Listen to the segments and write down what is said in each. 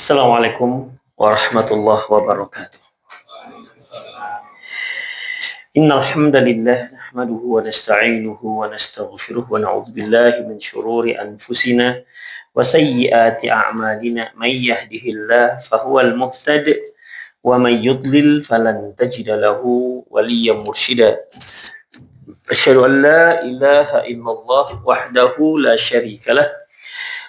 Assalamualaikum warahmatullahi wabarakatuh. Innal hamdalillah nahmaduhu wa nasta'inuhu wa nastaghfiruh wa na'udzu billahi min shururi anfusina wa sayyiati a'malina may yahdihillahu fahuwal muhtad wa may yudlil falan tajida lahu waliyyan mursyida. Asyhadu an la ilaha illallah wahdahu la syarika lah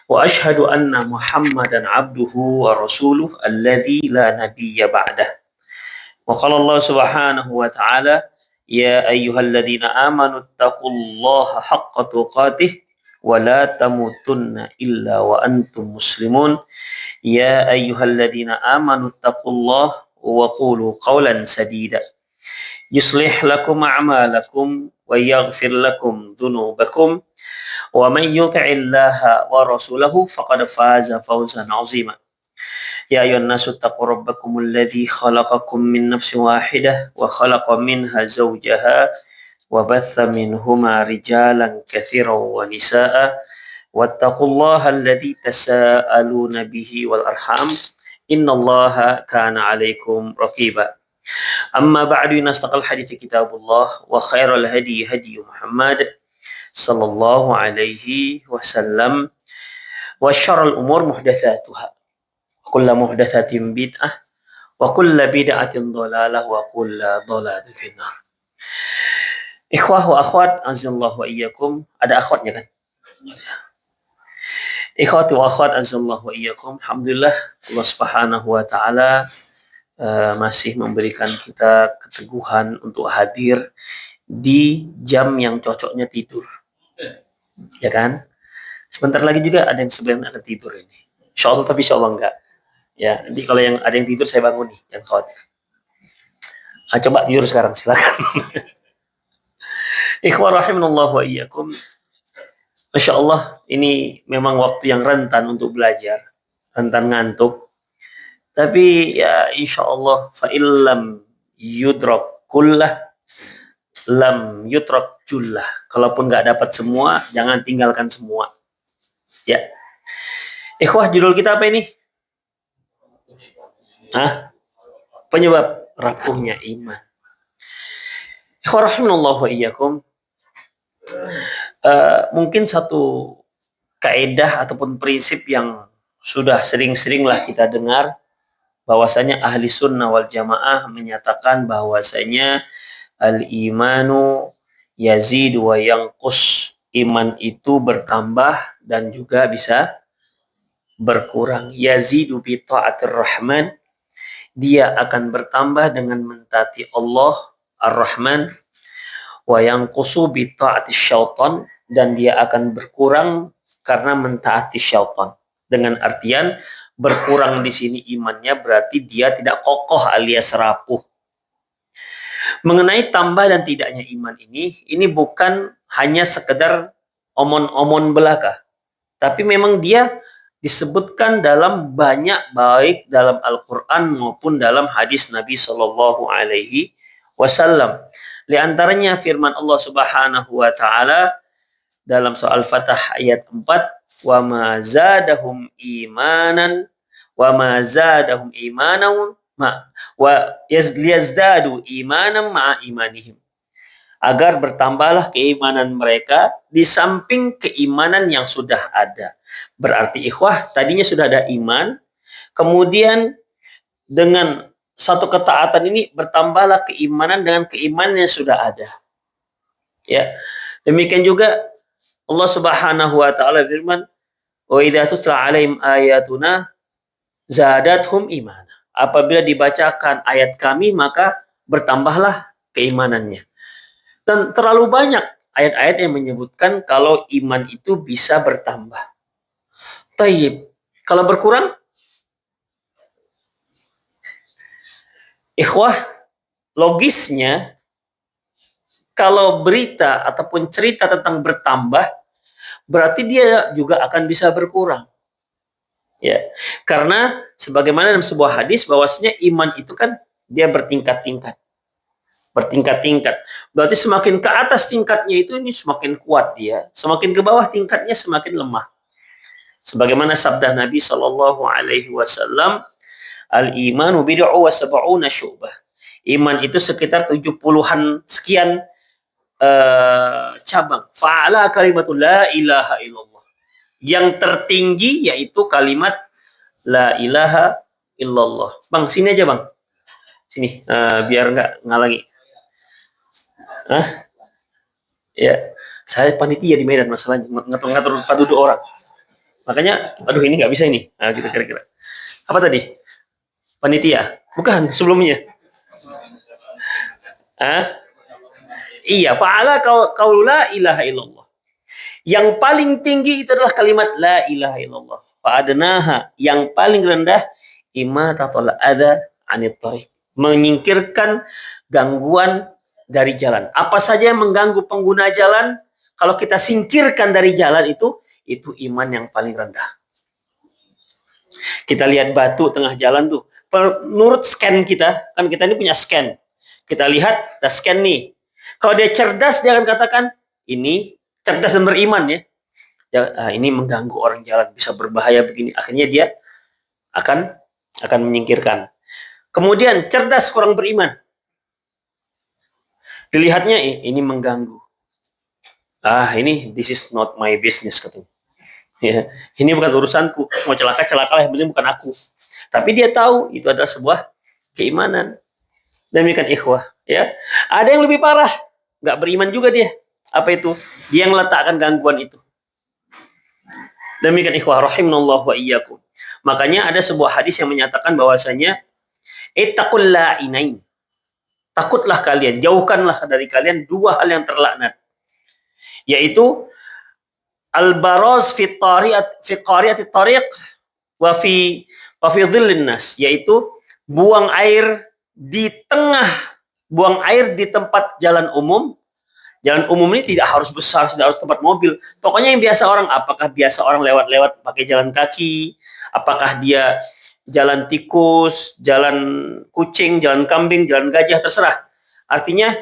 wa asyhadu anna Muhammadan abduhu wa rasuluh alladzi la nabiyya ba'dah. Wa qala Allah Subhanahu wa ta'ala ya ayyuhalladzina amanu taqullaha haqqa tuqatih wa la tamutunna illa wa antum muslimun. Ya ayyuhalladzina amanu taqullaha wa qulu qawlan sadida yuslih lakum a'malakum wa yaghfir lakum dhunubakum wa man yuti'illaha wa rasulahu faqad faza fawzan 'azima. Ya ayyuhan nasu taqu rabbakumul ladzi khalaqakum min nafsin wahidah wa khalaqa minha zawjaha wa batha minhuma rijalan katsiran wa nisaa'a wattaqullaha alladzi tasaaluna bihi wal arham innallaha kana 'alaikum raqiba. Amma ba'du, nastaqal hadithi kitabullah wa khairal hadi hadi Muhammad sallallahu alaihi wasallam wa syarrul umur muhdatsatuha wa kullu muhdatsatin bid'ah wa kullu bid'atin dhalalah wa kullu dhalalatin finnar. Ikhwah wa akhwat azallahu wa iyyakum. Ada akhwatnya kan? Ikhwati wa akhwat azallahu wa iyyakum. Alhamdulillah Allah Subhanahu wa taala masih memberikan kita keteguhan untuk hadir di jam yang cocoknya tidur. Ya kan? Sebentar lagi juga ada yang sebenarnya ada tidur ini. Insya Allah, tapi insya Allah enggak. Ya, nanti kalau yang ada yang tidur saya bangun nih, jangan khawatir. Coba tidur sekarang, silakan. Ikhwah rahimanallah wa iyyakum. Masya Allah, ini memang waktu yang rentan untuk belajar, rentan ngantuk. Tapi ya insya Allah fa'illam yudrak kullah lam yutrak jullah. Kalaupun nggak dapat semua, jangan tinggalkan semua. Ya, ikhwah, judul kita apa ini? Penyebab rapuhnya iman. Ikhwah rahimanallah wa iyyakum. Mungkin satu kaedah ataupun prinsip yang sudah sering-seringlah kita dengar, bahwasanya ahli sunnah wal jamaah menyatakan bahwasanya al-imanu yazid wa yanqus. Iman itu bertambah dan juga bisa berkurang. Yazidu bi ta'atir rahman. Dia akan bertambah dengan mentaati Allah ar-Rahman. Wa yanqusu bi ta'atis syaitan. Dan dia akan berkurang karena mentaati syaitan. Dengan artian berkurang di sini imannya berarti dia tidak kokoh alias rapuh. Mengenai tambah dan tidaknya iman ini bukan hanya sekedar omon-omon belaka, tapi memang dia disebutkan dalam banyak, baik dalam Al-Quran maupun dalam hadis Nabi Shallallahu Alaihi Wasallam. Di antaranya firman Allah Subhanahu Wa Taala dalam soal Fatah ayat 4, wa ma zadahum imanan wa yazdadu imanan ma'a imanihim. Agar bertambahlah keimanan mereka di samping keimanan yang sudah ada. Berarti ikhwah, tadinya sudah ada iman, kemudian dengan satu ketaatan ini bertambahlah keimanan dengan keimanan yang sudah ada. Ya, demikian juga Allah Subhanahu wa taala firman, wa idza tutla 'alaihim ayatuna zadathum imana. Apabila dibacakan ayat kami maka bertambahlah keimanannya. Dan terlalu banyak ayat-ayat yang menyebutkan kalau iman itu bisa bertambah. Tayyib, kalau berkurang? Ikhwah, logisnya kalau berita ataupun cerita tentang bertambah, berarti dia juga akan bisa berkurang. Ya, karena sebagaimana dalam sebuah hadis bahwasanya iman itu kan dia bertingkat-tingkat. Bertingkat-tingkat. Berarti semakin ke atas tingkatnya itu ini semakin kuat dia, semakin ke bawah tingkatnya semakin lemah. Sebagaimana sabda Nabi Shallallahu Alaihi Wasallam, al-imanu bid'u wa sab'una syu'bah. Iman itu sekitar 70-an sekian cabang. Fa'ala kalimatul la ilaha illallah. Yang tertinggi yaitu kalimat la ilaha illallah. Bang, sini aja bang. Sini, biar nggak ngalangi. Ya, saya panitia di Medan masalahnya, ngatur-ngatur duduk orang. Makanya, aduh ini nggak bisa ini. Nah, gitu kira-kira. Apa tadi? Panitia? Bukan, sebelumnya. Iya, fa'ala qaulu la ilaha illallah. Yang paling tinggi itu adalah kalimat la ilaha illallah. Fa'adnaha, yang paling rendah imatatul adza 'anit thariq. Menyingkirkan gangguan dari jalan. Apa saja yang mengganggu pengguna jalan, kalau kita singkirkan dari jalan itu iman yang paling rendah. Kita lihat batu tengah jalan tuh, menurut scan kita, kan kita ini punya scan. Kita lihat, kita scan nih. Kalau dia cerdas, dia akan katakan, ini cerdas dan beriman ya. Ini mengganggu orang jalan, bisa berbahaya begini. Akhirnya dia akan menyingkirkan. Kemudian cerdas kurang beriman. Dilihatnya ini mengganggu. Ini this is not my business katanya. Ya, ini bukan urusanku. Mau celaka lah, yang penting bukan aku. Tapi dia tahu itu adalah sebuah keimanan. Demikian ikhwah, ya. Ada yang lebih parah, nggak beriman juga dia. Apa itu? Dia yang meletakkan gangguan itu. Demikian ikhwah rahimanallahu wa iyyakum. Makanya ada sebuah hadis yang menyatakan bahwasanya ittaqul la'inain. Takutlah kalian, jauhkanlah dari kalian dua hal yang terlaknat. Yaitu al-baraz fi qari'ati tariq wa fi dhillin nas, yaitu buang air di tempat jalan umum. Jalan umum ini tidak harus besar, tidak harus tempat mobil. Pokoknya yang biasa orang, apakah biasa orang lewat-lewat pakai jalan kaki, apakah dia jalan tikus, jalan kucing, jalan kambing, jalan gajah, terserah. Artinya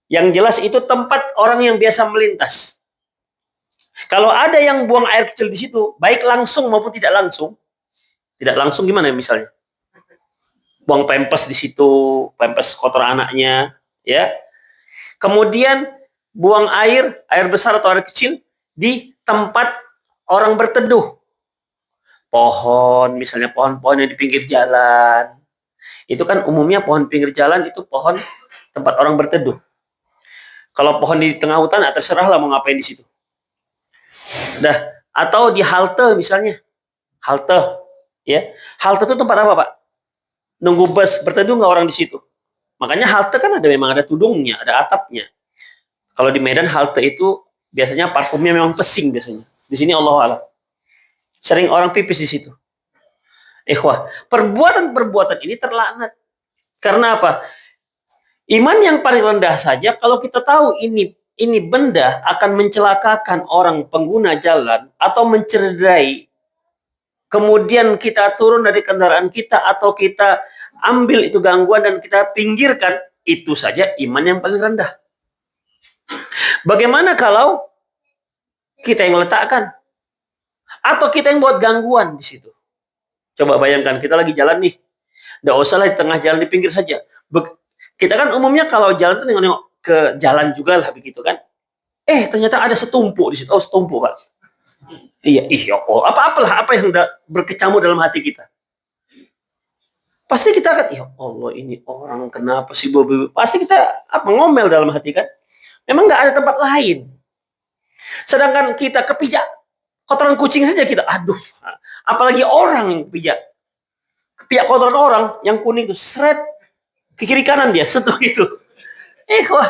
yang jelas itu tempat orang yang biasa melintas. Kalau ada yang buang air kecil di situ, baik langsung maupun tidak langsung. Tidak langsung gimana misalnya? Buang pempes di situ, pempes kotor anaknya, ya. Kemudian buang air besar atau air kecil di tempat orang berteduh. Pohon, misalnya pohon-pohon yang di pinggir jalan. Itu kan umumnya pohon pinggir jalan itu pohon tempat orang berteduh. Kalau pohon di tengah hutan, terserahlah mau ngapain di situ. Atau di halte misalnya. Halte, ya. Halte itu tempat apa, Pak? Nunggu bus, berteduh nggak orang di situ? Makanya halte kan memang ada tudungnya, ada atapnya. Kalau di Medan halte itu biasanya parfumnya memang pesing biasanya. Di sini Allahu'alam. Sering orang pipis di situ. Ikhwah, perbuatan-perbuatan ini terlaknat. Karena apa? Iman yang paling rendah saja, kalau kita tahu ini benda akan mencelakakan orang pengguna jalan atau mencederai, kemudian kita turun dari kendaraan kita atau kita ambil itu gangguan dan kita pinggirkan, itu saja iman yang paling rendah. Bagaimana kalau kita yang meletakkan? Atau kita yang buat gangguan di situ? Coba bayangkan, kita lagi jalan nih. Nggak usah lah di tengah jalan, di pinggir saja. Kita kan umumnya kalau jalan tuh nengok-nengok ke jalan juga lah begitu kan. Ternyata ada setumpuk di situ. Oh, setumpuk, Pak. Iya, ya Allah. Apa yang berkecamuk dalam hati kita? Pasti kita akan, ya Allah, ini orang kenapa sih Bobi? Pasti kita ngomel dalam hati kan? Memang nggak ada tempat lain. Sedangkan kita kepijak kotoran kucing saja kita, aduh. Apalagi orang yang kepijak kotoran orang yang kuning itu, seret ke kiri kanan dia, setuh gitu. Wah,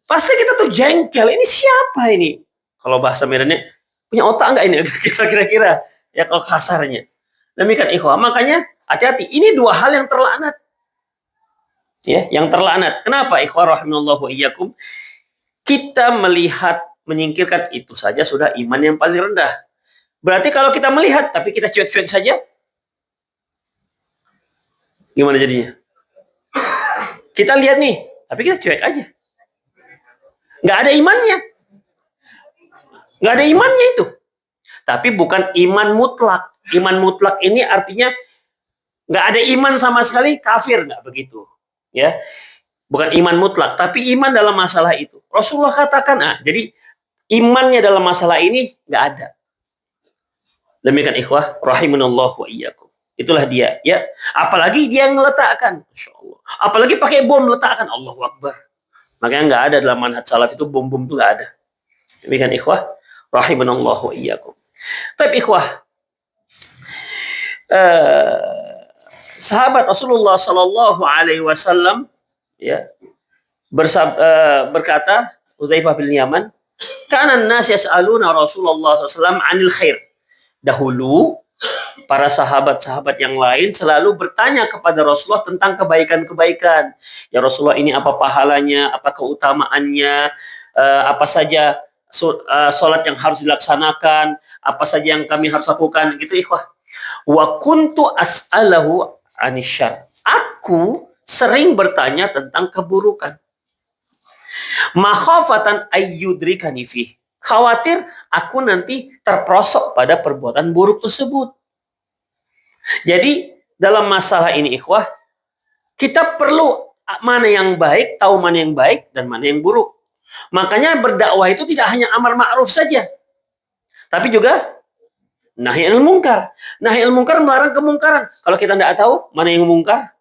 pasti kita tuh jengkel. Ini siapa ini? Kalau bahasa Medannya, punya otak nggak ini? Kira-kira ya kalau kasarnya. Demikian ikhwah. Makanya hati-hati. Ini dua hal yang terlaknat. Ya, yang terlaknat. Kenapa ikhwah rahimallahu wa iyyakum? Kita melihat menyingkirkan itu saja sudah iman yang paling rendah. Berarti kalau kita melihat tapi kita cuek-cuek saja, gimana jadinya? Kita lihat nih, tapi kita cuek aja. Nggak ada imannya. Nggak ada imannya itu. Tapi bukan iman mutlak. Iman mutlak ini artinya nggak ada iman sama sekali, kafir, nggak begitu. Ya, bukan iman mutlak, tapi iman dalam masalah itu. Rasulullah katakan, jadi imannya dalam masalah ini nggak ada. Demikian ikhwah, rahimanallah wa iyyakum. Itulah dia, ya. Apalagi dia yang meletakkan, Masya Allah. Apalagi pakai bom letakkan, Allahu Akbar. Makanya nggak ada dalam manhaj salaf itu bom-bom itu nggak ada. Demikian ikhwah, rahimanallah wa iyyakum. Tapi ikhwah, sahabat Rasulullah Sallallahu Alaihi Wasallam, ya, berkata, Hudzaifah bin Yaman, kana an-nas yas'aluna Rasulullah SAW anil khair. Dahulu para sahabat-sahabat yang lain selalu bertanya kepada Rasulullah tentang kebaikan-kebaikan. Ya Rasulullah, ini apa pahalanya, apa keutamaannya, apa saja sholat yang harus dilaksanakan, apa saja yang kami harus lakukan, gitu ikhwah. Wa kuntu as'alahu anisyar. Aku sering bertanya tentang keburukan. Makhafatan ayyudrikani fih. Khawatir aku nanti terperosok pada perbuatan buruk tersebut. Jadi dalam masalah ini ikhwah, kita perlu mana yang baik, tahu mana yang baik dan mana yang buruk. Makanya berdakwah itu tidak hanya amar ma'ruf saja, tapi juga nahi anil munkar. Nahi anil munkar melarang kemungkaran. Kalau kita tidak tahu mana yang mungkar,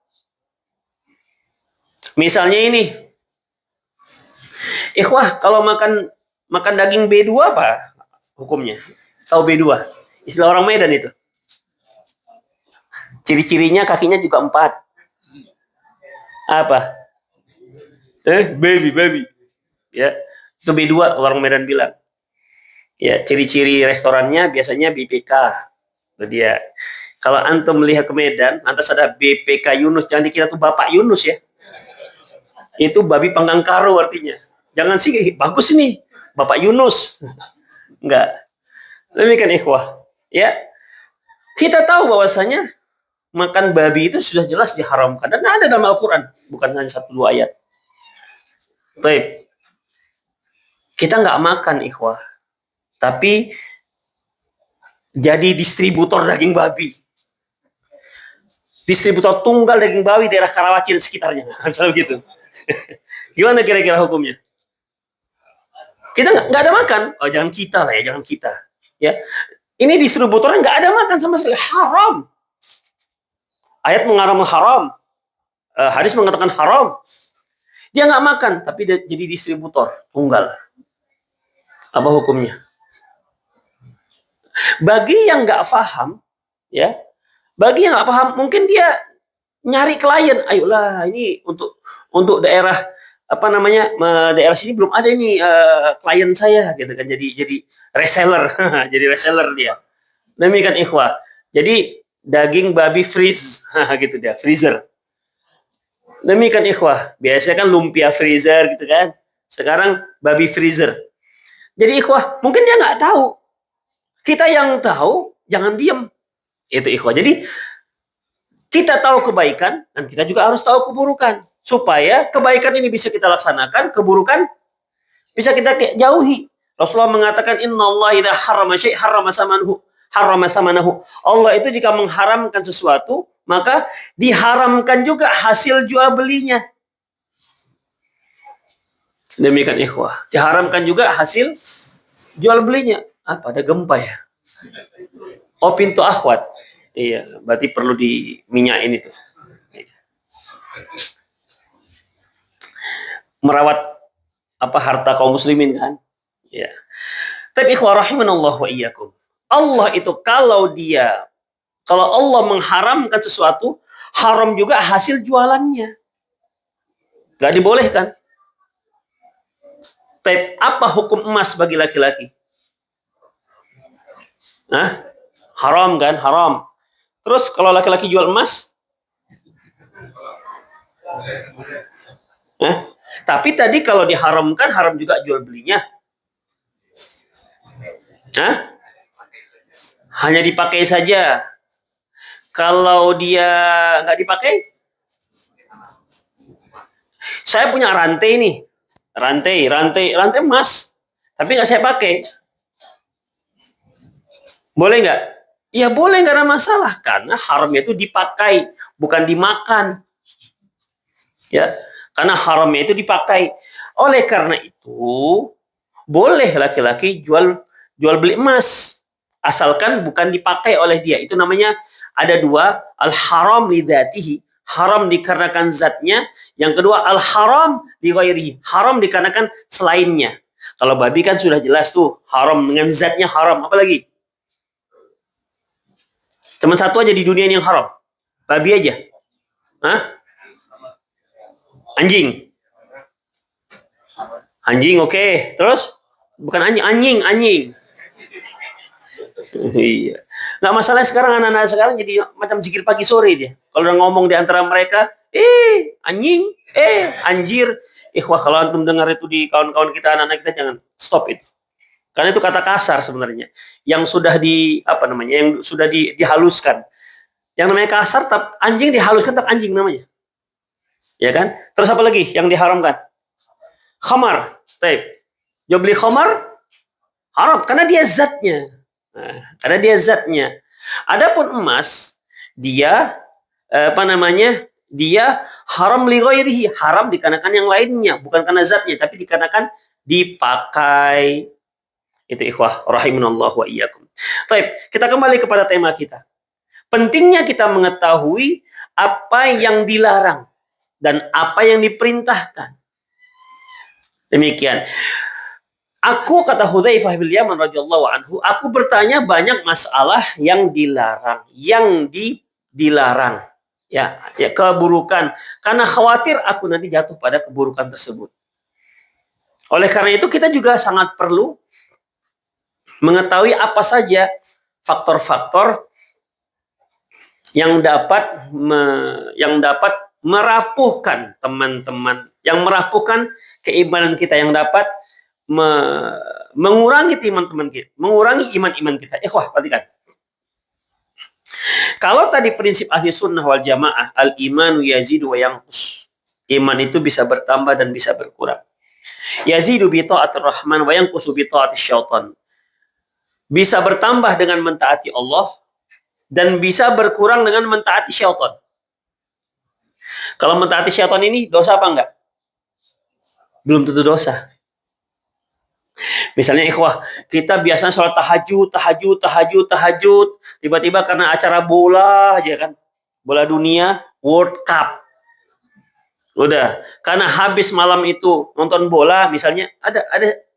misalnya ini, ikhwah, kalau makan daging B2 apa hukumnya? Tahu B2? Istilah orang Medan itu. Ciri-cirinya kakinya juga 4. Apa? Baby. Ya, itu B2 orang Medan bilang. Ya, ciri-ciri restorannya biasanya BPK. Itu dia. Kalau antum melihat ke Medan, lantas ada BPK Yunus, jangan dikira tuh Bapak Yunus ya. Itu babi panggang karo artinya. Jangan sih, bagus ini Bapak Yunus. Enggak. Demikian ikhwah. Ya. Kita tahu bahwasanya makan babi itu sudah jelas diharamkan. Dan ada dalam Al-Quran. Bukan hanya 1-2 ayat. Baik. Kita nggak makan ikhwah. Tapi jadi distributor daging babi. Distributor tunggal daging babi daerah Karawaci dan sekitarnya. Misalnya begitu. Gimana kira-kira hukumnya? Kita nggak ada makan. Oh, jangan kita lah ya, jangan kita. Ya, ini distributornya nggak ada makan sama sekali, haram. Ayat mengharamkan haram. Hadis mengatakan haram. Dia nggak makan, tapi dia jadi distributor tunggal. Apa hukumnya? Bagi yang nggak paham, ya, bagi yang nggak paham, mungkin dia nyari klien. Ayolah, ini untuk daerah apa namanya, daerah sini belum ada ini klien saya, gitu kan. Jadi reseller, jadi reseller dia. Demikian ikhwah. Jadi daging babi freeze, gitu dia, freezer. Demikian ikhwah. Biasanya kan lumpia freezer, gitu kan. Sekarang babi freezer. Jadi ikhwah, mungkin dia nggak tahu. Kita yang tahu, jangan diam. Itu ikhwah. Jadi kita tahu kebaikan dan kita juga harus tahu keburukan. Supaya kebaikan ini bisa kita laksanakan, keburukan bisa kita jauhi. Rasulullah mengatakan, innallaha idza harrama syai' harrama samanahu. Allah itu jika mengharamkan sesuatu, maka diharamkan juga hasil jual belinya. Demikian ikhwah. Diharamkan juga hasil jual belinya. Apa, ada gempa ya? Oh, pintu akhwat. Iya, berarti perlu diminyain itu. Merawat apa harta kaum muslimin kan? Ya. Tapi ikhwah rahimanallah wa iyyakum. Allah itu kalau Allah mengharamkan sesuatu, haram juga hasil jualannya. Gak dibolehkan. Tapi apa hukum emas bagi laki-laki? Haram kan? Haram. Terus kalau laki-laki jual emas? Tapi tadi kalau diharamkan, haram juga jual belinya. Hanya dipakai saja. Kalau dia nggak dipakai, saya punya rantai nih, rantai emas, tapi nggak saya pakai. Boleh nggak? Ya boleh, nggak ada masalah. Karena haramnya itu dipakai, bukan dimakan. Ya, karena haramnya itu dipakai. Oleh karena itu, boleh laki-laki jual jual beli emas. Asalkan bukan dipakai oleh dia. Itu namanya ada dua, al-haram lidzatihi, haram dikarenakan zatnya. Yang kedua, al-haram li ghairihi, haram dikarenakan selainnya. Kalau babi kan sudah jelas tuh, haram dengan zatnya haram. Apalagi? Cuma satu aja di dunia ini yang haram. Babi aja. Hah? Anjing. Anjing oke. Okay. Terus? Bukan anjing, anjing. Iya. Nggak masalah sekarang anak-anak sekarang jadi macam zikir pagi sore dia. Kalau udah ngomong di antara mereka, anjing, anjir. Wah kalau antum dengar itu di kawan-kawan kita, anak-anak kita, jangan stop itu. Karena itu kata kasar sebenarnya. Yang sudah yang sudah dihaluskan. Yang namanya kasar, anjing dihaluskan, tetap anjing namanya. Ya kan? Terus apa lagi yang diharamkan? Khamar. Taib. Jual beli khamar haram karena dia zatnya. Karena dia zatnya. Adapun emas, dia dia haram li ghairihi, haram dikarenakan yang lainnya, bukan karena zatnya, tapi dikarenakan dipakai. Itu ikhwah rahimanallah wa iyyakum. Baik, kita kembali kepada tema kita. Pentingnya kita mengetahui apa yang dilarang dan apa yang diperintahkan. Demikian. Aku, kata Hudzaifah bin Yaman radhiyallahu anhu, aku bertanya banyak masalah yang dilarang, dilarang. Ya, keburukan. Karena khawatir aku nanti jatuh pada keburukan tersebut. Oleh karena itu kita juga sangat perlu mengetahui apa saja faktor-faktor yang dapat merapuhkan teman-teman, yang merapuhkan keimanan kita, yang dapat mengurangi teman-teman kita, mengurangi iman-iman kita. Ikhwah, perhatikan. Kalau tadi prinsip ahli sunnah wal jamaah, al-imanu yazidu wa yanqus. Iman itu bisa bertambah dan bisa berkurang. Yazidu bi ta'atir rahman wa yanqusu bi ta'atis syaitan. Bisa bertambah dengan mentaati Allah dan bisa berkurang dengan mentaati syaitan. Kalau mentaati syaitan ini dosa apa enggak? Belum tentu dosa. Misalnya ikhwah, kita biasanya sholat tahajud, tiba-tiba karena acara bola aja kan, bola dunia, World Cup. Udah, karena habis malam itu nonton bola, misalnya ada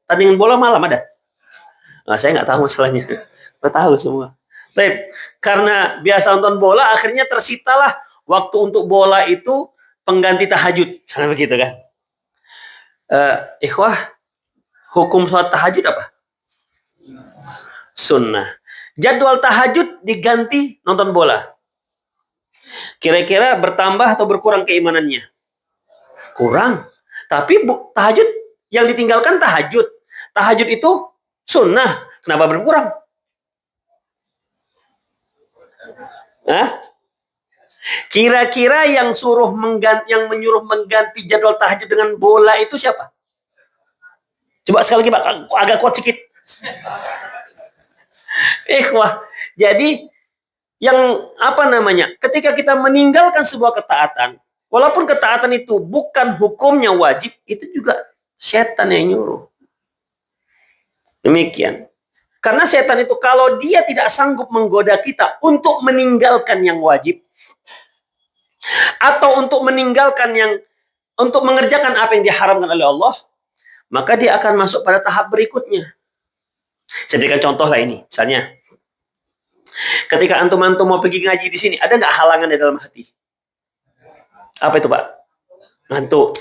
tandingan bola malam ada. Nah, saya nggak tahu masalahnya, nggak tahu semua. Tapi karena biasa nonton bola, akhirnya tersitalah waktu untuk bola itu pengganti tahajud, karena begitu kan? Ikhwah, hukum sholat tahajud apa? Sunnah. Jadwal tahajud diganti nonton bola. Kira-kira bertambah atau berkurang keimanannya? Kurang. Tapi tahajud yang ditinggalkan tahajud. Tahajud itu sunnah. Kenapa berkurang? Kira-kira yang menyuruh mengganti jadwal tahajud dengan bola itu siapa? Coba sekali lagi Pak, agak kuat sedikit. Ikhwah, jadi yang ketika kita meninggalkan sebuah ketaatan, walaupun ketaatan itu bukan hukumnya wajib, itu juga setan yang nyuruh. Demikian. Karena setan itu kalau dia tidak sanggup menggoda kita untuk meninggalkan yang wajib, atau untuk mengerjakan apa yang diharamkan oleh Allah, maka dia akan masuk pada tahap berikutnya. Saya berikan contoh lah ini. Misalnya, ketika antum mau pergi ngaji di sini, ada nggak halangan di dalam hati? Apa itu Pak? Ngantuk.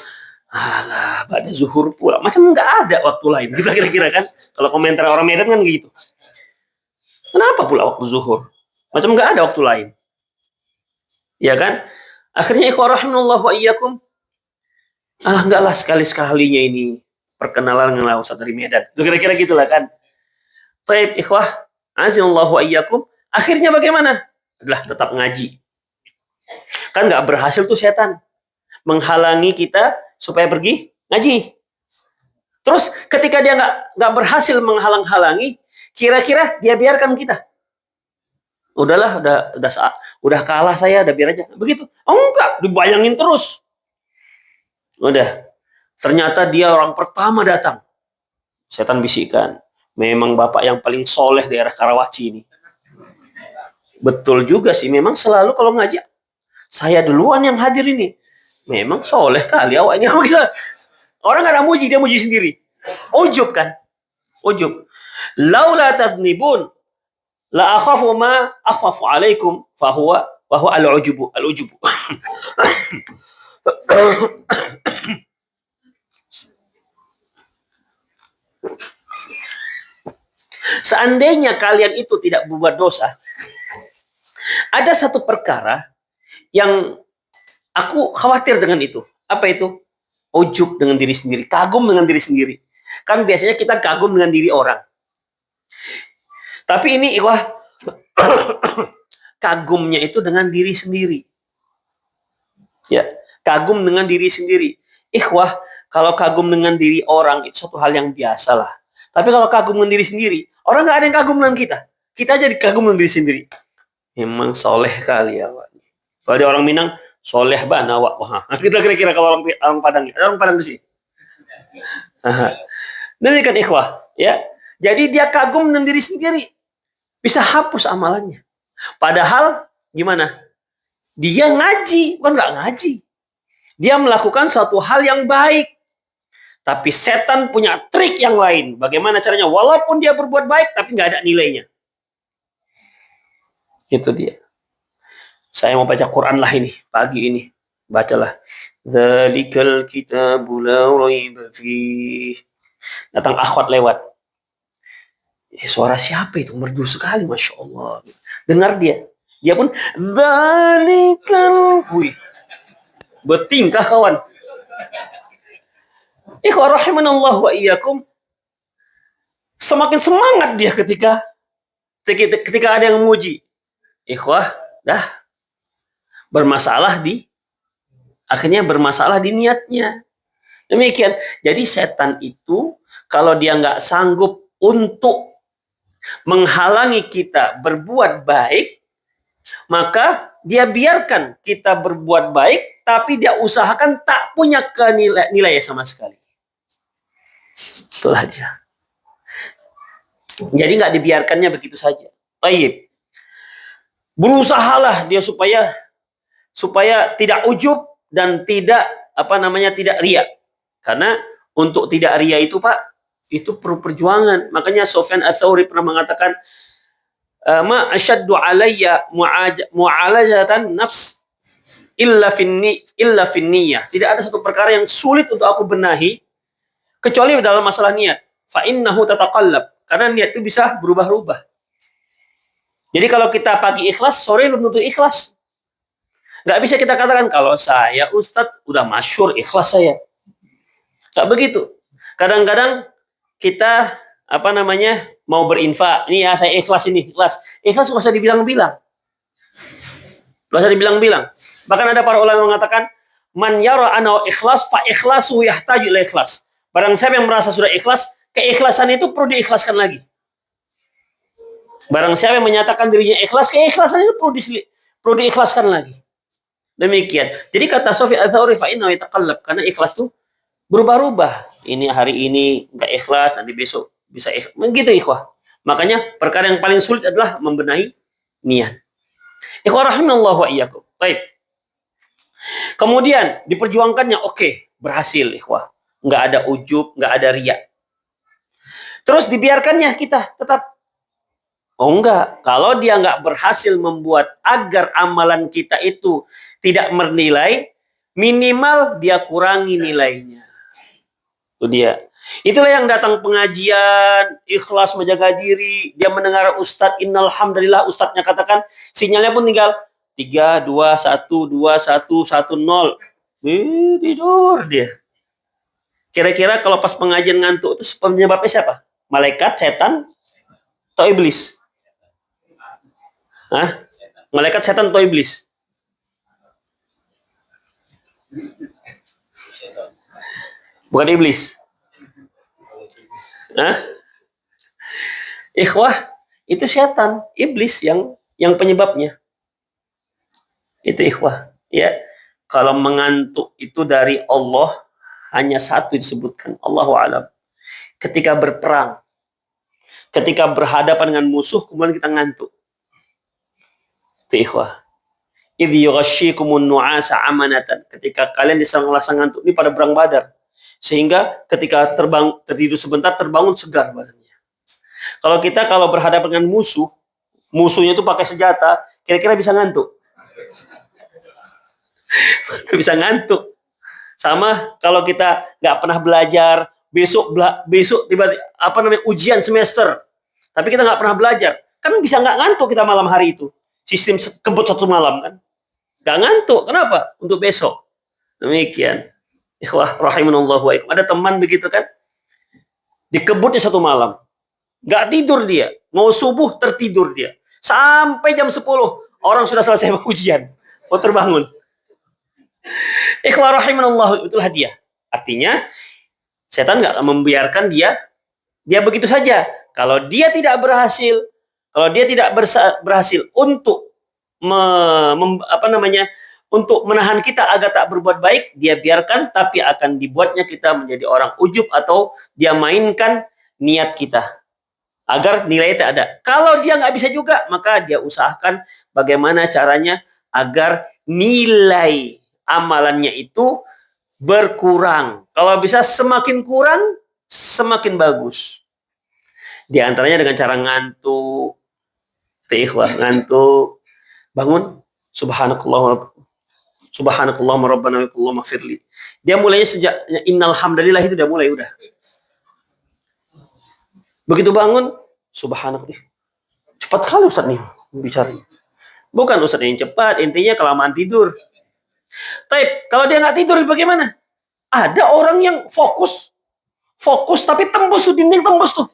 Alah, pada zuhur pula. Macam nggak ada waktu lain. Gitu kira-kira kan? Kalau komentar orang Medan kan gitu. Kenapa pula waktu zuhur? Macam nggak ada waktu lain. Ya kan? Akhirnya ikhwah rahimanallah wa iyyakum. Alah, enggak lah, sekali-sekalinya ini perkenalan dengan Ustaz dari Medan. Itu kira-kira gitulah kan. Baik, ikhwah, azinallahu wa iyyakum. Akhirnya bagaimana? Adalah tetap ngaji. Kan nggak berhasil tuh setan menghalangi kita supaya pergi ngaji. Terus ketika dia nggak berhasil menghalang-halangi, kira-kira dia biarkan kita? Udahlah, udah kalah saya, udah biar aja. Begitu. Oh enggak, dibayangin terus. Udah. Ternyata dia orang pertama datang. Setan bisikan, memang bapak yang paling soleh daerah Karawaci ini. Betul juga sih, memang selalu kalau ngaji saya duluan yang hadir ini. Memang soleh kali awaknya. Orang nggak ada muji, dia muji sendiri. Ujub kan? Ujub. Laula tadnibun la akhafu ma akhafu alaikum fahuwa al-ujubu. Al-ujubu. Seandainya kalian itu tidak berbuat dosa, ada satu perkara yang aku khawatir dengan itu. Apa itu? Ujub dengan diri sendiri, kagum dengan diri sendiri. Kan biasanya kita kagum dengan diri orang. Tapi ini kagumnya itu dengan diri sendiri. Ya, kagum dengan diri sendiri. Ikhwah, kalau kagum dengan diri orang itu suatu hal yang biasa lah. Tapi kalau kagum dengan diri sendiri, orang nggak ada yang kagum dengan kita. Kita aja dikagum dengan diri sendiri. Memang soleh kali ya, Pak. Kalau ada orang Minang, soleh bana wak. Wah, kita kira-kira kalau orang Padang, ada orang Padang di sini. Demikian ikhwah, ya. Jadi dia kagum dengan diri sendiri. Bisa hapus amalannya. Padahal gimana? Dia ngaji, bukan nggak ngaji. Dia melakukan suatu hal yang baik. Tapi setan punya trik yang lain. Bagaimana caranya? Walaupun dia berbuat baik, tapi nggak ada nilainya. Itu dia. Saya mau baca Quran lah ini, pagi ini. Bacalah. Dzalikal kitabu la raiba fih. Datang akhwat lewat. Suara siapa itu? Merdu sekali, Masya Allah. Dengar dia. Dia pun, dzalikal. Wih. Betingkah kawan. Ikhwah rahimanallah wa iyyakum. Semakin semangat dia ketika ada yang memuji. Ikhwah, akhirnya bermasalah di niatnya. Demikian. Jadi setan itu kalau dia nggak sanggup untuk menghalangi kita berbuat baik, maka dia biarkan kita berbuat baik, tapi dia usahakan tak punya nilai sama sekali. Itu aja. Jadi nggak dibiarkannya begitu saja. Baik. Berusahalah dia supaya tidak ujub dan tidak tidak riya. Karena untuk tidak riya itu Pak, itu perlu perjuangan. Makanya Sufyan Ats-Tsauri pernah mengatakan, ma asyaddu alayya mu'alajatan nafs illa finniyah. Tidak ada satu perkara yang sulit untuk aku benahi kecuali dalam masalah niat. Fa innahu tataqallab. Karena niat itu bisa berubah-ubah. Jadi kalau kita pagi ikhlas, sore belum tentu ikhlas. Nggak bisa kita katakan, kalau saya Ustadz udah masyhur ikhlas saya. Nggak begitu. Kadang-kadang kita mau berinfak. Ini ya saya ikhlas ini, ikhlas. Ikhlas nggak usah dibilang-bilang. Nggak usah dibilang-bilang. Bahkan ada para ulama yang mengatakan, man yara ana ikhlas fa ikhlasu yahtaju ila ikhlas. Barang siapa yang merasa sudah ikhlas, keikhlasan itu perlu diikhlaskan lagi. Barang siapa yang menyatakan dirinya ikhlas, keikhlasan itu perlu diikhlaskan lagi. Demikian. Jadi kata Sufyan Ats-Tsauri, fa innahu yataqallab, karena ikhlas itu berubah-ubah. Ini hari ini nggak ikhlas, nanti besok bisa ikhlas. Begitu ikhwah. Makanya perkara yang paling sulit adalah membenahi niat. Ikhwah rahimallahu wa iyyakum. Baik. Kemudian diperjuangkannya, oke, berhasil ikhwah. Nggak ada ujub, nggak ada riya. Terus dibiarkannya kita tetap. Oh enggak, kalau dia nggak berhasil membuat agar amalan kita itu tidak bernilai, minimal dia kurangi nilainya. Itu dia. Itulah yang datang pengajian, ikhlas menjaga diri, dia mendengar Ustadz, innalhamdulillah, Ustadznya katakan, sinyalnya pun tinggal 3, 2, 1, 2, 1, 1, 0. Tidur dia. Kira-kira kalau pas pengajian ngantuk itu penyebabnya siapa? Malaikat, setan, atau iblis? Hah? Malaikat, setan, atau iblis? Bukan iblis. Hah? Ikhwah, itu setan, iblis yang yang penyebabnya. Itu ikhwah. Ya, kalau mengantuk itu dari Allah hanya satu disebutkan, Allahu a'lam. Ketika berperang, ketika berhadapan dengan musuh, kemudian kita ngantuk. Itu ikhwah. Idh yughashshikumun nu'asa amanatan. Ketika kalian diserang rasa ngantuk, ini pada perang Badar. Sehingga ketika tertidur sebentar, terbangun segar badannya. Kalau berhadapan dengan musuh, musuhnya itu pakai senjata, kira-kira bisa ngantuk? Bisa ngantuk. Sama kalau kita nggak pernah belajar, besok tiba-tiba ujian semester, tapi kita nggak pernah belajar, kan bisa nggak ngantuk kita malam hari itu. Sistem kebut satu malam kan, nggak ngantuk. Kenapa? Untuk besok. Demikian. Ikhwah rahimanallahu wa ikum. Ada teman begitu kan, dikebutnya satu malam, nggak tidur dia, mau subuh tertidur dia, sampai jam 10 orang sudah selesai ujian, mau terbangun. Ikhwah rahimanallahu, itulah dia. Artinya setan nggak membiarkan dia begitu saja. Kalau dia tidak berhasil, untuk untuk menahan kita agar tak berbuat baik, dia biarkan, tapi akan dibuatnya kita menjadi orang ujub, atau dia mainkan niat kita agar nilai tak ada. Kalau dia nggak bisa juga, maka dia usahakan bagaimana caranya agar nilai amalannya itu berkurang. Kalau bisa semakin kurang, semakin bagus. Di antaranya dengan cara ngantuk. Ikhwah, ngantuk. Bangun. Subhanakallah rabbana wa maghfirli. Dia mulainya sejak innal hamdalillah, itu dia mulai udah. Begitu bangun, subhanallah. Cepat sekali Ustaz nih bicara. Bukan Ustaz yang cepat, intinya kelamaan tidur. Tapi kalau dia nggak tidur bagaimana? Ada orang yang fokus tapi tembus tuh, dinding tembus tuh.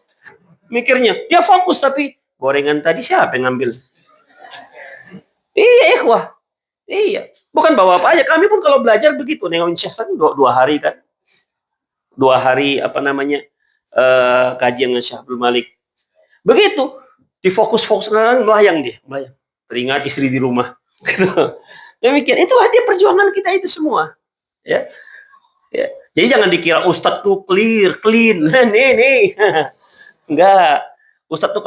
Mikirnya, dia fokus tapi gorengan tadi siapa yang ngambil? Iya ikhwah. Iya. Bukan bawa apa aja. Kami pun kalau belajar begitu. Nengokin Syekh kan 2 hari kan. 2 hari kajian dengan Syekh Abdul Malik. Begitu. Difokus-fokus melayang dia. Melayang. Teringat istri di rumah. Gitu. Demikian. Itulah dia perjuangan kita itu semua. Ya. Ya. Jadi jangan dikira Ustadz tuh clean. Nih. Enggak. Ustadz tuh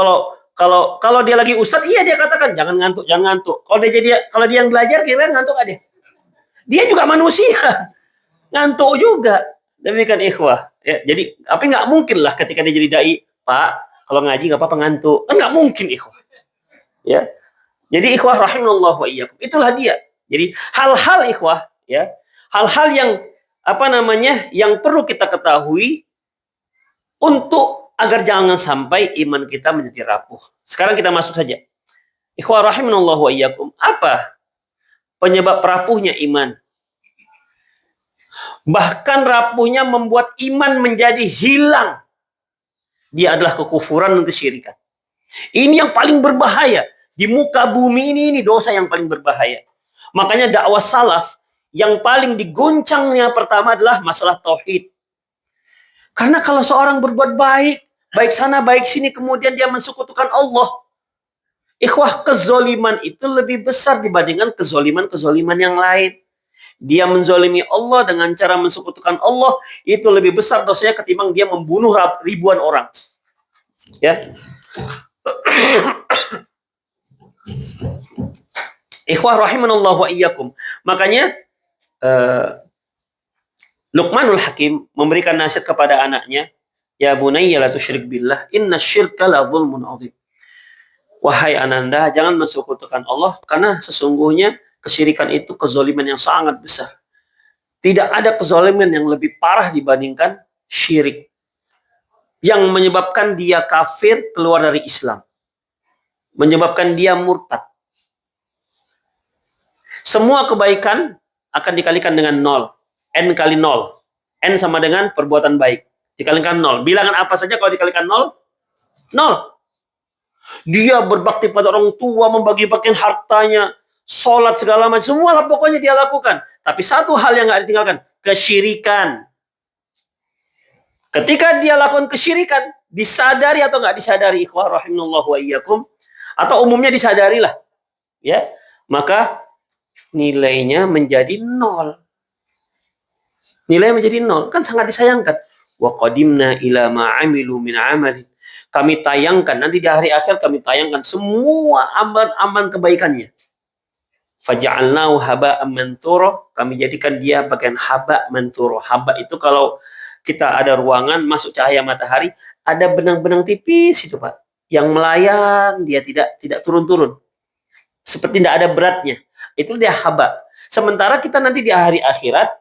kalau dia lagi ustadz, iya dia katakan jangan ngantuk. Kalau dia yang belajar, kira-kira ngantuk gak dia? Dia juga manusia, ngantuk juga. Demikian ikhwah. Ya, jadi tapi nggak mungkin lah ketika dia jadi dai, Pak, kalau ngaji nggak apa-apa ngantuk, kan nggak mungkin ikhwah. Ya, jadi ikhwah rahimallahu wa iyyakum. Itulah dia. Jadi hal-hal ikhwah, ya, hal-hal yang yang perlu kita ketahui untuk agar jangan sampai iman kita menjadi rapuh. Sekarang kita masuk saja. Ikhwah rahimanallahu wa iyyakum. Apa penyebab rapuhnya iman? Bahkan rapuhnya membuat iman menjadi hilang. Dia adalah kekufuran dan kesyirikan. Ini yang paling berbahaya. Di muka bumi ini dosa yang paling berbahaya. Makanya dakwah salaf yang paling diguncangnya pertama adalah masalah tauhid. Karena kalau seorang berbuat baik sana, baik sini, kemudian dia mensekutukan Allah. Ikhwah, kezoliman itu lebih besar dibandingkan kezoliman yang lain. Dia menzolimi Allah dengan cara mensekutukan Allah, itu lebih besar dosanya ketimbang dia membunuh ribuan orang. Ya. Ikhwah rahimanallahu wa iyyakum. Makanya Luqmanul Hakim memberikan nasihat kepada anaknya, ya bunayya la tusyrik billah, inna syirka la zulmun azim. Wahai ananda, jangan mensekutukan Allah, karena sesungguhnya kesyirikan itu kezaliman yang sangat besar. Tidak ada kezaliman yang lebih parah dibandingkan syirik, yang menyebabkan dia kafir, keluar dari Islam, menyebabkan dia murtad. Semua kebaikan akan dikalikan dengan 0. N kali 0. N sama dengan perbuatan baik. Dikalikan 0. Bilangan apa saja kalau dikalikan 0? 0. Dia berbakti pada orang tua, membagi-bagikan hartanya, sholat segala macam, semua lah pokoknya dia lakukan. Tapi satu hal yang nggak ditinggalkan, kesyirikan. Ketika dia lakukan kesyirikan, disadari atau nggak disadari, ikhwah rahimallahu wa iyyakum, atau umumnya disadari lah. ya, maka nilainya menjadi 0. Nilai menjadi 0, kan sangat disayangkan. Wa qadimna ila ma 'amilu min 'amalin. Kami tayangkan nanti di hari akhir, kami tayangkan semua amal-amal kebaikannya. Faja'alnahu haba'an manthura, kami jadikan dia bagian haba manthura. Haba itu kalau kita ada ruangan masuk cahaya matahari, ada benang-benang tipis itu, Pak, yang melayang, dia tidak turun-turun. Seperti tidak ada beratnya. Itu dia haba. Sementara kita nanti di hari akhirat,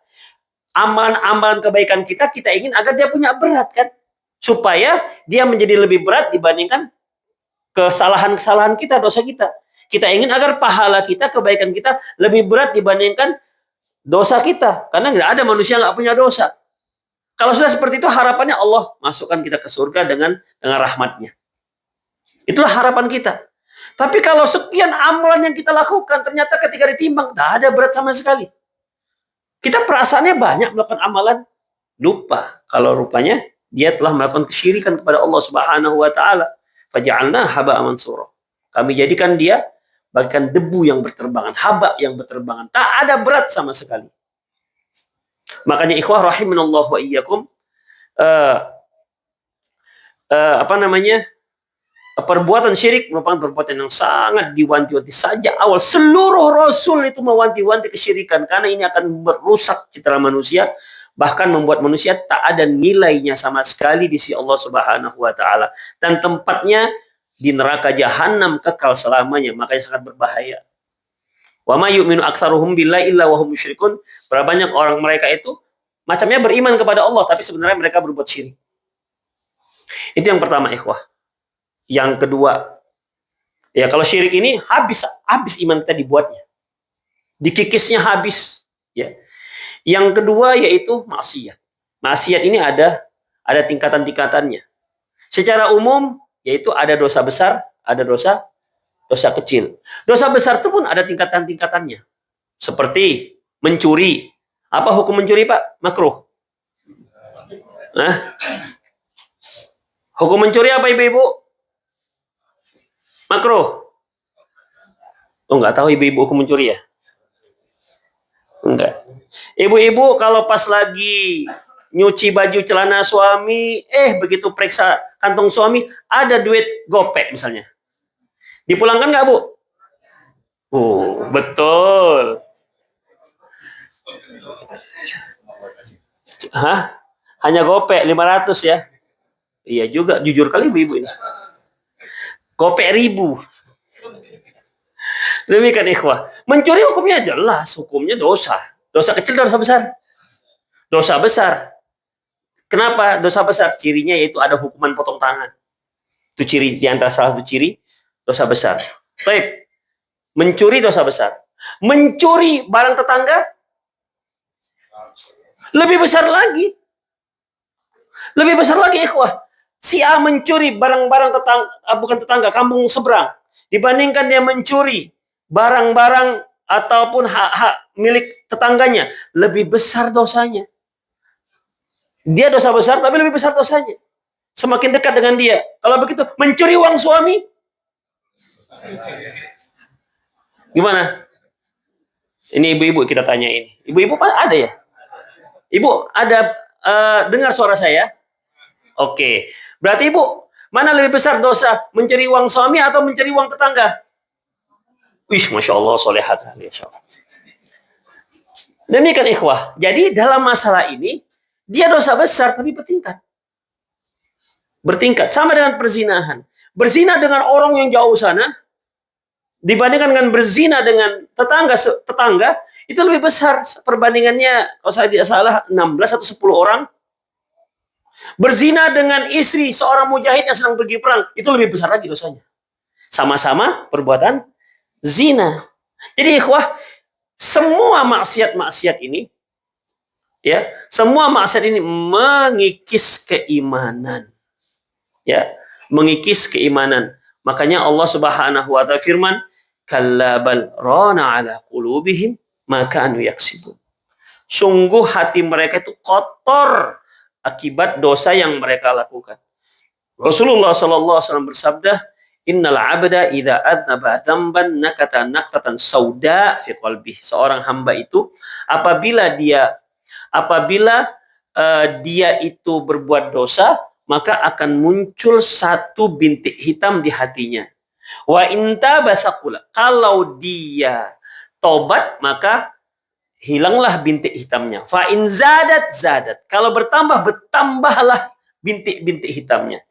amalan-amalan kebaikan kita ingin agar dia punya berat, kan? Supaya dia menjadi lebih berat dibandingkan kesalahan-kesalahan kita, dosa kita. Kita ingin agar pahala kita, kebaikan kita lebih berat dibandingkan dosa kita. Karena nggak ada manusia nggak punya dosa. Kalau sudah seperti itu, harapannya Allah masukkan kita ke surga dengan rahmatnya. Itulah harapan kita. Tapi kalau sekian amalan yang kita lakukan, ternyata ketika ditimbang, tidak ada berat sama sekali. Kita perasaannya banyak melakukan amalan, lupa kalau rupanya dia telah melakukan kesyirikan kepada Allah Subhanahu wa taala. Faja'alna haba'an mansura. Kami jadikan dia bagaikan debu yang berterbangan, haba yang berterbangan. Tak ada berat sama sekali. Makanya ikhwah rahimanallahu wa iyyakum, perbuatan syirik merupakan perbuatan yang sangat diwanti-wanti. Saja awal seluruh rasul itu mewanti-wanti kesyirikan, karena ini akan merusak citra manusia, bahkan membuat manusia tak ada nilainya sama sekali di sisi Allah Subhanahu wa taala, dan tempatnya di neraka jahanam kekal selamanya. Makanya sangat berbahaya. Wa ma yu'minu aktsaruhum billahi illa wa hum musyrikun. Berapa banyak orang mereka itu macamnya beriman kepada Allah, tapi sebenarnya mereka berbuat syirik. Itu yang pertama, ikhwah. Yang kedua, ya kalau syirik ini habis iman kita dibuatnya, dikikisnya habis. Ya. Yang kedua yaitu maksiat. Maksiat ini ada tingkatan-tingkatannya. Secara umum yaitu ada dosa besar, ada dosa kecil. Dosa besar itu pun ada tingkatan-tingkatannya. Seperti mencuri. Apa hukum mencuri, Pak? Makruh. Nah, hukum mencuri apa, ibu-ibu? Makruh. Oh, nggak tahu ibu-ibu hukum mencuri ya? Enggak. Ibu-ibu kalau pas lagi nyuci baju celana suami, begitu periksa kantong suami, ada duit gopek misalnya. Dipulangkan nggak, Bu? Oh, betul. Hah? Hanya gopek 500 ya? Iya juga, jujur kali ibu-ibu ini. Gopek 1000. Demikian ikhwah. Mencuri hukumnya jelas, hukumnya dosa. Dosa kecil, dosa besar. Dosa besar. Kenapa dosa besar? Cirinya yaitu ada hukuman potong tangan. Itu ciri di antara salah satu ciri dosa besar. Baik. Mencuri dosa besar. Mencuri barang tetangga lebih besar lagi. Lebih besar lagi, ikhwah. Si A mencuri barang-barang tetangga, kampung seberang, dibandingkan dia mencuri barang-barang ataupun hak-hak milik tetangganya, lebih besar dosanya. Dia dosa besar, tapi lebih besar dosanya. Semakin dekat dengan dia. Kalau begitu, mencuri uang suami, gimana? Ini ibu-ibu kita tanya ini. Ibu-ibu ada ya? Ibu ada dengar suara saya? Oke. Berarti ibu, mana lebih besar dosa? Mencuri uang suami atau mencuri uang tetangga? Wih, Masya Allah, solehat. Demikian ikhwah. Jadi dalam masalah ini, dia dosa besar tapi bertingkat. Bertingkat. Sama dengan perzinahan. Berzina dengan orang yang jauh sana, dibandingkan dengan berzina dengan tetangga, itu lebih besar. Perbandingannya, kalau saya tidak salah, 16 atau 10 orang. Berzina dengan istri seorang mujahid yang sedang pergi perang, itu lebih besar lagi dosanya. Sama-sama perbuatan zina. Jadi ikhwah, semua maksiat-maksiat ini, ya, semua maksiat ini mengikis keimanan. Ya, mengikis keimanan. Makanya Allah Subhanahu wa taala firman, "Kalla bal rana ala qulubihim ma kanu yaksibun." Sungguh hati mereka itu kotor akibat dosa yang mereka lakukan. Rasulullah sallallahu alaihi wasallam bersabda, Innal 'abda idza adznaba dzamban nakata naqtatan sauda fi qalbihi. Seorang hamba itu apabila dia itu berbuat dosa, maka akan muncul satu bintik hitam di hatinya. Wa inta basakula. Kalau dia tobat, maka hilanglah bintik hitamnya. Fa in zadat zadat. Kalau bertambah, bertambahlah bintik-bintik hitamnya.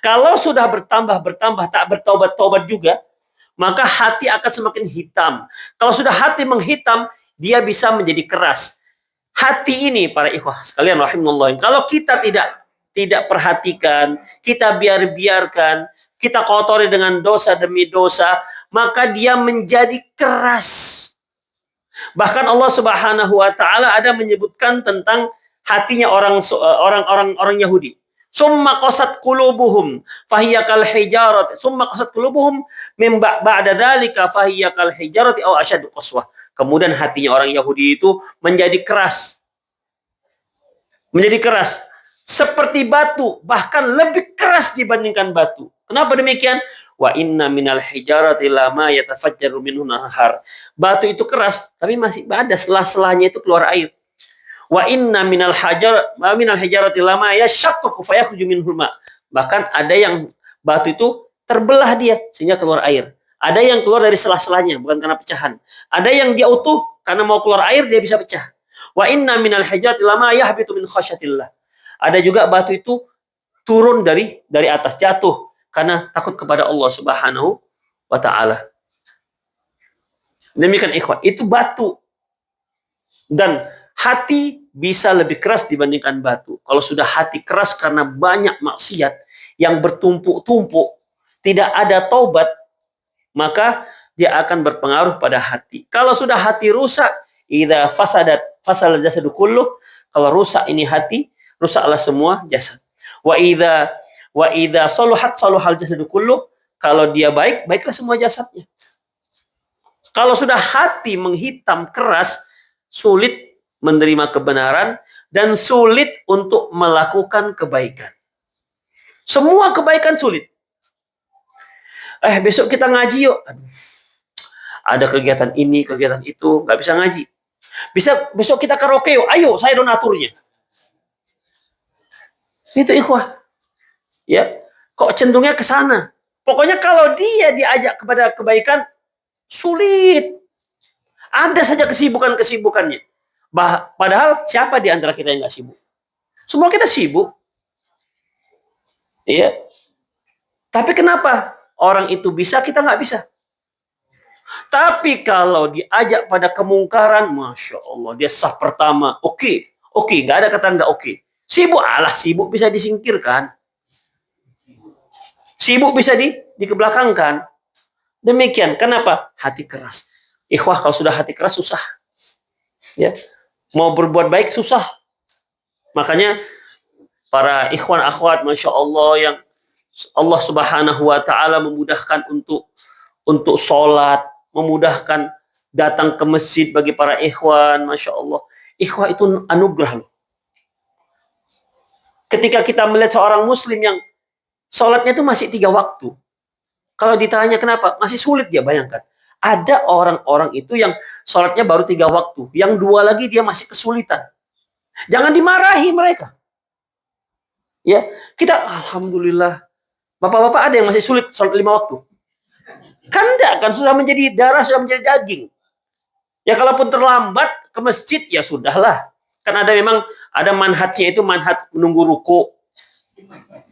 Kalau sudah bertambah tak bertobat-tobat juga, maka hati akan semakin hitam. Kalau sudah hati menghitam, dia bisa menjadi keras. Hati ini, para ikhwah sekalian rahimallahu, kalau kita tidak perhatikan, kita biarkan, kita kotori dengan dosa demi dosa, maka dia menjadi keras. Bahkan Allah Subhanahu wa taala ada menyebutkan tentang hatinya orang Yahudi. Summa qasat qulubuhum fahiya kal hijarat. Summa qasat qulubuhum min ba'da dzalika fahiya kal hijarati aw asyaddu qaswah. Kemudian hatinya orang Yahudi itu menjadi keras. Menjadi keras seperti batu, bahkan lebih keras dibandingkan batu. Kenapa demikian? Wa inna minal hijarati lama yatafajjaru minhu nahar. Batu itu keras, tapi masih ada selah-selahnya itu keluar air. Wa inna minal hijarati lama yashaqqaqu fayakhruju minhu ma. Bahkan ada yang batu itu terbelah dia sehingga keluar air. Ada yang keluar dari selah-selahnya bukan karena pecahan. Ada yang dia utuh karena mau keluar air dia bisa pecah. Wa inna minal hijarati lama yahbitu min khasyatillah. Ada juga batu itu turun dari atas, jatuh karena takut kepada Allah Subhanahu wa taala. Demikian ikhwan, itu batu. Dan hati bisa lebih keras dibandingkan batu. Kalau sudah hati keras karena banyak maksiat yang bertumpuk-tumpuk, tidak ada taubat, maka dia akan berpengaruh pada hati. Kalau sudah hati rusak, idza fasadat fasal jasadu kulluh, kalau rusak ini hati, rusaklah semua jasad. Wa idza saluhat saluhal jasadu kulluh, kalau dia baik, baiklah semua jasadnya. Kalau sudah hati menghitam keras, sulit menerima kebenaran dan sulit untuk melakukan kebaikan. Semua kebaikan sulit. Besok kita ngaji yuk. Ada kegiatan ini, kegiatan itu, nggak bisa ngaji. Besok kita karaoke yuk. Ayo, saya donaturnya. Itu ikhwah. Ya, kok cenderungnya ke sana. Pokoknya kalau dia diajak kepada kebaikan, sulit. Ada saja kesibukannya. Padahal siapa di antara kita yang nggak sibuk? Semua kita sibuk. Iya. Tapi kenapa orang itu bisa, kita nggak bisa? Tapi kalau diajak pada kemungkaran, Masya Allah, dia sah pertama. Oke, nggak ada kata nggak oke. Sibuk bisa disingkirkan. Sibuk bisa dikebelakangkan. Demikian. Kenapa? Hati keras. Ikhwah, kalau sudah hati keras susah. Ya. Mau berbuat baik susah. Makanya para ikhwan akhwat, Masya Allah, yang Allah Subhanahu wa taala memudahkan untuk sholat, memudahkan datang ke masjid bagi para ikhwan, Masya Allah. Ikhwah itu anugerah loh. Ketika kita melihat seorang muslim yang sholatnya itu masih 3 waktu. Kalau ditanya kenapa, masih sulit dia bayangkan. Ada orang-orang itu yang sholatnya baru 3 waktu. Yang 2 lagi dia masih kesulitan. Jangan dimarahi mereka. Ya, kita alhamdulillah. Bapak-bapak ada yang masih sulit sholat 5 waktu. Kan enggak, kan sudah menjadi darah, sudah menjadi daging. Ya kalaupun terlambat ke masjid, ya sudahlah. Kan ada manhajnya itu manhaj menunggu ruku.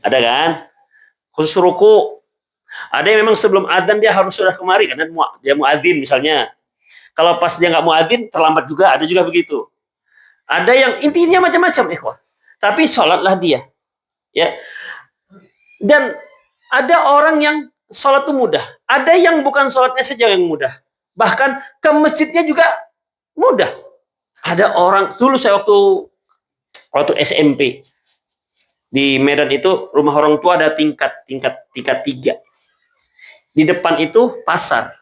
Ada kan? Khusus ruku. Ada yang memang sebelum adzan dia harus sudah kemari, karena dia muadzin misalnya. Kalau pas dia nggak muadzin, terlambat juga, ada juga begitu. Ada yang intinya macam-macam, ikhwah. Tapi sholatlah dia. Ya. Dan ada orang yang sholat itu mudah. Ada yang bukan sholatnya saja yang mudah. Bahkan ke masjidnya juga mudah. Ada orang, dulu saya waktu SMP, di Medan itu rumah orang tua ada tingkat 3. Di depan itu pasar.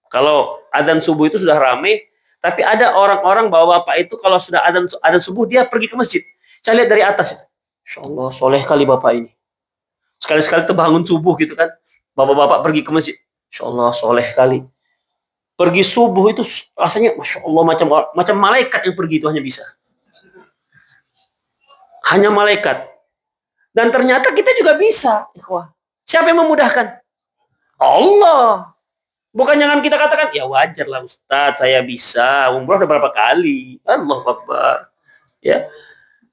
Kalau adzan subuh itu sudah ramai, tapi ada orang-orang bapak itu kalau sudah adzan subuh dia pergi ke masjid. Saya lihat dari atas. Insya Allah soleh kali bapak ini. Sekali-sekali tuh bangun subuh gitu kan. Bapak-bapak pergi ke masjid, Masya Allah, soleh kali. Pergi subuh itu rasanya, Masya Allah, macam malaikat yang pergi itu hanya bisa. Hanya malaikat. Dan ternyata kita juga bisa. Siapa yang memudahkan? Allah. Bukan jangan kita katakan, ya wajar lah Ustaz, saya bisa. Umroh udah berapa kali. Allah Akbar. Ya,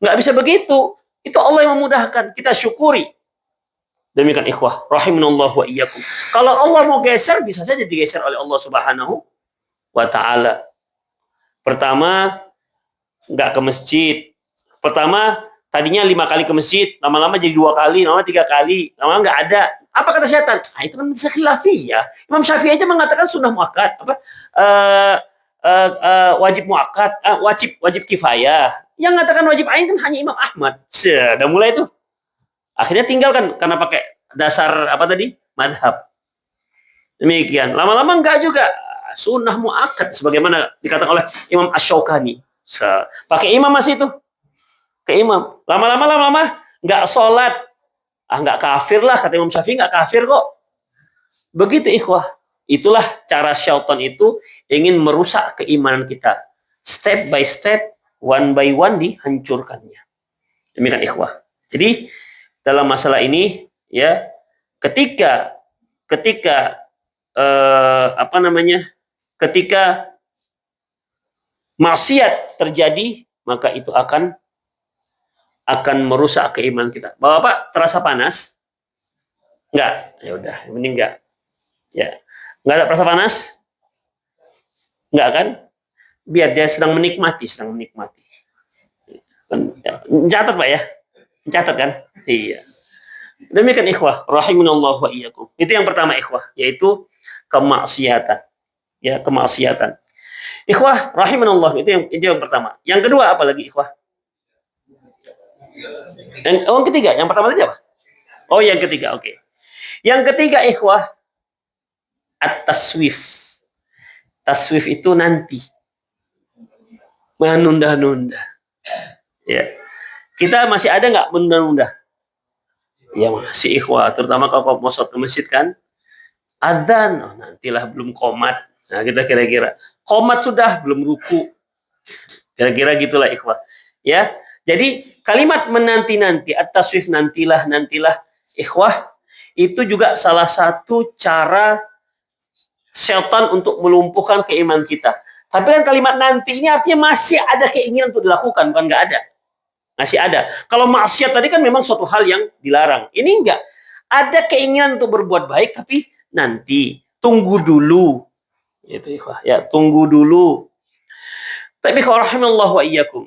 nggak bisa begitu. Itu Allah yang memudahkan. Kita syukuri. Demikian ikhwah, rahimanallah wa iyyakum. Kalau Allah mau geser, bisa saja digeser oleh Allah Subhanahu wa taala. Pertama, nggak ke masjid. Pertama, tadinya 5 kali ke masjid, lama-lama jadi 2 kali, lama-lama 3 kali, lama-lama nggak ada. Apa kata syaitan? Ah, itu kan khilafiyah. Imam Syafi'i aja mengatakan sunnah muakkad, wajib muakkad, wajib kifayah. Yang mengatakan wajib ain kan hanya Imam Ahmad. Sudah mulai itu. Akhirnya tinggalkan karena pakai dasar apa tadi? Madhab. Demikian. Lama-lama enggak juga. Sunnah muakkad sebagaimana dikatakan oleh Imam Asy-Syaukani. Pakai imam masih itu. Ke imam. Lama-lama enggak sholat. Ah, enggak kafir lah, kata Imam Syafi'i, enggak kafir kok. Begitu ikhwah. Itulah cara syaitan itu ingin merusak keimanan kita. Step by step, one by one dihancurkannya. Demikian ikhwah. Jadi dalam masalah ini ya, ketika maksiat terjadi, maka itu akan merusak keimanan kita. Bapak terasa panas? Enggak. Ya udah, yang penting enggak. Ya. Enggak ada terasa panas? Enggak kan? Biar dia sedang menikmati. Catat Pak ya? Catat kan? Iya. Demikian ikhwah, rahimanallah wa iyyakum. Itu yang pertama ikhwah, yaitu kemaksiatan. Ya, kemaksiatan. Ikhwah, rahimanallah, itu yang pertama. Yang kedua apa lagi ikhwah? Yang ketiga, yang pertama tadi apa? Oh, yang ketiga, oke. Yang ketiga ikhwah, at-taswif. Taswif itu nanti. Menunda-nunda. Ya. Kita masih ada nggak menunda-nunda? Ya masih ikhwah, terutama kalau mau sholat ke masjid kan, adzan, oh, nantilah belum qomat. Nah, kita kira-kira qomat sudah belum ruku. Kira-kira gitulah ikhwah. Ya. Jadi kalimat menanti-nanti, at-taswif nantilah ikhwah, itu juga salah satu cara syaitan untuk melumpuhkan keimanan kita. Tapi kan kalimat nanti ini artinya masih ada keinginan untuk dilakukan, bukan nggak ada. Masih ada. Kalau maksiat tadi kan memang suatu hal yang dilarang. Ini enggak. Ada keinginan untuk berbuat baik, tapi nanti. Tunggu dulu. Itu ikhwah. Ya, tunggu dulu. Tapi kalau rahimallahu wa iyyakum.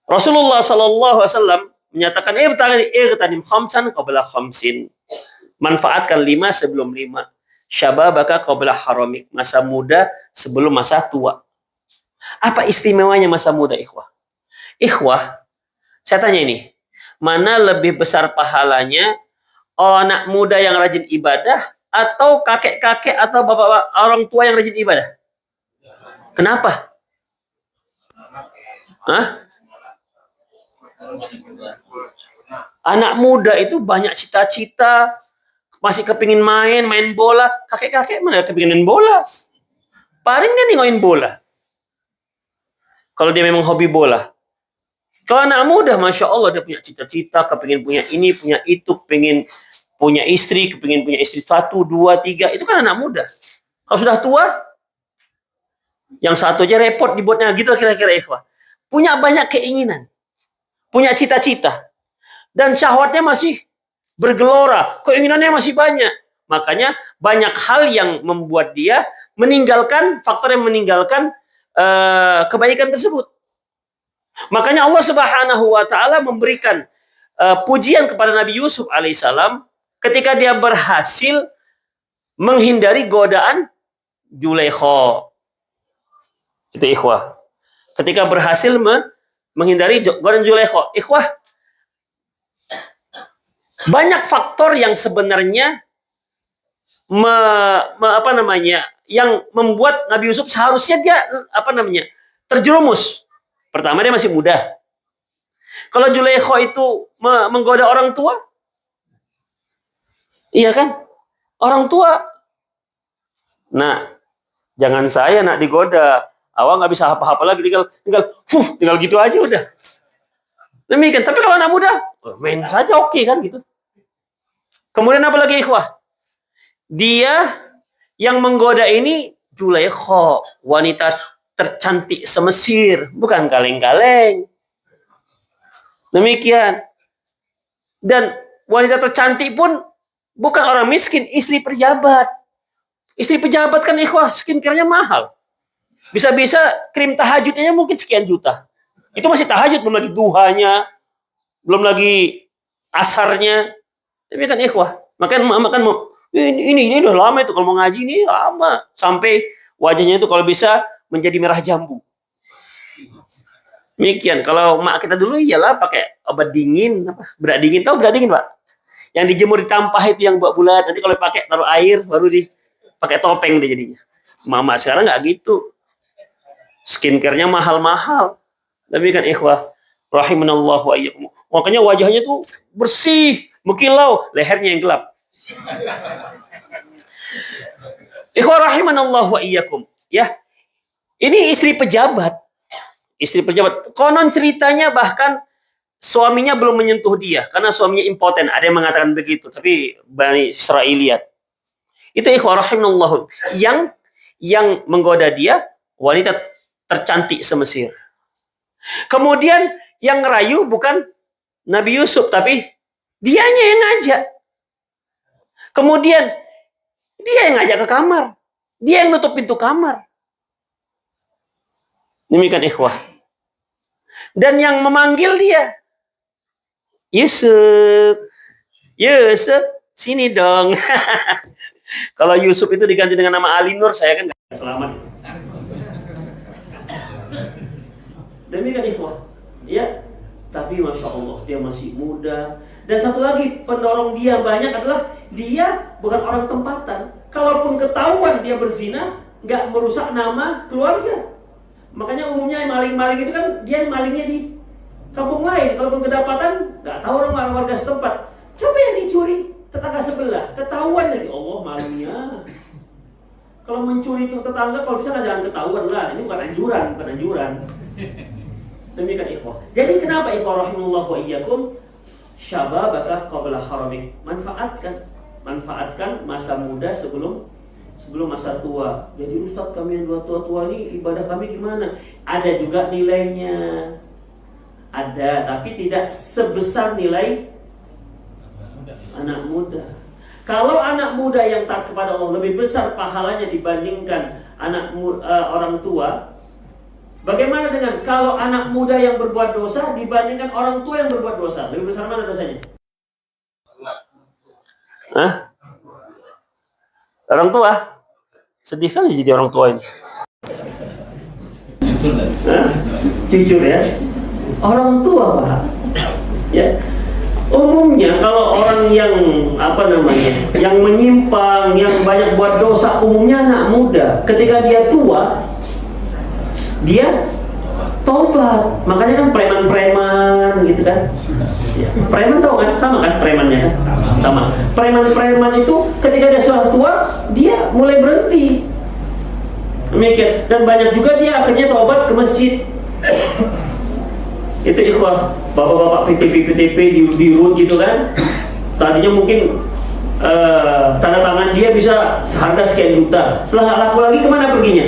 Rasulullah sallallahu alaihi wasallam menyatakan, irtanim khamsan qabla khamsin. Manfaatkan 5 sebelum 5. Syababaka qabla haramik. Masa muda sebelum masa tua. Apa istimewanya masa muda, ikhwah? Ikhwah, saya tanya ini, mana lebih besar pahalanya anak muda yang rajin ibadah atau kakek-kakek atau bapak orang tua yang rajin ibadah? Kenapa? Hah? Anak muda itu banyak cita-cita, masih kepingin main bola. Kakek-kakek mana kepingin main bola? Paling dia nengokin bola. Kalau dia memang hobi bola. Kalau anak muda, Masya Allah, dia punya cita-cita, kepingin punya ini, punya itu, kepingin punya istri, kepingin punya istri 1, 2, 3, itu kan anak muda. Kalau sudah tua, yang satu aja repot dibuatnya, gitu kira-kira ikhwah. Punya banyak keinginan, punya cita-cita, dan syahwatnya masih bergelora, keinginannya masih banyak. Makanya banyak hal yang membuat dia meninggalkan, faktor yang meninggalkan kebaikan tersebut. Makanya Allah Subhanahu wa taala memberikan pujian kepada Nabi Yusuf alaihissalam ketika dia berhasil menghindari godaan Zulaikha. Itu ikhwah. Ketika berhasil menghindari godaan Zulaikha. Ikhwah, banyak faktor yang sebenarnya yang membuat Nabi Yusuf seharusnya dia terjerumus. Pertama, dia masih muda. Kalau Zulaikha itu menggoda orang tua, iya kan? orang tua. Nah, jangan saya nak digoda. Awak nggak bisa apa-apa lagi, tinggal gitu aja udah. Demikian. Tapi kalau anak muda, main saja oke kan gitu. Kemudian apa lagi ikhwah? Dia yang menggoda ini Zulaikha, wanita tercantik se-Mesir, bukan kaleng-kaleng. Demikian. Dan wanita tercantik pun bukan orang miskin, istri pejabat. Istri pejabat kan ikhwah, skincare-nya mahal. Bisa-bisa krim tahajudnya mungkin sekian juta. Itu masih tahajud, belum lagi duhanya, belum lagi asarnya. Tapi kan ikhwah, makanya kan ini udah lama itu, kalau mau ngaji ini lama. Sampai wajahnya itu kalau bisa menjadi merah jambu. Demikian. Kalau mak kita dulu iyalah pakai obat dingin, berak dingin, tahu berak dingin Pak? Yang dijemur di tampah itu yang buat bulat, nanti kalau pakai taruh air baru pakai topeng deh jadinya. Mama sekarang nggak gitu. Skincare-nya mahal-mahal. Tapi kan ikhwah, rahimanallahu wa iyyakum. Makanya wajahnya tuh bersih, mengkilau, lehernya yang gelap. Ikhwah rahimanallahu wa iyyakum. Ya. Ini istri pejabat. Istri pejabat. Konon ceritanya bahkan suaminya belum menyentuh dia karena suaminya impoten. Ada yang mengatakan begitu, tapi Bani Israiliyat. Itu ikhwah rahimanallahu. Yang menggoda dia wanita tercantik se-Mesir. Kemudian yang ngerayu bukan Nabi Yusuf, tapi dianya yang ngajak. Kemudian dia yang ngajak ke kamar. Dia yang nutup pintu kamar. Demikian ikhwah. Dan yang memanggil dia, Yusuf, Yusuf, sini dong. Kalau Yusuf itu diganti dengan nama Ali Nur, saya kan nggak selamat. Demikian ikhwah, ya. Tapi masya Allah dia masih muda. Dan satu lagi pendorong dia banyak adalah dia bukan orang tempatan. Kalaupun ketahuan dia berzina, nggak merusak nama keluarga. Makanya umumnya yang maling-maling itu kan dia malingnya di kampung lain. Kalaupun kedapatan, nggak tahu orang warga setempat. Coba yang dicuri tetangga sebelah, ketahuan lagi, Allah malingnya. Kalau mencuri itu tetangga, kalau bisa jangan ketahuan lah. Ini bukan anjuran, bukan anjuran. Demikian ikhwah. Jadi kenapa ikhwah rahimahullah wa iyyakum, syababaka qabla haramik. Manfaatkan masa muda sebelum masa tua. Jadi Ustaz, kami yang tua-tua ini ibadah kami gimana? Ada juga nilainya. Ada, tapi tidak sebesar nilai anak muda. Kalau anak muda yang taat kepada Allah lebih besar pahalanya dibandingkan orang tua, bagaimana dengan kalau anak muda yang berbuat dosa dibandingkan orang tua yang berbuat dosa? Lebih besar mana dosanya? Hah? Orang tua? Sedih kan jadi orang tua ini. Jujur kan? Jujur ya. Orang tua Pak. Ya. Umumnya kalau orang yang yang menyimpang, yang banyak buat dosa, umumnya anak muda. Ketika dia tua, dia tobat. Makanya kan preman-preman gitu kan. Ya. Preman tahu kan? Sama kan premannya kan? Sama. Preman-preman itu ketika dia sudah tua, dia mulai berhenti. Demikian. Dan banyak juga dia akhirnya tobat ke masjid. Itu ikhwah, bapak-bapak PTP di road gitu kan. Tadinya mungkin tanda tangan dia bisa seharga sekian juta. Setelah nggak laku lagi, kemana perginya?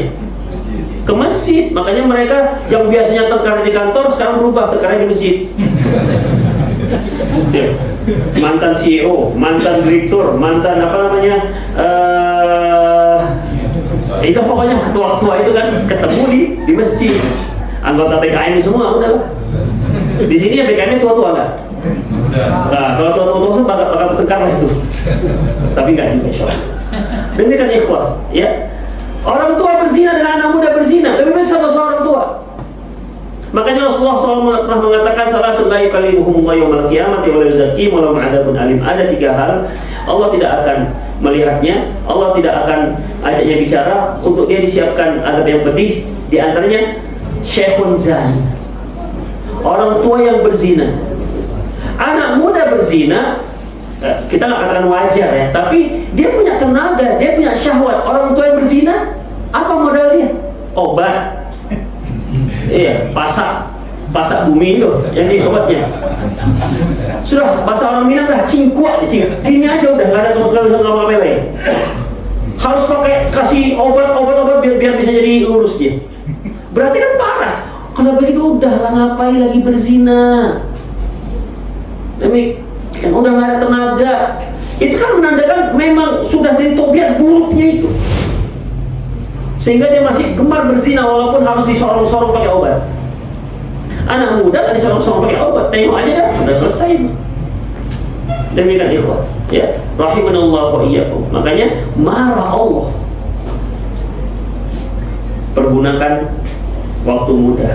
Ke masjid. Makanya mereka yang biasanya tengkar di kantor sekarang berubah tengkarnya di masjid. Ya. Mantan CEO, mantan direktur, mantan itu pokoknya tua-tua itu kan ketemu di masjid. Anggota BKM semua udah. Di sini ya BKM tua-tua nggak? Nah, kalau tua-tua itu bakal bertengkar lah itu. Tapi nggak juga insyaallah. Demikian ikhwah, ya. Orang tua berzina dengan anak muda berzina lebih besar dosa orang tua. Makanya Rasulullah SAW telah mengatakan salah la yukallimuhumullahu yaumil qiyamati wa la yuzakkihim wa lahum adzabun alim. Ada 3 hal Allah tidak akan melihatnya, Allah tidak akan ajaknya bicara, untuk dia disiapkan azab yang pedih. Di antaranya syekhun zani, orang tua yang berzina. Anak muda berzina kita nggak katakan wajar ya, tapi dia punya tenaga, dia punya syahwat. Orang tua yang berzina, apa modal dia? Obat. Iya, pasak bumi itu yang di obatnya. Sudah bahasa orang Minang dah cingkuak, gini aja udah, nggak ada teman-teman lain. Harus pakai kasih obat biar bisa jadi lurus dia. Berarti kan parah. Kalau begitu udahlah, ngapain lagi berzina? Demi kan udah nggak ada tenaga. Itu kan menandakan memang sudah jadi tobiat buruknya itu. Sehingga dia masih gemar berzina walaupun harus disorong-sorong pakai obat. Anak muda nggak disorong-sorong pakai obat, tengok aja dah, udah selesai. Demikian ikhwah, ya, rahimanallah wa iyyakum. Makanya marah Allah. Pergunakan waktu muda,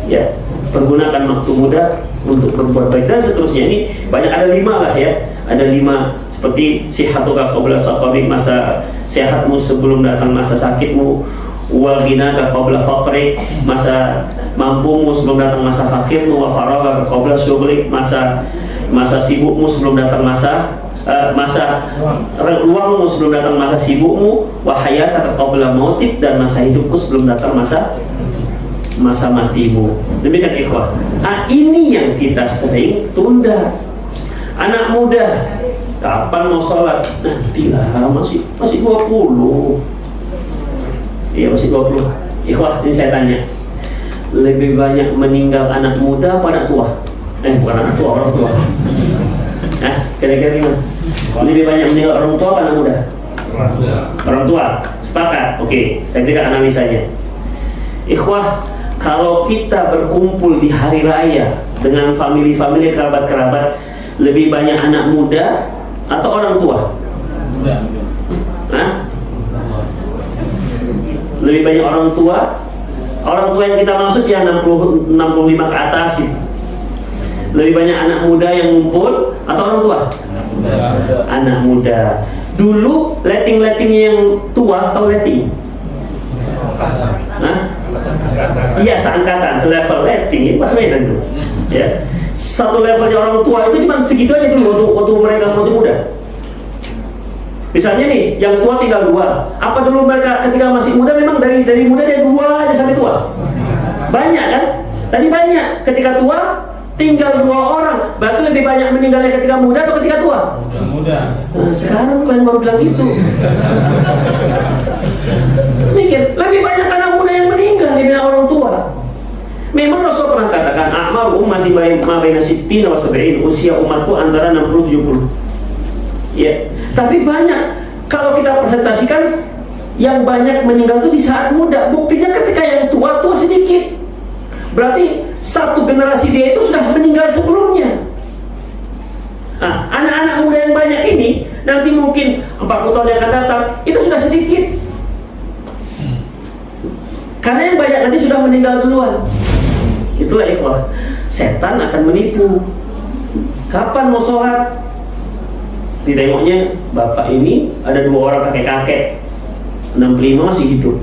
ya, pergunakan waktu muda untuk berbuat baik dan seterusnya. Ini banyak, ada 5 lah ya, ada 5 seperti sihatuka qabla saqamik, masa sehatmu sebelum datang masa sakitmu, wa ghinaka qabla faqrik, masa mampumu sebelum datang masa fakirmu, wa faragha qabla syughlik, masa sibukmu sebelum datang masa luangmu sebelum datang masa sibukmu, wa hayataka qabla mautik, dan masa hidupmu sebelum datang masa matimu. Demikian ikhwah. Ini yang kita sering tunda. Anak muda, kapan mau sholat? Nantilah, masih 20. Iya, masih 20. Ikhwah, ini saya tanya, lebih banyak meninggal anak muda apa anak tua? Bukan anak tua, orang tua. Kira-kira gimana? Lebih banyak meninggal orang tua apa anak muda? Orang tua. Sepakat? Oke, saya tidak analisanya. Ikhwah, kalau kita berkumpul di hari raya dengan famili-famili, kerabat-kerabat, lebih banyak anak muda atau orang tua? Lebih banyak orang tua. Orang tua yang kita maksud ya 65 ke atas gitu. Lebih banyak anak muda yang ngumpul atau orang tua? Anak muda. Dulu letting-lettingnya yang tua atau letting? Iya, seangkatan, selevel letting, ini pas mainan tuh. Ya. Satu levelnya orang tua itu cuma segitu aja dulu waktu mereka masih muda. Misalnya nih, yang tua tinggal 2. Apa dulu mereka ketika masih muda memang dari muda dia 2 aja sampai tua? Banyak kan? Tadi banyak. Ketika tua tinggal 2 orang. Berarti lebih banyak meninggalnya ketika muda atau ketika tua? Muda. Nah, sekarang kalian baru bilang gitu. Mikir, lebih banyak anak muda yang meninggal dibanding orang tua. Memang Rasul pernah katakan, a'mar ummati ma baina 60 wa 70, usia umatku antara 60-70. Ya, tapi banyak kalau kita presentasikan yang banyak meninggal itu di saat muda. Buktinya ketika yang tua sedikit. Berarti satu generasi dia itu sudah meninggal sebelumnya. Nah, anak-anak muda yang banyak ini nanti mungkin 40 tahun yang akan datang itu sudah sedikit. Karena yang banyak nanti sudah meninggal duluan. Itulah ikhwah, setan akan menipu. Kapan mau sholat? Ditengoknya bapak ini ada 2 orang kakek-kakek 65 masih hidup.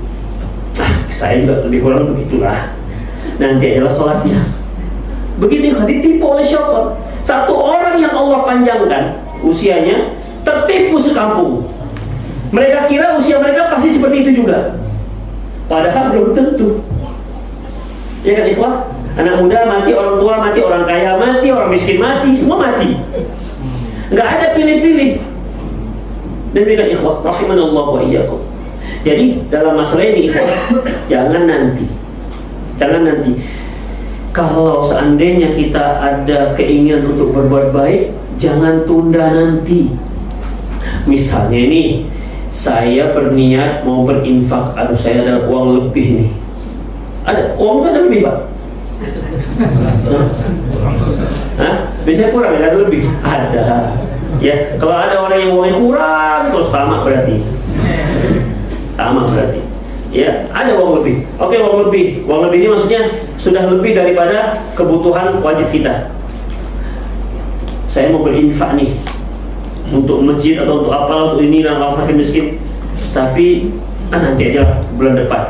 Saya juga lebih kurang begitulah. Nanti adalah sholatnya. Begitu ditipu oleh syaitan. Satu orang yang Allah panjangkan usianya tertipu sekampung. Mereka kira usia mereka pasti seperti itu juga. Padahal belum tentu. Ya kan ikhwah? Anak muda mati, orang tua mati, orang kaya mati, orang miskin mati, semua mati. Nggak ada pilih-pilih. Demikian ikhwah, rahimanallah wa iyyakum. Jadi dalam masalah ini ikhwah, jangan nanti. Kalau seandainya kita ada keinginan untuk berbuat baik, jangan tunda nanti. Misalnya ini, saya berniat mau berinfak, aduh saya ada uang lebih nih. Ada uang ada lebih pak? Biasanya kurang, ada lebih? Ada. Ya, kalau ada orang yang uangnya kurang terus tamak berarti. Ya, ada uang lebih. Oke, uang lebih. Uang lebih ini maksudnya sudah lebih daripada kebutuhan wajib kita. Saya mau berinfak nih untuk masjid atau untuk apa, untuk ini dan fakir miskin. Tapi nanti aja bulan depan.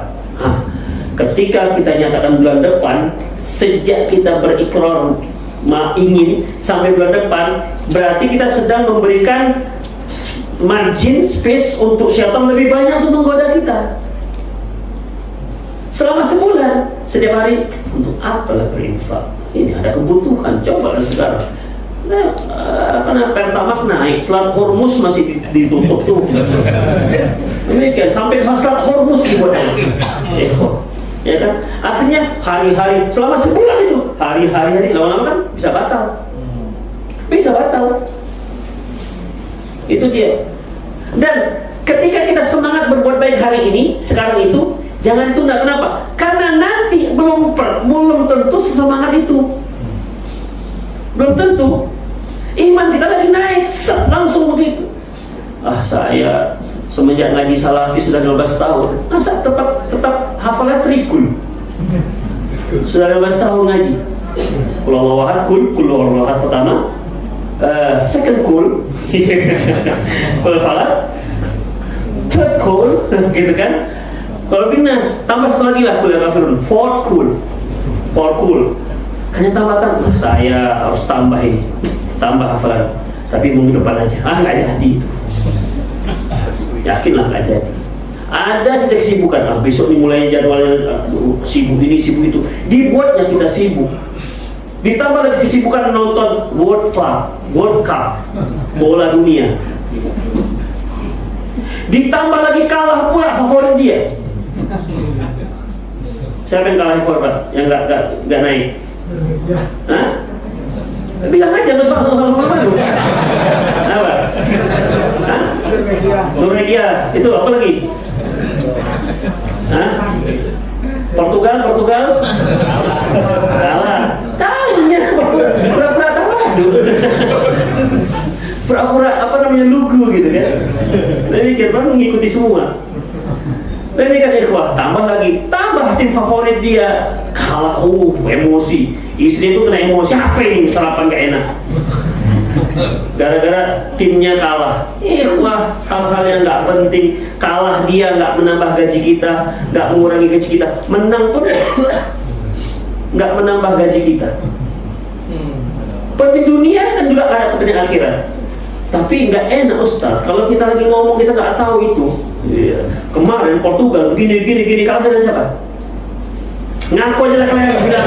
Ketika kita nyatakan bulan depan, sejak kita berikrar ingin sampai bulan depan, berarti kita sedang memberikan margin, space untuk syaitan lebih banyak untuk menggoda kita. Selama sebulan, setiap hari, untuk apalah berinfak? Ini ada kebutuhan, cobalah sekarang. Nah, karena Pertamax naik, Selat Hormuz masih ditutup tuh. Demikian, sampai Selat Hormuz dibuat. Ya kan? Akhirnya hari-hari, selama sebulan itu, hari-hari, lama-lama kan bisa batal. Bisa batal. Itu dia. Dan ketika kita semangat berbuat baik hari ini, sekarang itu, jangan ditunda. Kenapa? Karena nanti belum tentu sesemangat itu. Belum tentu. Iman kita lagi naik, langsung begitu. Saya semenjak ngaji Salafi sudah 12 tahun, masa tetap hafalnya trikul. Sudah 12 tahun ngaji. Qul huwallahu ahad, qul huwallahu ahad pertama, second qul, qul falaq, third qul, gitu kan? Kalau binas, tambah satu lagi lah, qul ya kafirun, fourth qul. Hanya tambah, saya harus tambah ini, tambah hafalan. Tapi minggu depan aja, nggak jadi itu. Yakinlah nggak jadi. Ada saja kesibukan, besok dimulai jadwalnya, sibuk ini, sibuk itu. Dibuatnya kita sibuk. Ditambah lagi kesibukan nonton World Cup, bola dunia. Ditambah lagi kalah pula favorit dia. Siapa yang kalah favorit? Yang nggak naik? Hah? Bilang aja nggak sama lu. Apa? Hah? Norwegia. Itu apa lagi? Hah? Portugal? Kalah. Tahunya pura-pura tahu. Pura-pura apa namanya lugu gitu kan? Jadi kita mengikuti semua. Dan ini kan ikhwah, tambah tim favorit dia kalah, emosi. Istri itu kena emosi, apa ini sarapan gak enak gara-gara timnya kalah. Ikhwah, hal-hal yang gak penting. Kalah dia gak menambah gaji kita, gak mengurangi gaji kita. Menang pun gak menambah gaji kita. Penting dunia dan juga gak ada kepentingan akhirat. Tapi nggak enak Ustaz, kalau kita lagi ngomong kita nggak tahu itu. Kemarin Portugal gini kalah dengan siapa? Ngaku aja lah kalian bilang.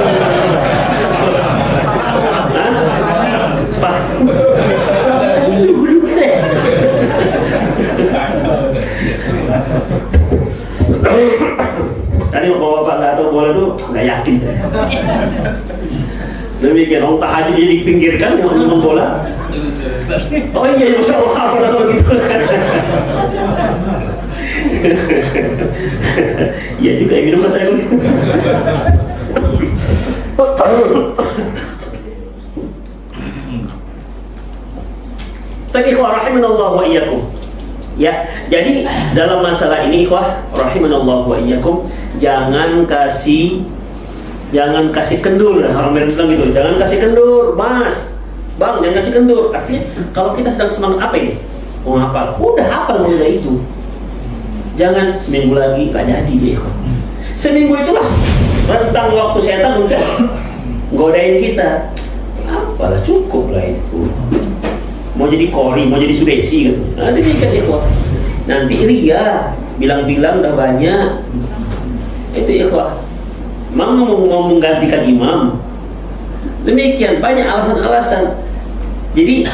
Pak. Tadi bapak nggak tahu bola tuh nggak yakin saya. Demikian orang tahajud jadi dipinggirkan yang nonton bola. Oh iya, masya Allah, kalau gitu. Iya juga, minum mas saya. Tapi ikhwah rahimanallah wa iyyakum. Ya, jadi dalam masalah ini ikhwah rahimanallah wa iyyakum, jangan kasih kendur. Orang bilang gitu, jangan kasih kendur, Mas. Bang, jangan kasih kendur. Artinya kalau kita sedang semangat apa ini? Mau hafal, udah hafal mulai itu. Jangan seminggu lagi nggak jadi deh. Seminggu itulah rentang waktu setan udah godain kita. Apalah, cukup lah itu. Mau jadi kori, mau jadi sudesi kan? Nanti dikit ikhwah. Nanti ria, bilang-bilang udah banyak. Itu ikhwah. Mau menggantikan imam. Demikian banyak alasan-alasan. Jadi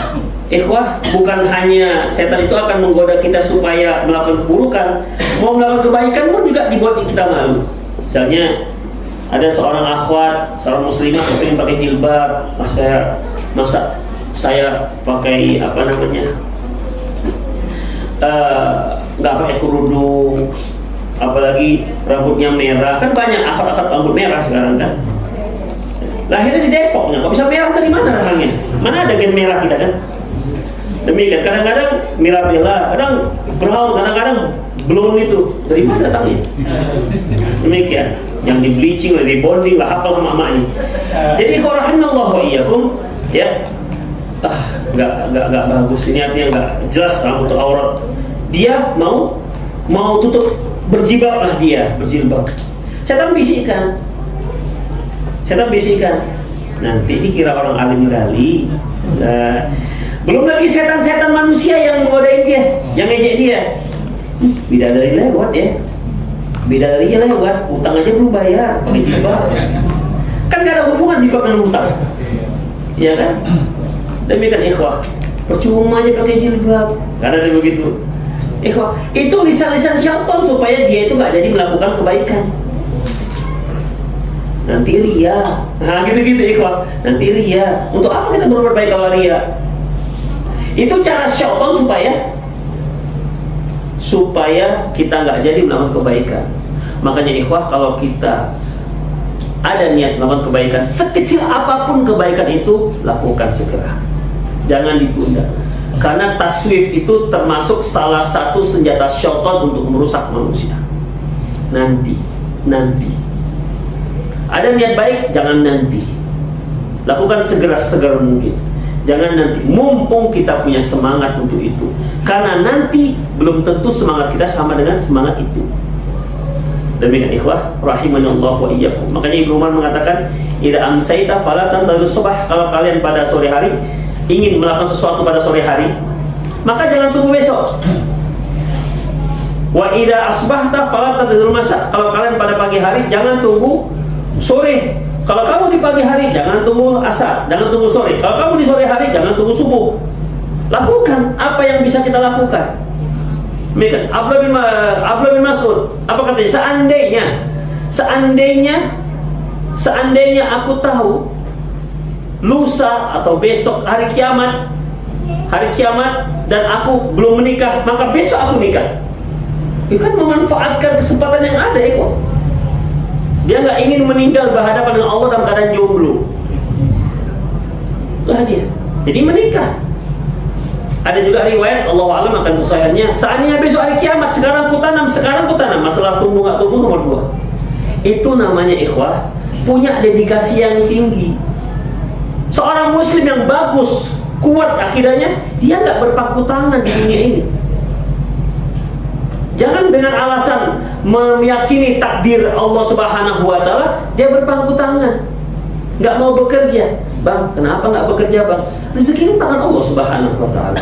ikhwah, bukan hanya setan itu akan menggoda kita supaya melakukan keburukan, mau melakukan kebaikan pun juga dibuat kita malu. Misalnya ada seorang akhwat, seorang muslimah yang pakai jilbab, saya pakai apa namanya, nggak pakai kerudung, apalagi rambutnya merah. Kan banyak akhwat-akhwat rambut merah sekarang kan. Lahirnya di Depok, kok bisa merah dari mana rahangnya? Mana ada gen merah kita kan? Demikian, kadang-kadang Mirabella, kadang brown, kadang-kadang blonde itu. Dari mana datangnya? Demikian, yang di bleaching, di bonding, lah hafal sama emaknya. Jadi rahimallahu wa iyyakum, ya, nggak bagus. Ini artinya nggak jelas rambut aurat. Dia mau tutup berjilbab lah dia, berjilbab. Setan bisikkan, Nanti dikira orang alim kali. Nah, belum lagi setan-setan manusia yang menggodain dia, yang ngejek dia. Bidadari lewat ya, bidadarinya lewat, utang aja belum bayar, pakai jilbab. Kan gak ada hubungan jilbab dengan utang, ya kan? Demikian ikhwah, percuma aja pakai jilbab, karena ada begitu. Ikhwah, itu lisan-lisan syaitan supaya dia itu gak jadi melakukan kebaikan. Nanti ria, nah gitu-gitu ikhwah. Nanti ria, untuk apa kita berbuat baik kalau ria? Itu cara syaitan supaya kita nggak jadi melakukan kebaikan. Makanya ikhwah, kalau kita ada niat melakukan kebaikan, sekecil apapun kebaikan itu, lakukan segera, jangan ditunda. Karena taswif itu termasuk salah satu senjata syaitan untuk merusak manusia. Nanti ada niat baik, jangan nanti, lakukan segera mungkin. Jangan nanti, mumpung kita punya semangat untuk itu. Karena nanti belum tentu semangat kita sama dengan semangat itu. Demikian ikhwah rahimanallah wa iyyakum. Makanya Ibnu Umar mengatakan, idza amsayta fala tantazir subah. Kalau kalian pada sore hari ingin melakukan sesuatu pada sore hari, maka jangan tunggu besok. Wa idza asbahta fala tantazir masa. Kalau kalian pada pagi hari, jangan tunggu sore. Kalau kamu di pagi hari, jangan tunggu asar, jangan tunggu sore. Kalau kamu di sore hari, jangan tunggu subuh. Lakukan apa yang bisa kita lakukan. Abdullah bin Mas'ud, apa katanya? Seandainya aku tahu lusa atau besok hari kiamat dan aku belum menikah, maka besok aku nikah. Itu kan memanfaatkan kesempatan yang ada, ya kok. Dia nggak ingin meninggal berhadapan dengan Allah dalam keadaan jomblo. Itulah dia. Jadi menikah. Ada juga riwayat, Allahu a'lam akan kesahihannya, seandainya besok hari kiamat, sekarang ku tanam. Masalah tumbuh nggak tumbuh nomor 2. Itu namanya ikhwah, punya dedikasi yang tinggi. Seorang muslim yang bagus, kuat akidahnya, dia nggak berpangku tangan di dunia ini. Jangan dengan alasan meyakini takdir Allah Subhanahu wa Ta'ala, dia berpangku tangan, nggak mau bekerja. Bang, kenapa nggak bekerja, Bang? Rezeki itu tangan Allah Subhanahu wa Ta'ala.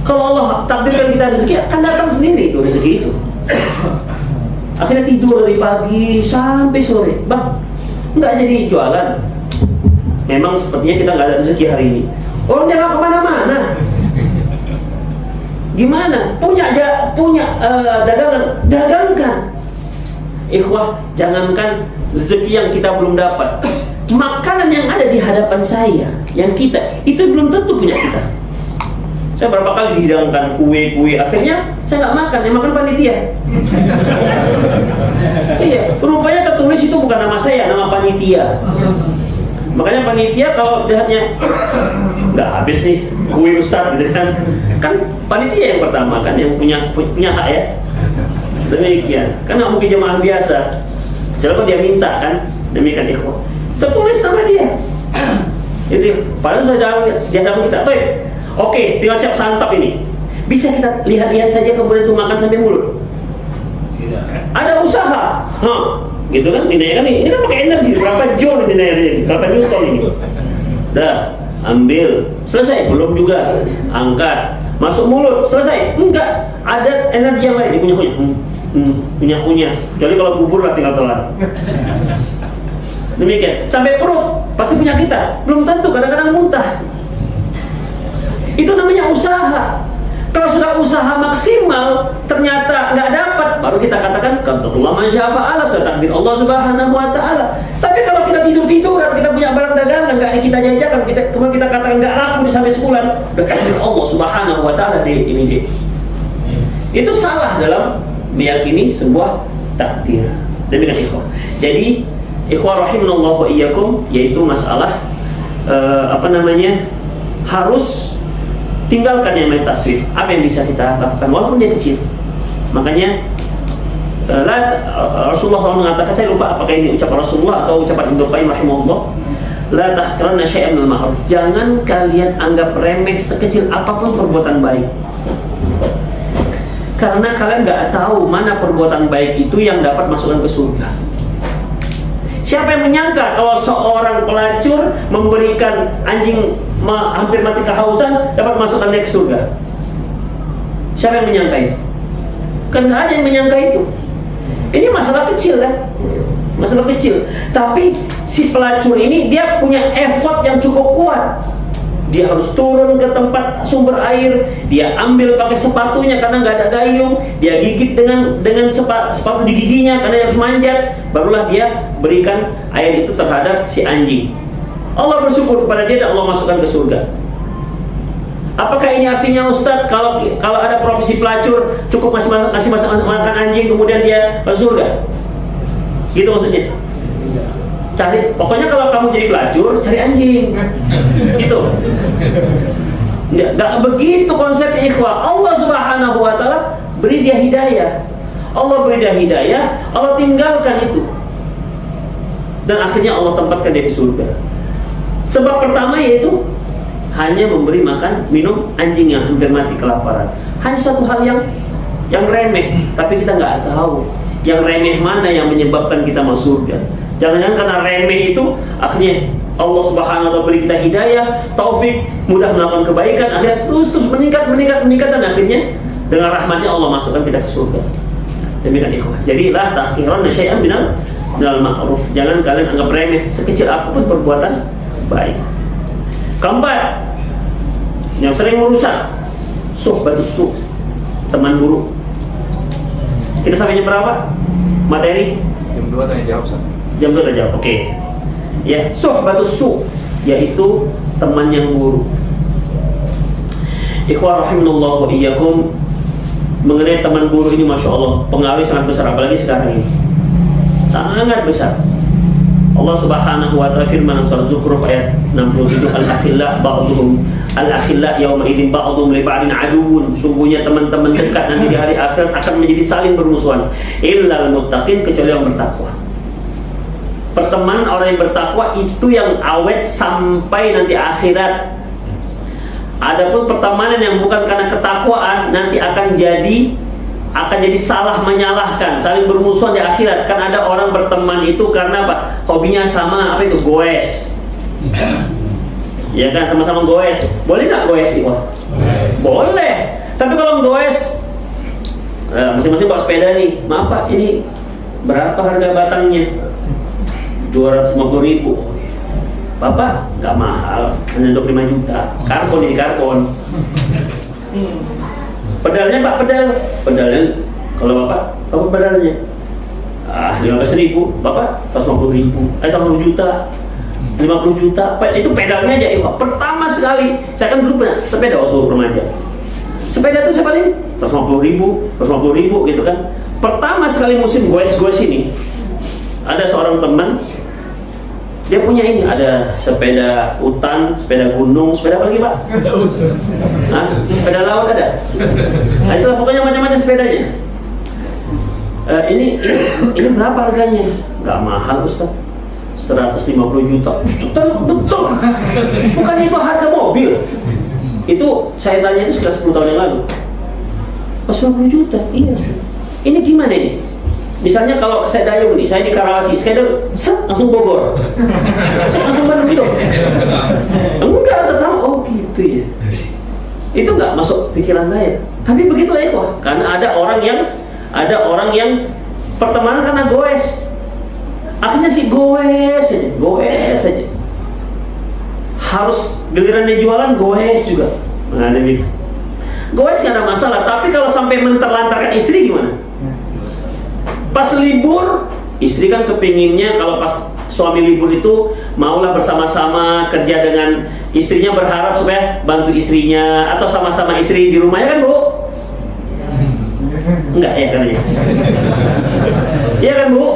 Kalau Allah takdirkan kita rezeki, akan datang sendiri itu rezeki itu. Akhirnya tidur dari pagi sampai sore, Bang, nggak jadi jualan. Memang sepertinya kita nggak ada rezeki hari ini. Orang jangan kemana-mana. Gimana? Punya dagangan, dagangkan. Ikhwah, jangankan rezeki yang kita belum dapat, makanan yang ada di hadapan saya, yang kita, itu belum tentu punya kita. Saya berapa kali dihidangkan kue, akhirnya saya nggak makan, yang makan panitia. Iya, rupanya tertulis itu bukan nama saya, nama panitia. Makanya panitia kalau lihatnya nggak habis nih kue Ustaz gitu kan panitia yang pertama kan yang punya hak ya. Demikian, kan nggak mungkin jemaah biasa. Kalau dia minta kan, demikian ikhwah. Tertulis nama dia. Itu padahal dia dalam kita. Oke, tinggal siap santap ini. Bisa kita lihat-lihat saja kemudian tuh makan sampai mulut. Ada usaha. Gitu kan, dinanya kan ini kan pakai energi, berapa joule dinanya, berapa newton ini. Dah, ambil, selesai, belum juga, angkat, masuk mulut, selesai, enggak, ada energi yang lain, kunyah, jadi kalau bubur lah tinggal telan. Demikian, sampai perut, pasti punya kita, belum tentu, kadang-kadang muntah. Itu namanya usaha. Kalau sudah usaha maksimal ternyata nggak dapat, baru kita katakan qadarullah ma syaa fa'ala, sudah takdir Allah Subhanahu wa Ta'ala. Tapi kalau kita tidur-tiduran, kita punya barang dagangan nggak kita jajakan, kemudian kita katakan nggak laku sampai sebulan, sudah takdir Allah Subhanahu wa Ta'ala ini. Itu salah dalam meyakini sebuah takdir. Demikian ikhwah. Jadi ikhwah rahimanallah wa iyyakum, yaitu masalah harus tinggalkan yang namanya taswif. Apa yang bisa kita lakukan walaupun dia kecil. Makanya Rasulullah SAW mengatakan, saya lupa apakah ini ucapan Rasulullah atau ucapan Ibnu Qayyim rahimahullah, la tahqiranna syai'an minal ma'ruf. Jangan kalian anggap remeh sekecil apapun perbuatan baik. Karena kalian nggak tahu mana perbuatan baik itu yang dapat masukkan ke surga. Siapa yang menyangka kalau seorang pelacur memberikan anjing hampir mati kehausan dapat masukkan dia ke surga? Siapa yang menyangka itu? Kan nggak ada yang menyangka itu. Ini masalah kecil kan? Masalah kecil. Tapi si pelacur ini dia punya effort yang cukup kuat. Dia harus turun ke tempat sumber air, dia ambil pakai sepatunya karena nggak ada gayung, dia gigit dengan sepatu di giginya karena dia harus manjat, barulah dia berikan air itu terhadap si anjing. Allah bersyukur kepada dia dan Allah masukkan ke surga. Apakah ini artinya Ustadz kalau ada profesi pelacur cukup masih makan anjing kemudian dia masuk surga? Gitu maksudnya? Pokoknya kalau kamu jadi pelacur, cari anjing. Gitu. Nggak begitu konsepnya, ikhwah. Allah Subhanahu wa Ta'ala beri dia hidayah. Allah beri dia hidayah, Allah tinggalkan itu. Dan akhirnya Allah tempatkan dia di surga. Sebab pertama yaitu hanya memberi makan, minum anjing yang hampir mati kelaparan. Hanya satu hal yang remeh, tapi kita nggak tahu yang remeh mana yang menyebabkan kita masuk surga. Jangan-jangan karena remeh itu akhirnya Allah Subhanahu wa Ta'ala beri kita hidayah, taufik, mudah melakukan kebaikan, akhirnya terus meningkat dan akhirnya dengan rahmatnya Allah masukkan kita ke surga. Demikian ikhwah. Jadi la tahqiranna syai'an minal ma'ruf. Jangan kalian anggap remeh sekecil apapun perbuatan baik. Keempat, yang sering merusak suhbatus su', teman buruk. Kita sampai jam berapa? Materi? Jam 2 tanya jawab, Ustaz. Jam 2 aja, oke. Ya, suhbatus su', yaitu teman yang buruk. Ikhwah rahimanallahu wa iyyakum, mengenai teman buruk ini Masya Allah pengaruh sangat besar, apalagi sekarang ini sangat besar. Allah Subhanahu wa Ta'ala firman surah Zukhruf ayat 67, al-akhilla yawma idzin ba'dhum li ba'din aduwwun. Sungguhnya teman-teman dekat nanti di hari akhirat akan menjadi saling bermusuhan, illal muttaqin, kecuali yang bertakwa. Pertemanan orang yang bertakwa itu yang awet sampai nanti akhirat. Adapun pertemanan yang bukan karena ketakwaan nanti akan jadi salah menyalahkan, saling bermusuhan di akhirat. Kan ada orang berteman itu karena apa? Hobinya sama, apa itu? Goes. Ya kan, sama-sama goes. Boleh nggak goes itu? Boleh. Tapi kalau goes, masing-masing bawa sepeda nih. Maaf Pak, ini berapa harga batangnya? 250.000. Bapak nggak mahal, hanya 25 juta. Karbon ini karbon. Pedalnya Pak, pedalnya kalau Bapak pedalnya 15.000, Bapak 150.000, 150 juta, 50 juta. Itu pedalnya aja. Pertama sekali, saya kan dulu punya sepeda waktu remaja. Sepeda itu saya paling 150.000 gitu kan. Pertama sekali musim goes ini, ada seorang teman, dia punya ini, ada sepeda hutan, sepeda gunung, sepeda apa lagi Pak? Sepeda laut ada. Nah itulah pokoknya macam-macam sepedanya. Ini berapa harganya? Gak mahal Ustaz, 150 juta. Ustaz, betul. Bukan itu harga mobil. Itu saya tanya itu sudah 10 tahun yang lalu. 150 juta, iya Ustaz. Ini gimana ini? Misalnya kalau saya dayung nih, saya di Karawaci, saya langsung Bogor, langsung Bandung gitu. Enggak, sama, oh gitu ya. Itu nggak masuk pikiran saya. Tapi begitulah ya, wah. Karena ada orang yang pertemanan karena goes. Akhirnya si goes aja. Harus giliran dia jualan goes juga. Nah, demikian. Goes nggak ada masalah, tapi kalau sampai menterlantarkan istri gimana? Pas libur, istri kan kepinginnya kalau pas suami libur itu maulah bersama-sama kerja dengan istrinya, berharap supaya bantu istrinya atau sama-sama istri di rumahnya kan Bu? Enggak ya kan ya? Iya kan Bu?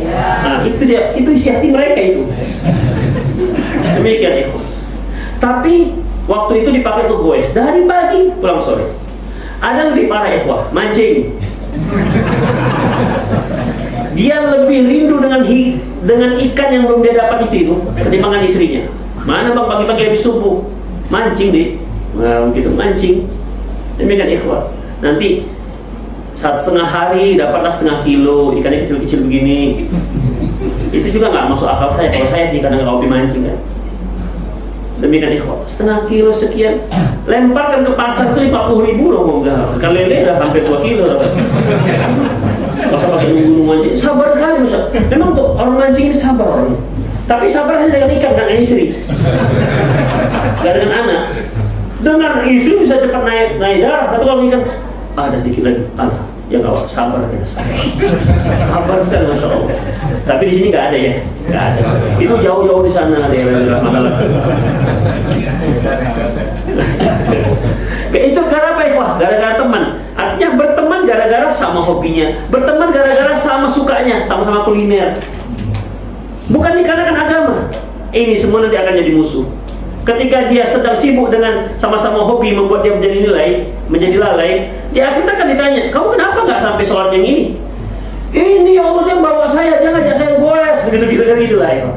Nah itu dia, itu isi hati mereka itu. Demikian ya. Tapi waktu itu dipakai untuk goes dari pagi pulang sore. Ada lebih parah ikhwah, mancing. Dia lebih rindu dengan ikan yang belum dia dapat itu ketimbang istrinya. Mana bang pagi-pagi habis subuh mancing deh, nah, gitu mancing. Demikian ikhwah. Nanti saat setengah hari dapatlah setengah kilo ikannya kecil-kecil begini. Itu juga nggak masuk akal saya. Kalau saya sih kadang nggak hobi mancing kan. Demikian ikhwah, setengah kilo sekian, lemparkan ke pasar itu 50.000 loh, enggak. Kalau lele udah hampir 2 kilo. Masa pakai nunggu mancing, sabar sekali masa. Memang tuh orang mancing ini sabar orangnya. Tapi sabar hanya dengan ikan dan istri, gak dengan anak. Dengan istri bisa cepat naik darah, tapi kalau ikan ada dikit lagi, ada. Ya nggak, sabar kita sabar sekali masya Allah. Tapi di sini nggak ada ya, nggak ada. Itu jauh-jauh di sana daerah Matalah. Itu gara apa ya? Gara-gara teman. Artinya berteman gara-gara sama hobinya, berteman gara-gara sama sukanya, sama-sama kuliner. Bukan dikarenakan agama. Ini semua nanti akan jadi musuh. Ketika dia sedang sibuk dengan sama-sama hobi membuat dia menjadi lalai, di akhirnya akan ditanya, kamu kenapa nggak sampai sholat yang ini? Ini Allah yang bawa saya, dia ngajak saya goes, gitu lah ya.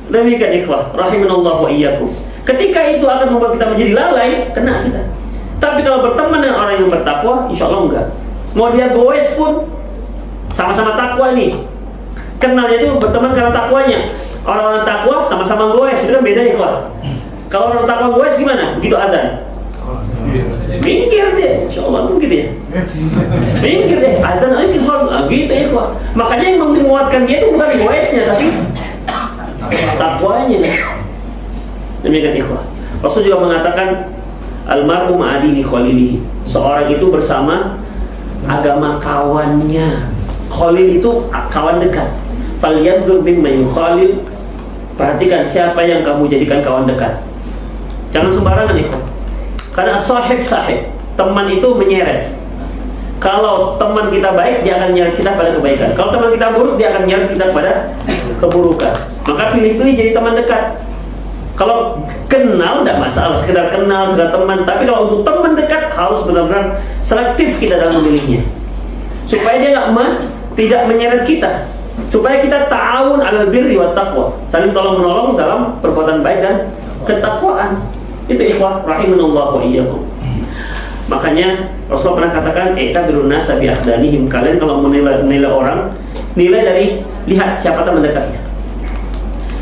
Demikian ikhwah, rahimanallah wa iyyakum. Ketika itu akan membuat kita menjadi lalai, kena kita. Tapi kalau berteman dengan orang yang bertakwa, insya Allah enggak. Mau dia goes pun, sama-sama takwa nih. Kenalnya itu berteman karena takwanya. Orang-orang takwa sama-sama goes, itu kan beda ikhwah. Kalau orang takwa goes gimana? Begitu adzan, minggir deh, insya Allah tuh gitu ya. Minggir deh, adzan ayo kita sholat, gitu ya ikhwah. Makanya yang menguatkan dia itu bukan goesnya, tapi takwanya. Demikian ikhwah. Rasul juga mengatakan almarhum ma'adini khalilihi. Seorang itu bersama agama kawannya. Khalil itu kawan dekat. Falyanzur mimman yukhalil. Perhatikan siapa yang kamu jadikan kawan dekat. Jangan sembarangan ikhwah. Karena sahib, teman itu menyeret. Kalau teman kita baik, dia akan menyeret kita pada kebaikan. Kalau teman kita buruk, dia akan menyeret kita pada keburukan. Maka pilih-pilih jadi teman dekat. Kalau kenal tidak masalah, sekedar kenal, sekedar teman. Tapi kalau untuk teman dekat harus benar-benar selektif kita dalam memilihnya, supaya dia tidak menyeret kita, supaya kita ta'awun 'alal birri wat taqwa, saling tolong menolong dalam perbuatan baik dan ketakwaan. Itu ikhwah rahimanallah wa iyyakum. Makanya Rasulullah pernah katakan, "I'tabirun nasa bi akhdanihim." Kalian kalau menilai orang, nilai dari lihat siapa teman dekatnya.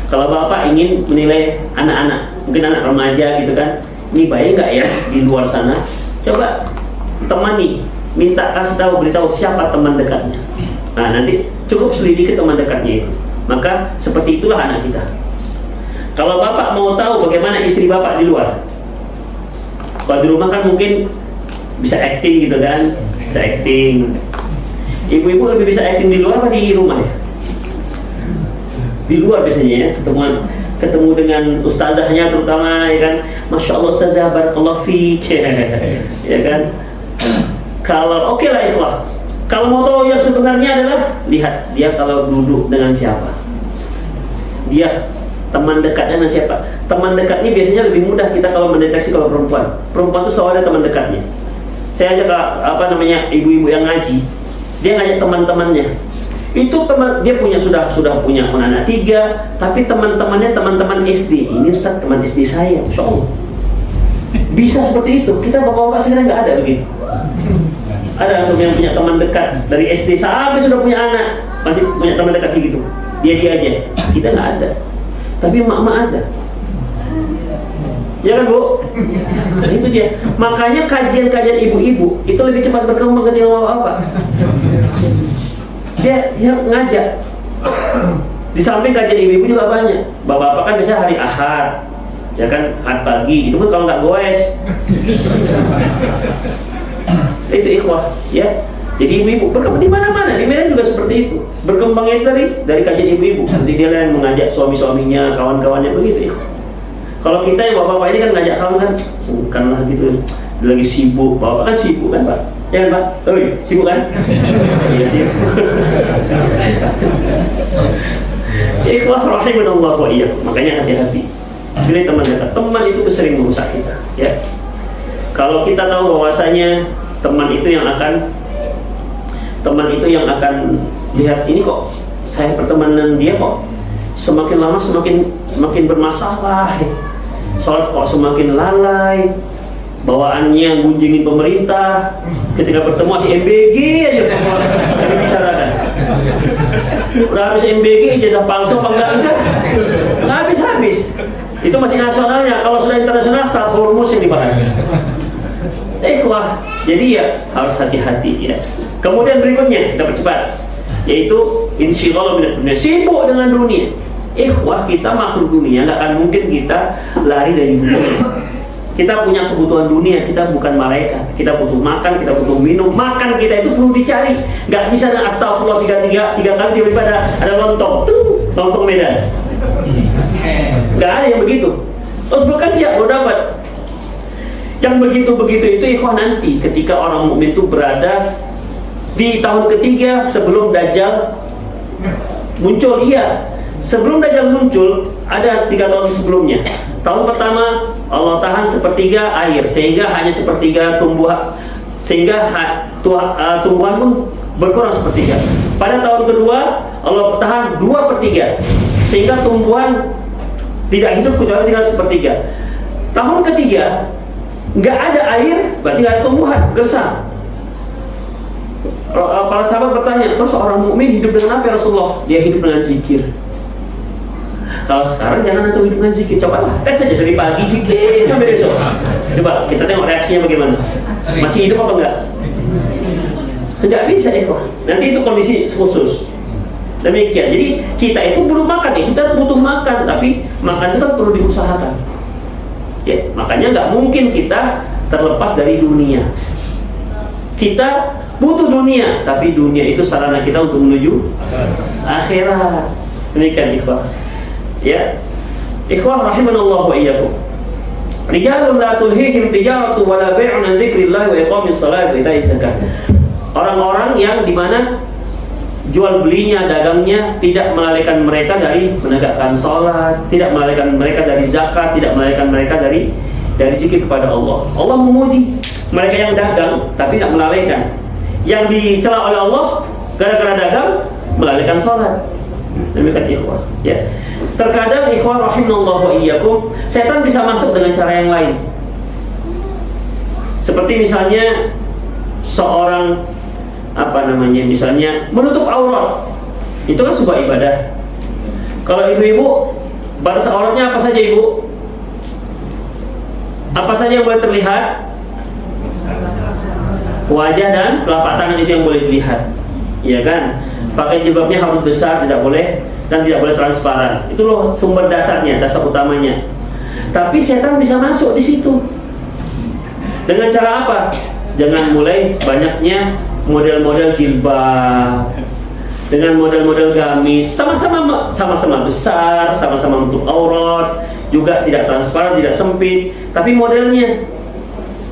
Kalau bapak ingin menilai anak-anak, mungkin anak remaja gitu kan, ini baik nggak ya di luar sana? Coba temani, minta beritahu siapa teman dekatnya. Nah nanti cukup selidiki teman dekatnya itu. Maka seperti itulah anak kita. Kalau bapak mau tahu bagaimana istri bapak di luar, kalau di rumah kan mungkin bisa acting gitu kan, bisa acting. Ibu-ibu lebih bisa acting di luar apa di rumah ya? Di luar biasanya ya, ketemu dengan ustazahnya terutama ya kan, masya Allah ustazah barakallahu fiik ya kan. Kalau oke lah ikhwah, kalau mau tahu yang sebenarnya adalah lihat dia kalau duduk dengan siapa, dia teman dekatnya dengan siapa. Teman dekatnya biasanya lebih mudah kita kalau mendeteksi. Kalau perempuan itu selalu ada teman dekatnya. Saya ajak ibu-ibu yang ngaji, dia ngajak teman-temannya. Itu teman dia sudah punya anak 3, tapi teman-temannya teman-teman SD. Ini Ustaz teman SD saya, Masya Allah. Bisa seperti itu. Kita bapak-bapak sekarang nggak ada begitu. Ada yang punya teman dekat dari SD sampai sudah punya anak, masih punya teman dekat gitu. Dia aja. Kita nggak ada. Tapi emak-emak ada. Ya kan Bu? Nah, itu dia. Makanya kajian-kajian ibu-ibu itu lebih cepat berkembang ketimbang bapak-bapak. Dia ngajak. Di samping kajian ibu-ibu juga banyak. Bapak-bapak kan biasanya hari Ahad, ya kan, Ahad pagi. Itu pun kalau nggak goes. Itu ikhwah, ya. Jadi ibu-ibu berkembang di mana-mana. Di Medan juga seperti itu. Berkembangnya dari kajian ibu-ibu. Nanti dia yang mengajak suami-suaminya, kawan-kawannya begitu. Ikhwah. Kalau kita yang bapak-bapak ini kan ngajak kawan kan, sungkan lah gitu. Dia lagi sibuk. Bapak kan sibuk kan Pak? Ya kan Pak? Sibuk kan? Iya sibuk. Ikhwah rahimanallah wa iyyakum. Makanya hati-hati. Pilih teman dekat. Teman itu sering merusak kita, ya. Kalau kita tahu bahwasanya teman itu yang akan lihat ini kok saya pertemanan dia kok semakin lama semakin bermasalah. Sholat kok semakin lalai, bawaannya gunjingin pemerintah, ketika bertemu si MBG aja yang dibicarakan. Udah habis MBG, ijazah palsu apa enggak? Nggak habis-habis. Itu masih nasionalnya. Kalau sudah internasional, Stad Hormuz yang dibahas. Wah, jadi ya harus hati-hati ya. Kemudian berikutnya kita percepat, yaitu insyaallah minat dunia, sibuk dengan dunia. Wah, kita makhluk dunia, nggak akan mungkin kita lari dari dunia. Kita punya kebutuhan dunia, kita bukan malaikat. Kita butuh makan, kita butuh minum. Makan kita itu perlu dicari. Nggak bisa dengan astagfirullah tiga kali tiba-tiba ada lontong, lontong Medan. Nggak ada yang begitu. Terus bekerja, baru dapat. Yang begitu-begitu itu ikhwan nanti ketika orang mukmin itu berada di tahun ketiga sebelum Dajjal muncul. Iya, sebelum Dajjal muncul ada 3 tahun sebelumnya. Tahun pertama Allah tahan sepertiga air sehingga hanya sepertiga tumbuhan, sehingga tumbuhan pun berkurang sepertiga. Pada tahun kedua Allah tahan 2/3 sehingga tumbuhan tidak hidup kecuali tinggal sepertiga. Tahun ketiga nggak ada air, berarti nggak ada tumbuhan, gersang. Para sahabat bertanya, terus orang mukmin hidup dengan apa ya Rasulullah? Dia hidup dengan zikir. Kalau sekarang jangan antum hidup dengan zikir, cobalah tes saja dari pagi zikir sampai besok. Coba kita tengok reaksinya bagaimana. Masih hidup apa enggak? Tidak bisa nanti itu kondisi khusus. Demikian. Jadi kita itu perlu makan ya, kita butuh makan, tapi makan itu kan perlu diusahakan. Ya, makanya nggak mungkin kita terlepas dari dunia. Kita butuh dunia, tapi dunia itu sarana kita untuk menuju akhirat. Demikian ikhwah. Ya, ikhwah rahimanallahu wa iyyakum. Rijalun la tulhihim tijaratu wala bai'un an dzikrillah wa iqamis shalah wa ita'iz zakat. Orang-orang yang dimana jual belinya, dagangnya tidak melalaikan mereka dari menegakkan sholat, tidak melalaikan mereka dari zakat, tidak melalaikan mereka dari zikir kepada Allah. Allah memuji mereka yang dagang tapi tidak melalaikan. Yang dicela oleh Allah gara-gara dagang melalaikan sholat. Demikian ikhwah. Ya. Terkadang ikhwah rahimallahu wa iyyakum, setan bisa masuk dengan cara yang lain. Seperti misalnya seorang misalnya menutup aurat, itu kan sebuah ibadah. Kalau ibu-ibu, batas auratnya apa saja ibu? Apa saja yang boleh terlihat? Wajah dan telapak tangan itu yang boleh dilihat, ya kan? Pakai jilbabnya harus besar, tidak boleh, dan tidak boleh transparan. Itu loh sumber dasarnya, dasar utamanya. Tapi setan bisa masuk di situ. Dengan cara apa? Jangan mulai banyaknya model-model jilbab dengan model-model gamis, sama-sama besar, sama-sama untuk aurat, juga tidak transparan, tidak sempit, tapi modelnya.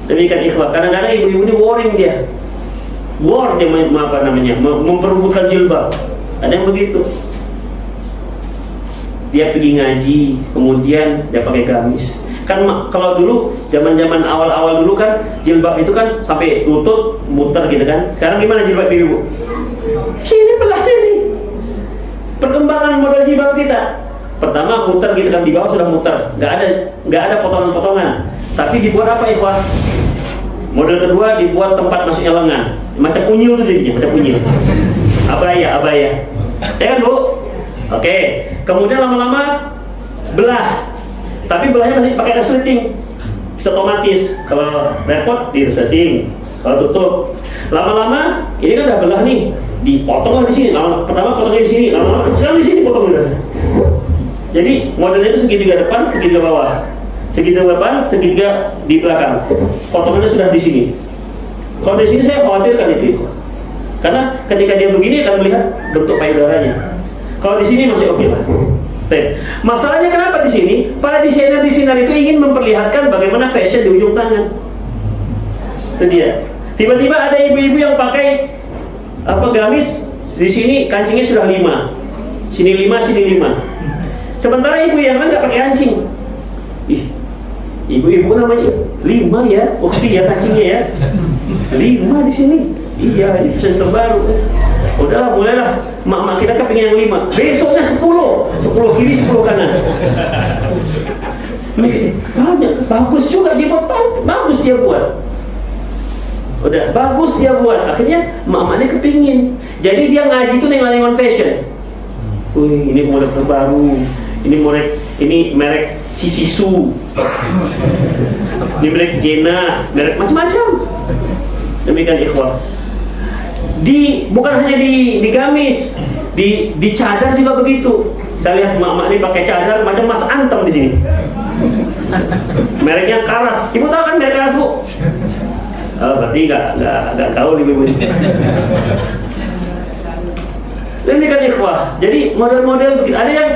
Demikian ikhwah. Kadang-kadang ibu-ibu ini worrying dia memperebutkan jilbab. Ada yang begitu. Dia pergi ngaji, kemudian dia pakai gamis. Kan kalau dulu zaman-zaman awal-awal dulu kan jilbab itu kan sampai lutut muter gitu kan. Sekarang gimana jilbab ibu? Sini belah sini. Perkembangan model jilbab kita. Pertama muter gitu kan, di bawah sudah muter, nggak ada potongan-potongan. Tapi dibuat apa ikhwah? Model kedua dibuat tempat masuknya lengan, macam unyil tuh jadinya, macam unyil. Abaya. Ya kan Bu? Oke. Kemudian lama-lama belah. Tapi belahnya masih pakai resleting, bisa otomatis. Kalau repot di resleting, kalau tutup. Lama-lama ini kan udah belah nih, dipotonglah di sini. Pertama potongnya di sini, lama-lama sekarang di sini potong udah. Jadi modelnya itu segitiga depan, segitiga bawah, segitiga depan, segitiga di belakang. Potongannya sudah di sini. Kalau di sini saya khawatirkan itu, karena ketika dia begini akan melihat bentuk payudaranya. Kalau di sini masih oke lah. Masalahnya kenapa di sini? Para desainer itu ingin memperlihatkan bagaimana fashion di ujung tangan. Itu dia. Tiba-tiba ada ibu-ibu yang pakai gamis, di sini kancingnya sudah 5, sini 5, sini 5. Sementara ibu yang lain nggak pakai kancing. Ibu-ibu namanya 5 ya, ya kancingnya ya. 5 di sini. Iya, ini fashion terbaru. Udahlah, mulailah. Mak kita kan pengen yang 5. Besoknya 10 kiri, 10 kanan. Banyak, bagus juga dia buat, bagus dia buat. Udah bagus dia buat, akhirnya emak-emaknya kepingin. Jadi dia ngaji itu nengok-nengok fashion. Wih, ini model terbaru, ini merek Sisisu, ini merek Jena, merek macam-macam. Demikian ikhwah. Bukan hanya di gamis, di cadar juga begitu. Saya lihat emak-emak ini pakai cadar macam Mas Antam di sini. Mereknya Karas. Ibu tahu kan merek Karas, Bu? Oh, berarti nggak tahu ibu ini. Ini kan ikhwah. Jadi model-model begitu. Ada yang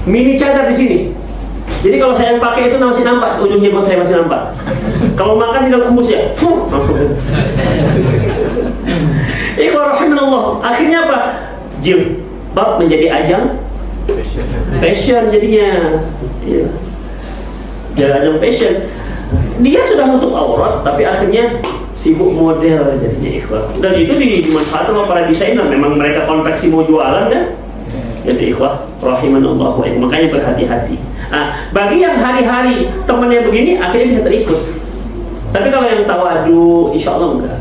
mini cadar di sini. Jadi kalau saya yang pakai itu masih nampak ujung jenggot saya masih nampak. Kalau makan tidak tembus ya. Ikhwah rahimanallah. Akhirnya apa? Jilbab menjadi ajang fashion jadinya. Ya. Jadi ajang fashion. Dia sudah nutup aurat, tapi akhirnya sibuk model jadinya ikhwah. Dan itu dimanfaatkan oleh para desainer. Memang mereka konveksi mau jualan kan? Jadi ikhwah rahimanallah wa ikhwah. Makanya berhati-hati. Nah, bagi yang hari-hari temannya begini, akhirnya bisa terikut. Tapi kalau yang tawadu, insya Allah enggak.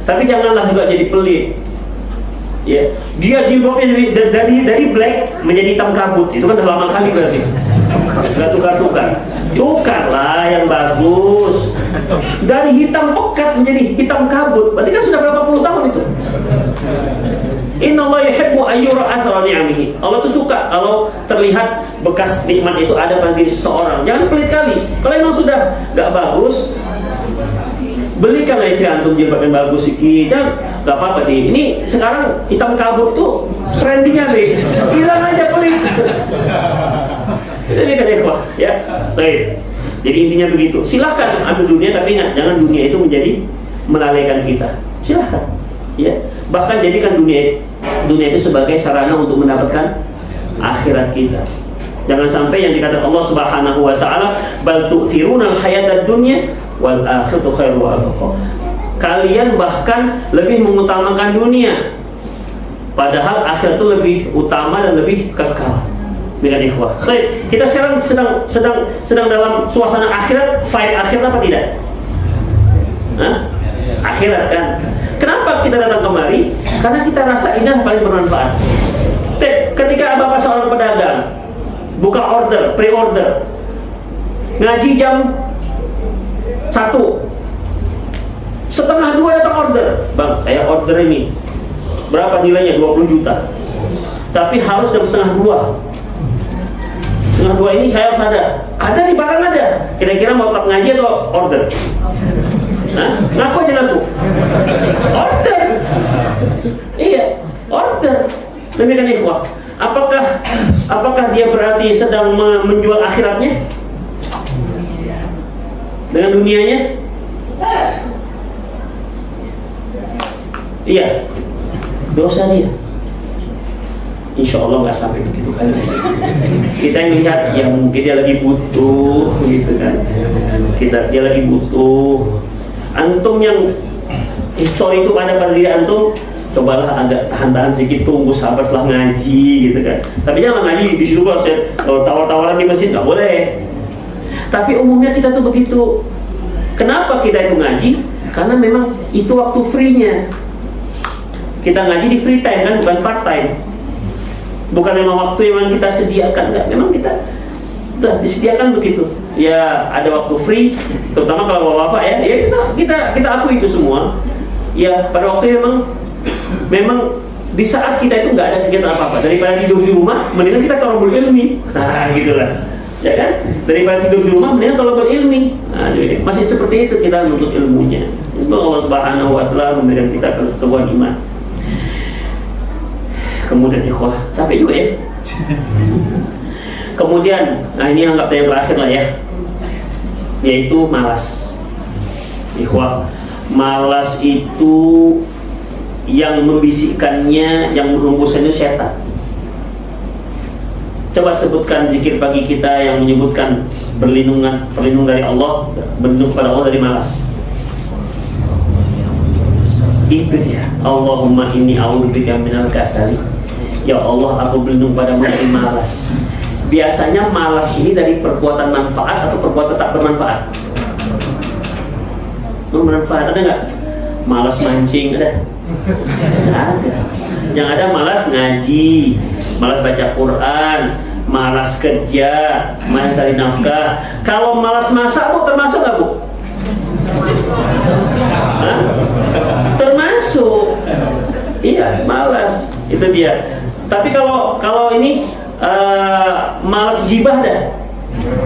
Tapi janganlah juga jadi pelit. Ya, dia jilbabnya dari black menjadi hitam kabut. Itu kan udah lama kali berarti. Nggak tukar-tukar. Tukarlah yang bagus. Dari hitam pekat menjadi hitam kabut. Berarti kan sudah berapa puluh tahun itu. Innallaha yuhibbu ayyura athara ni'amihi. Allah tuh suka kalau terlihat bekas nikmat itu ada pada diri seseorang. Jangan pelit kali. Kalau memang sudah nggak bagus, belikanlah istri antum jilbab yang bagus sedikit. Nggak apa-apa deh. Ini sekarang hitam kabut tuh trendingnya deh. Bilang aja pelit. Ini kan ikhwah, ya. Baik. Jadi intinya begitu. Silahkan ambil dunia, tapi ingat jangan dunia itu menjadi melalaikan kita. Silahkan. Ya. Bahkan jadikan dunia itu sebagai sarana untuk mendapatkan akhirat kita. Jangan sampai yang dikatakan Allah Subhanahu wa taala, bal tu'thiruna al-hayatad dunya wal akhiratu khairu wa abqa. Kalian bahkan lebih mengutamakan dunia, padahal akhirat itu lebih utama dan lebih kekal. Dengan ikhwah. Baik, kita sekarang sedang dalam suasana akhirat, fight akhirat apa tidak? Hah? Akhirat kan. Kenapa kita datang kemari? Karena kita rasa ini yang paling bermanfaat. Ketika Bapak seorang pedagang buka order, pre-order, ngaji jam 1, setengah 2 datang order. Bang, saya order ini. Berapa nilainya? 20 juta. Tapi harus jam setengah 2. Setengah 2 ini saya harus ada di barang ada. Kira-kira mau tetap ngaji atau order? Hah? Ngaku aja ngaku. Order. Iya, order. Demikian ikhwah. Apakah dia berarti sedang menjual akhiratnya dengan dunianya? Iya. Dosa dia. Insya Allah nggak sampai begitu kan. Kita yang lihat ya mungkin dia lagi butuh gitu kan. Dia lagi butuh. Antum yang histori itu ada pada diri antum, cobalah agak tahan-tahan sedikit, tunggu sabar setelah ngaji gitu kan. Tapi jangan ngaji di situ kalau tawar-tawaran di masjid nggak boleh. Tapi umumnya kita tuh begitu. Kenapa kita itu ngaji? Karena memang itu waktu free-nya. Kita ngaji di free time kan, bukan part time. Bukan memang waktu yang kita sediakan, enggak. Memang kita disediakan begitu. Ya ada waktu free, terutama kalau bapak-bapak ya kita akui itu semua. Ya pada waktu memang di saat kita itu nggak ada kegiatan apa-apa, daripada tidur di rumah, mendingan kita tolong berilmi. Nah gitulah, ya kan? Daripada tidur di rumah, mendingan tolong berilmi. Nah jadi masih seperti itu kita menuntut ilmunya. Semoga Allah Subhanahu wa taala memberikan kita keteguhan iman. Kemudian ikhwah, capek juga ya. Kemudian, nah ini anggap yang terakhir lah ya, yaitu malas. Ikhwah, malas itu yang membisikkannya, yang menghembuskannya setan. Coba sebutkan zikir pagi kita yang menyebutkan berlindung dari Allah, berlindung pada Allah dari malas. Itu dia. Allahumma inni a'udzubika minal kasal. Ya Allah, aku berlindung padamu dari malas. Biasanya malas ini dari perbuatan manfaat atau perbuatan tak bermanfaat. bermanfaat. Ada nggak? Malas mancing, ada? Nggak ada. Yang ada malas ngaji, malas baca Quran, malas kerja, malas cari nafkah. Kalau malas masak, Bu, termasuk nggak, Bu? Hah? Termasuk. Iya, malas. Itu dia. Tapi kalau ini malas gibah dah?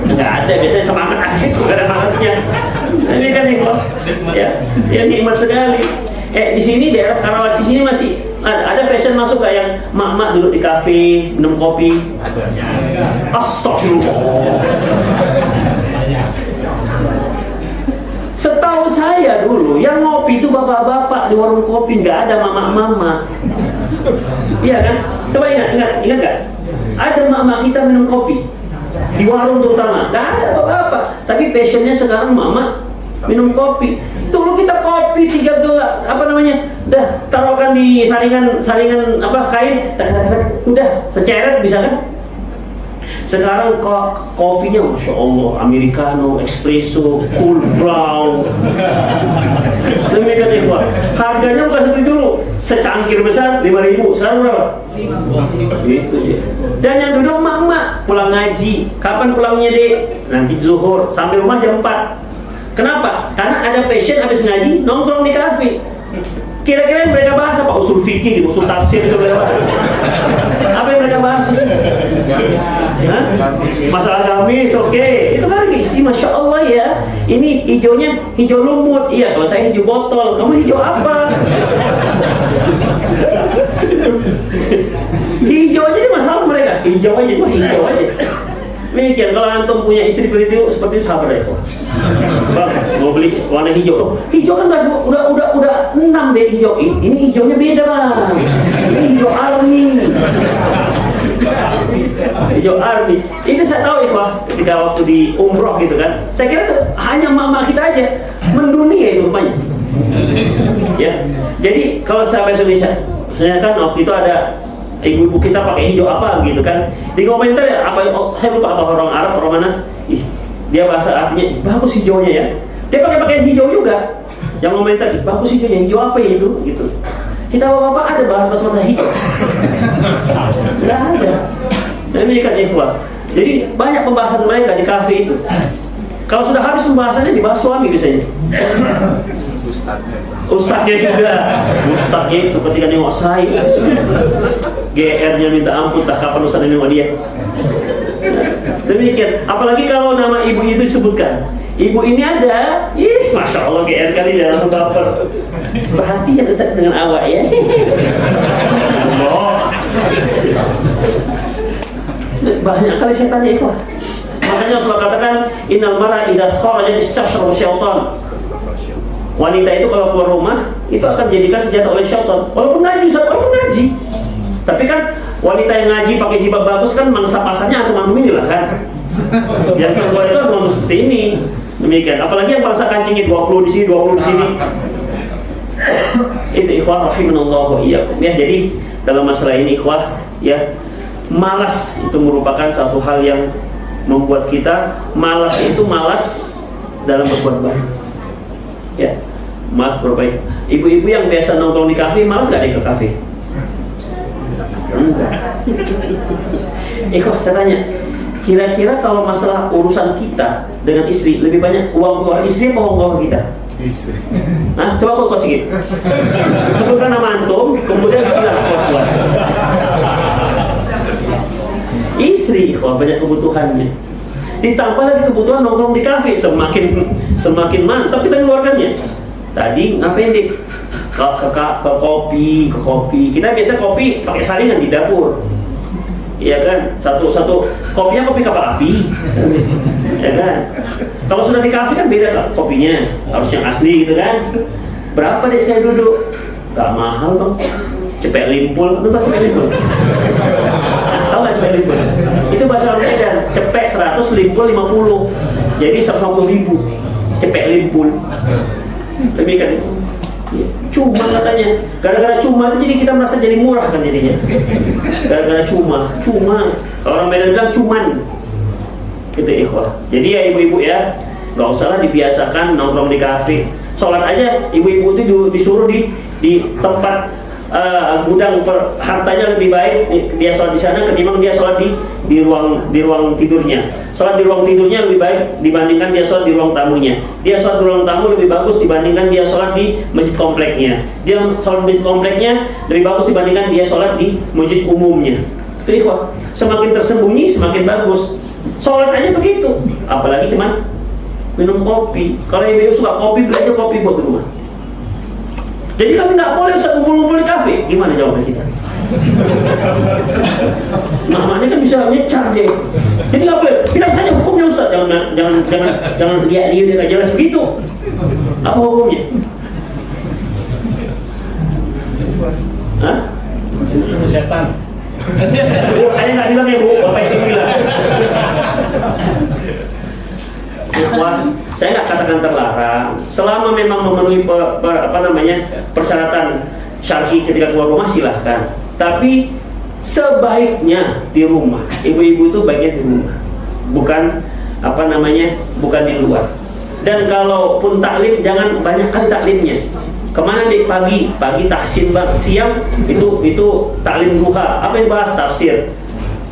Nggak ada, biasanya semangat aja, nggak ada malasnya. Ini kan ya nikmat sekali. Di sini daerah Karawaci ini masih ada fashion masuk nggak yang mak-mak duduk di kafe minum kopi? Ada. Astagfirullah. Setahu saya dulu yang ngopi itu bapak-bapak di warung kopi, nggak ada mama-mama. Iya kan? Coba ingat nggak? Ada mama kita minum kopi di warung terutama, nggak ada bapak-bapak. Tapi passionnya sekarang mama minum kopi. Dulu kita kopi 3 gelas, dah taruhkan di saringan kain, udah seceret bisa kan? Sekarang kopinya Masya Allah, Americano, Espresso, Cool Brown. Demikian ya, Pak. Harganya bukan seperti dulu. Secangkir besar 5.000, sekarang berapa? 5.000. Gitu ya. Dan yang duduk mak-mak pulang ngaji. Kapan pulangnya, Dek? Nanti zuhur, sampai rumah jam 4. Kenapa? Karena ada passion habis ngaji, nongkrong di kafe. Kira-kira yang mereka bahas apa? Usul fikih, usul tafsir itu mereka bahas. Apa yang mereka bahas? Hah? Masalah gamis, oke. Itu kan lagi sih, Masya Allah ya. Ini hijaunya hijau lumut. Iya, kalau saya hijau botol, kamu hijau apa? Hijau aja masalah mereka. Hijau aja, masih hijau aja. Mikir kalau antum punya istri seperti itu sabar ya, Bang, mau beli warna hijau. Hijau kan udah 6 deh hijau. Ini hijaunya beda, Bang. Ini hijau army. Hijau army. Ini saya tahu ya, Pak, ketika waktu di umroh gitu kan. Saya kira tuh hanya mama kita aja mendunia itu rupanya. Ya. Jadi kalau sahabat Indonesia, saya kan waktu itu ada ibu-ibu kita pakai hijau apa gitu kan, di komentar ya saya lupa apa orang Arab orang mana, dia bahasa artinya bagus hijaunya ya, dia pakai pakaian hijau juga, yang komentar bagus hijaunya, hijau apa ya itu gitu. Kita bapak-bapak ada bahas hijau nggak ada. Dan ini kan ikhwah, jadi banyak pembahasan mereka di kafe itu. Kalau sudah habis pembahasannya dibahas suami biasanya. Ustadznya juga, ustadznya itu ketika nengok saya, GR-nya minta ampun, tak kapan ustadznya nengok dia. Demikian, apalagi kalau nama ibu itu disebutkan, ibu ini ada, Masya Allah GR kali dia langsung baper. Perhatian ustadz dengan awak ya. Banyak kali saya tanya itu. Makanya Rasulullah katakan, innal mar'a idza kharaja istashara syaitan. Wanita itu kalau keluar rumah itu akan dijadikan senjata oleh syaitan. Walaupun ngaji, tapi kan wanita yang ngaji pakai jilbab bagus kan mangsa pasarnya antum ini lah kan. Yang keluar itu antum seperti ini. Demikian. Apalagi yang bangsa kancingnya 20 di sini, 20 di sini. Itu ikhwah rahimanallahu iyyakum. Ya, jadi dalam masalah ini ikhwah ya, malas itu merupakan satu hal yang membuat kita malas dalam berbuat baik. Ya, mas berbaik. Ibu-ibu yang biasa nongkrong di kafe, malas gak deh ke kafe? Enggak. Kok saya tanya, kira-kira kalau masalah urusan kita dengan istri, lebih banyak uang keluar istri apa uang keluar kita? Istri. Nah, coba kok sedikit. Sebutkan nama antum, kemudian bilang keluar. Istri, banyak kebutuhannya. Ditambah lagi kebutuhan nongkrong di kafe, semakin mantap kita mengeluarkannya. Tadi ngapain deh? Ke kopi. Kita biasa kopi pakai saringan di dapur. Iya kan? Satu kopinya kopi kapal api. Ya kan? Kalau sudah di kafe kan beda kopinya, harus yang asli gitu kan. Berapa deh saya duduk? Gak mahal, Bang. Cepet limpul, tahu cepet limpul? Tahu nggak cepet limpul? Itu bahasa orang Medan. Cepet 100, limpul 50. Jadi 150.000 cepet limpul. Demikian itu. Cuma katanya, gara-gara cuma itu jadi kita merasa jadi murah kan jadinya. Gara-gara cuma. Kalau orang Medan bilang cuman. Gitu ikhwah. Jadi ya ibu-ibu ya, nggak usahlah dibiasakan nongkrong di kafe. Sholat aja ibu-ibu itu disuruh di tempat gudang hartanya lebih baik dia sholat di sana ketimbang dia sholat di ruang tidurnya. Sholat di ruang tidurnya lebih baik dibandingkan dia sholat di ruang tamunya. Dia sholat di ruang tamu lebih bagus dibandingkan dia sholat di masjid kompleknya. Dia sholat di masjid kompleknya lebih bagus dibandingkan dia sholat di masjid umumnya. Itu ikhwah, semakin tersembunyi semakin bagus. Sholat aja begitu, apalagi cuman minum kopi. Kalau ibu suka kopi, beli aja kopi buat rumah. Jadi kami nggak boleh Ustaz kumpul-kumpul di kafe. Gimana jawaban kita? Namanya kan bisa nyecar deh. Jadi nggak boleh. Bilang saja hukumnya Ustaz. Jangan lihat-lihat nggak jelas begitu. Apa hukumnya? Hah? Setan. Bu, saya nggak bilang ya Bu, Bapak itu bilang. Saya nggak katakan terlarang selama memang memenuhi persyaratan syar'i ketika keluar rumah silahkan, tapi sebaiknya di rumah. Ibu-ibu itu baiknya di rumah, bukan bukan di luar. Dan kalaupun taklim jangan banyak kali taklimnya. Kemana di pagi tahsin bang, siang itu taklim duha, apa yang bahas tafsir,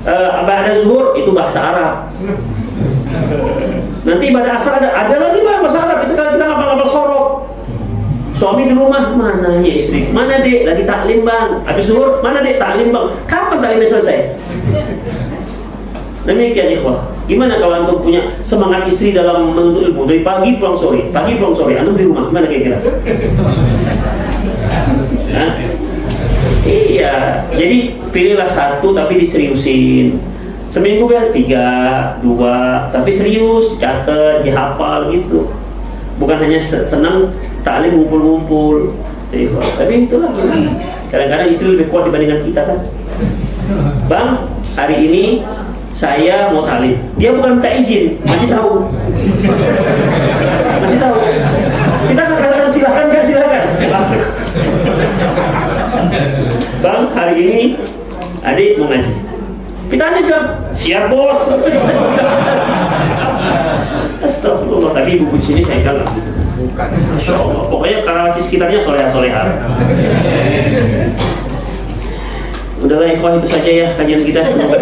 ada zuhur itu bahasa Arab. Nanti pada asar ada lagi bahasa Arab, itu kalau kita ngapal-ngapal sorok. Suami di rumah, mana ya istri? Mana dek? Lagi taklim bang. Habis zuhur, mana dek? Taklim bang. Kapan taklimnya selesai? Demikian ikhwah. Gimana kalau antum punya semangat istri dalam menuntut ilmu dari pagi pulang sore, antum di rumah, mana kira-kira? Iya, jadi pilihlah satu tapi diseriusin. Seminggu ya 3, 2, tapi serius, catat, dihafal gitu. Bukan hanya senang taklim ngumpul-ngumpul. Tapi itulah. Kadang-kadang istri lebih kuat dibandingkan kita kan. Bang, hari ini saya mau taklim. Dia bukan minta izin, masih tahu. Kita katakan silakan kan silakan. Bang, hari ini adik mau ngaji. Kita aja bilang, siap bos. Astagfirullah, tapi ibu di sini saya kalah. Bukan. Masya Allah, pokoknya karena di sekitarnya soleha-soleha. Udahlah ikhwah, itu saja ya kajian kita semua.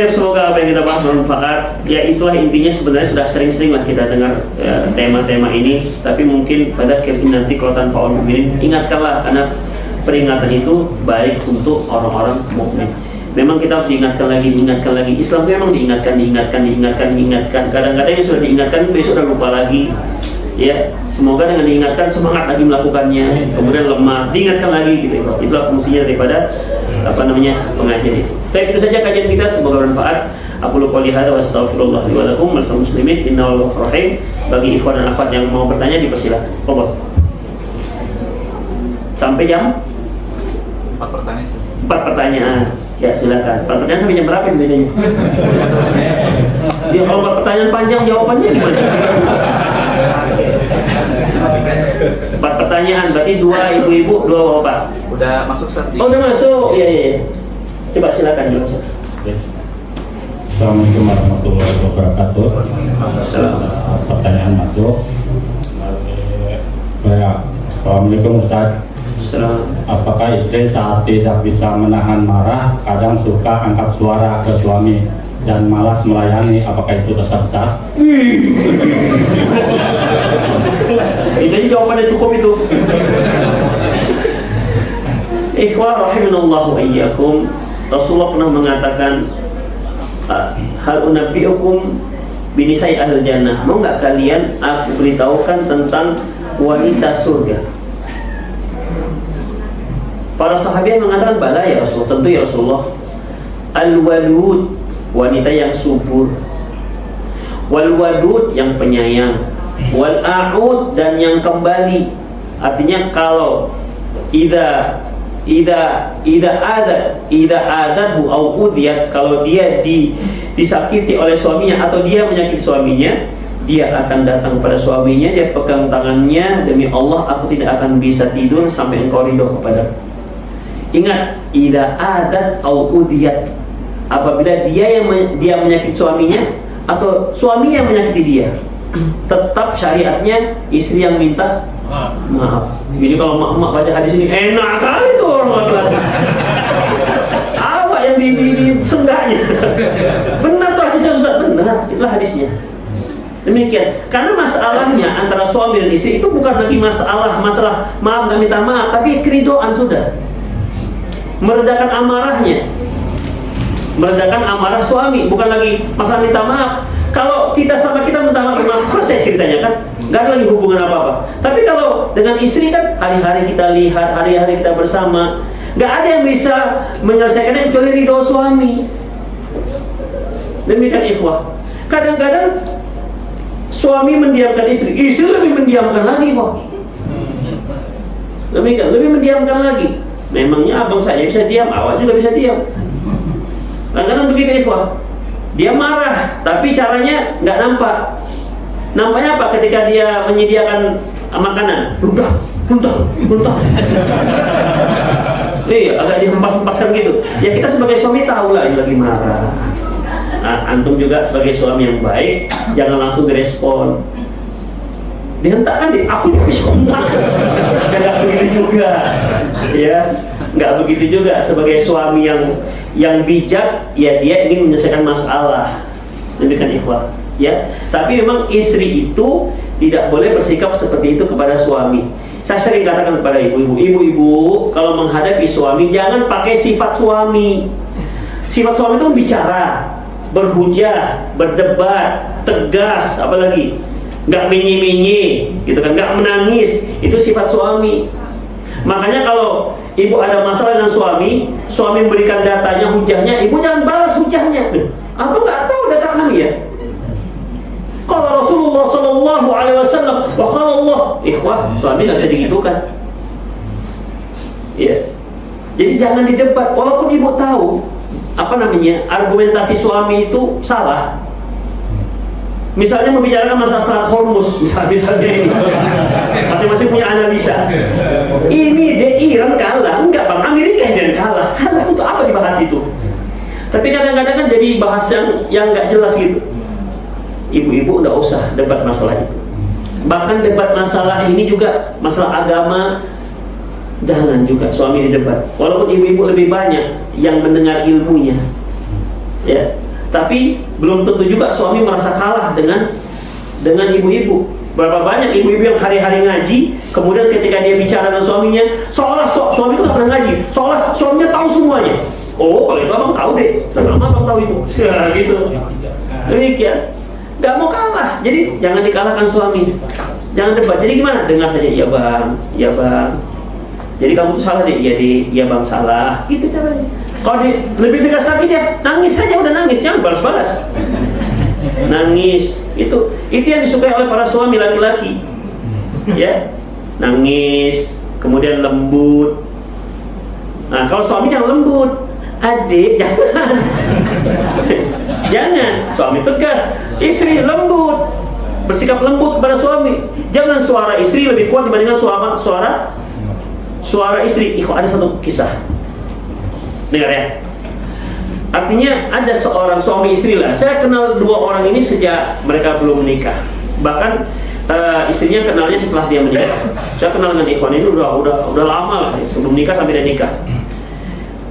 Semoga apa yang kita bahas bermanfaat. Ya itulah intinya, sebenarnya sudah sering-sering lah kita dengar tema-tema ini. Tapi mungkin fadzakir in dzikra tanfa'ul mu'minin. Ingatkanlah, karena peringatan itu baik untuk orang-orang mukmin. Memang kita harus diingatkan lagi. Islam itu memang diingatkan. Kadang-kadang yang sudah diingatkan besok udah lupa lagi. Ya, semoga dengan diingatkan semangat lagi melakukannya. Kemudian lemah, diingatkan lagi gitu. Itulah fungsinya daripada pengajian itu. Baik, itu saja kajian kita, semoga bermanfaat. Aku lupa lihat wa astaghfirullah wa lakum wal muslimin innahu rahim. Bagi ikhwan dan akhwat yang mau bertanya dipersilakan. Monggo. Sampai jam 4 pertanyaan. Ya silakan. 4 pertanyaan sampai jam berapa itu biasanya? Dia kalau 4 pertanyaan panjang jawabannya gimana? 4 pertanyaan berarti 2 ibu-ibu, 2 bapak. Udah masuk Ustaz. Oh, udah masuk. Iya. Coba silakan dulu Ustaz. Assalamualaikum warahmatullahi wabarakatuh. Pertanyaan masuk. Assalamualaikum Ustaz. Apakah istri saat tidak bisa menahan marah kadang suka angkat suara ke suami dan malas melayani, apakah itu dosa? Itu jawabannya cukup itu. Ikhwah rahimanallahu iyyakum. Rasulullah pernah mengatakan, hal unabbiukum binisai ahlul jannah. Mau nggak kalian aku beritahukan tentang wanita surga? Para sahabat mengatakan, bala ya Rasul, tentu ya Rasulullah. Al-walud, wanita yang subur. Wal-wadud, yang penyayang. Wal-a'ud, dan yang kembali. Artinya kalau idza adathu au udhiyat, kalau dia disakiti oleh suaminya atau dia menyakiti suaminya, dia akan datang pada suaminya, dia pegang tangannya, demi Allah aku tidak akan bisa tidur sampai engkau ridho kepadaku. Ingat, idza adat au udhiyat, apabila dia menyakiti suaminya atau suaminya menyakiti dia. tetap syariatnya istri yang minta maaf. Jadi kalau mak baca hadis ini enak kali tuh orang laki-laki. Apa yang disenggaknya? Benar tuh hadisnya Ustaz, benar. Itulah hadisnya. Demikian. Karena masalahnya antara suami dan istri itu bukan lagi masalah maaf nggak minta maaf, tapi keridoan sudah. Meredakan amarahnya. Meredakan amarah suami, bukan lagi masalah minta maaf. Kalau kita sama kita minta maaf, selesai ceritanya kan, nggak ada lagi hubungan apa-apa. Tapi kalau dengan istri kan, hari-hari kita lihat, hari-hari kita bersama, nggak ada yang bisa menyelesaikannya kecuali ridho suami. Demikian ikhwah. Kadang-kadang suami mendiamkan istri lebih mendiamkan lagi kok. Demikian, lebih mendiamkan lagi. Memangnya abang saya bisa diam, awak juga bisa diam. Kadang-kadang begitu ikhwah. Dia marah, tapi caranya nggak nampak. Nampaknya apa? Ketika dia menyediakan makanan, muntah. Iya, agak dihempas-hempaskan gitu. Ya kita sebagai suami tahu lah ini lagi marah. Nah, antum juga sebagai suami yang baik, jangan langsung direspon. Dihentakkan deh, aku juga bisa hentak. Nggak begitu juga, ya. Nggak begitu juga. Sebagai suami yang bijak, ya dia ingin menyelesaikan masalah. Demikian ikhwah, ya. Tapi memang istri itu tidak boleh bersikap seperti itu kepada suami. Saya sering katakan kepada ibu-ibu, kalau menghadapi suami jangan pakai sifat suami. Sifat suami itu bicara, berhujah, berdebat, tegas, apalagi nggak menye-menye, gitu kan, nggak menangis. Itu sifat suami. Makanya kalau ibu ada masalah dengan suami memberikan datanya, hujahnya, ibu jangan balas hujahnya. Apa nggak tahu data kami ya? Kalau Rasulullah Sallallahu Alaihi Wasallam, wa qala Allah, ikhwah, suami nggak bisa digitukan. Ya, jadi jangan didebat. Walaupun ibu tahu argumentasi suami itu salah. Misalnya membicarakan masalah selat Hormuz, misalnya ini, masing-masing punya analisa. Ini Iran kalah, enggak bang, Amerika yang kalah. Untuk apa dibahas itu? Tapi kadang-kadang kan jadi bahas yang nggak jelas gitu. Ibu-ibu nggak usah debat masalah itu. Bahkan debat masalah ini juga masalah agama, jangan juga suami didebat. Walaupun ibu-ibu lebih banyak yang mendengar ilmunya, ya. Tapi belum tentu juga suami merasa kalah dengan ibu-ibu. Berapa banyak ibu-ibu yang hari-hari ngaji, kemudian ketika dia bicara dengan suaminya, seolah suami itu nggak pernah ngaji, seolah suaminya tahu semuanya. Oh, kalau itu abang tahu deh, lama abang tahu itu, gitu. Demikian, nggak mau kalah. Jadi jangan dikalahkan suami. Jangan debat. Jadi gimana? Dengar saja, iya bang, iya bang. Jadi kamu tuh salah deh, iya bang salah. Gitu caranya. Kalau lebih tegas lagi dia nangis saja, udah nangis, jangan balas-balas. Nangis itu yang disukai oleh para suami laki-laki, ya, nangis, kemudian lembut. Nah kalau suami jangan lembut, adik jangan, suami tegas, istri lembut, bersikap lembut kepada suami. Jangan suara istri lebih kuat dibandingkan suara istri. Ada satu kisah. Dengar ya. Artinya ada seorang suami istri lah. Saya kenal dua orang ini sejak mereka belum menikah. Bahkan istrinya kenalnya setelah dia menikah. Saya kenal dengan ikhwan ini udah lama lah, sebelum nikah sampai dia nikah.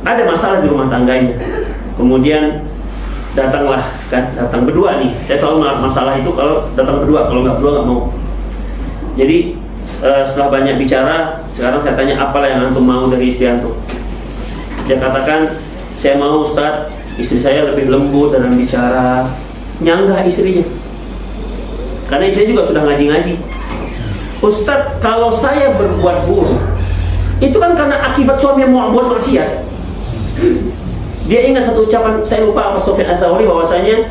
Ada masalah di rumah tangganya. Kemudian datang berdua nih. Saya selalu masalah itu kalau datang berdua, kalau nggak berdua nggak mau. Jadi setelah banyak bicara, sekarang saya tanya apalah yang antum mau dari istri antum. Dia katakan, saya mau Ustaz, istri saya lebih lembut dalam bicara. Nyanggah istrinya, karena istrinya juga sudah ngaji-ngaji. Ustaz, kalau saya berbuat buruk, itu kan karena akibat suami yang mau buat maksiat. Dia ingat satu ucapan, saya lupa apa, Sufyan Ats-Tsauri, bahwasanya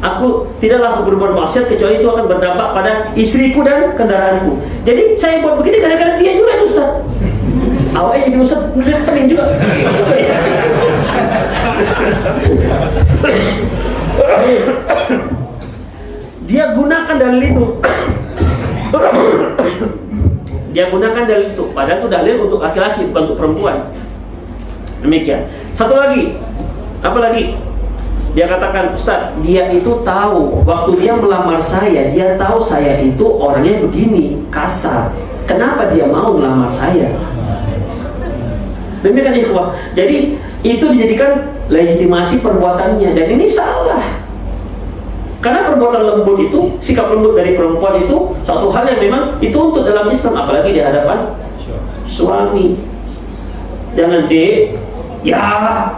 aku tidaklah berbuat maksiat kecuali itu akan berdampak pada istriku dan kendaraanku. Jadi saya buat begini kadang-kadang dia juga itu Ustaz. Awalnya jadi Ustaz, pening juga. Dia gunakan dalil itu. Padahal itu dalil untuk laki-laki, bukan untuk perempuan. Demikian. Satu lagi, apa lagi? Dia katakan, Ustaz, dia itu tahu waktu dia melamar saya, dia tahu saya itu orangnya begini, kasar. Kenapa dia mau melamar saya? Demikian ikhwah. Jadi itu dijadikan legitimasi perbuatannya, dan ini salah. Karena perbuatan lembut itu, sikap lembut dari perempuan itu satu hal yang memang dituntut dalam Islam, apalagi di hadapan suami. Jangan ya.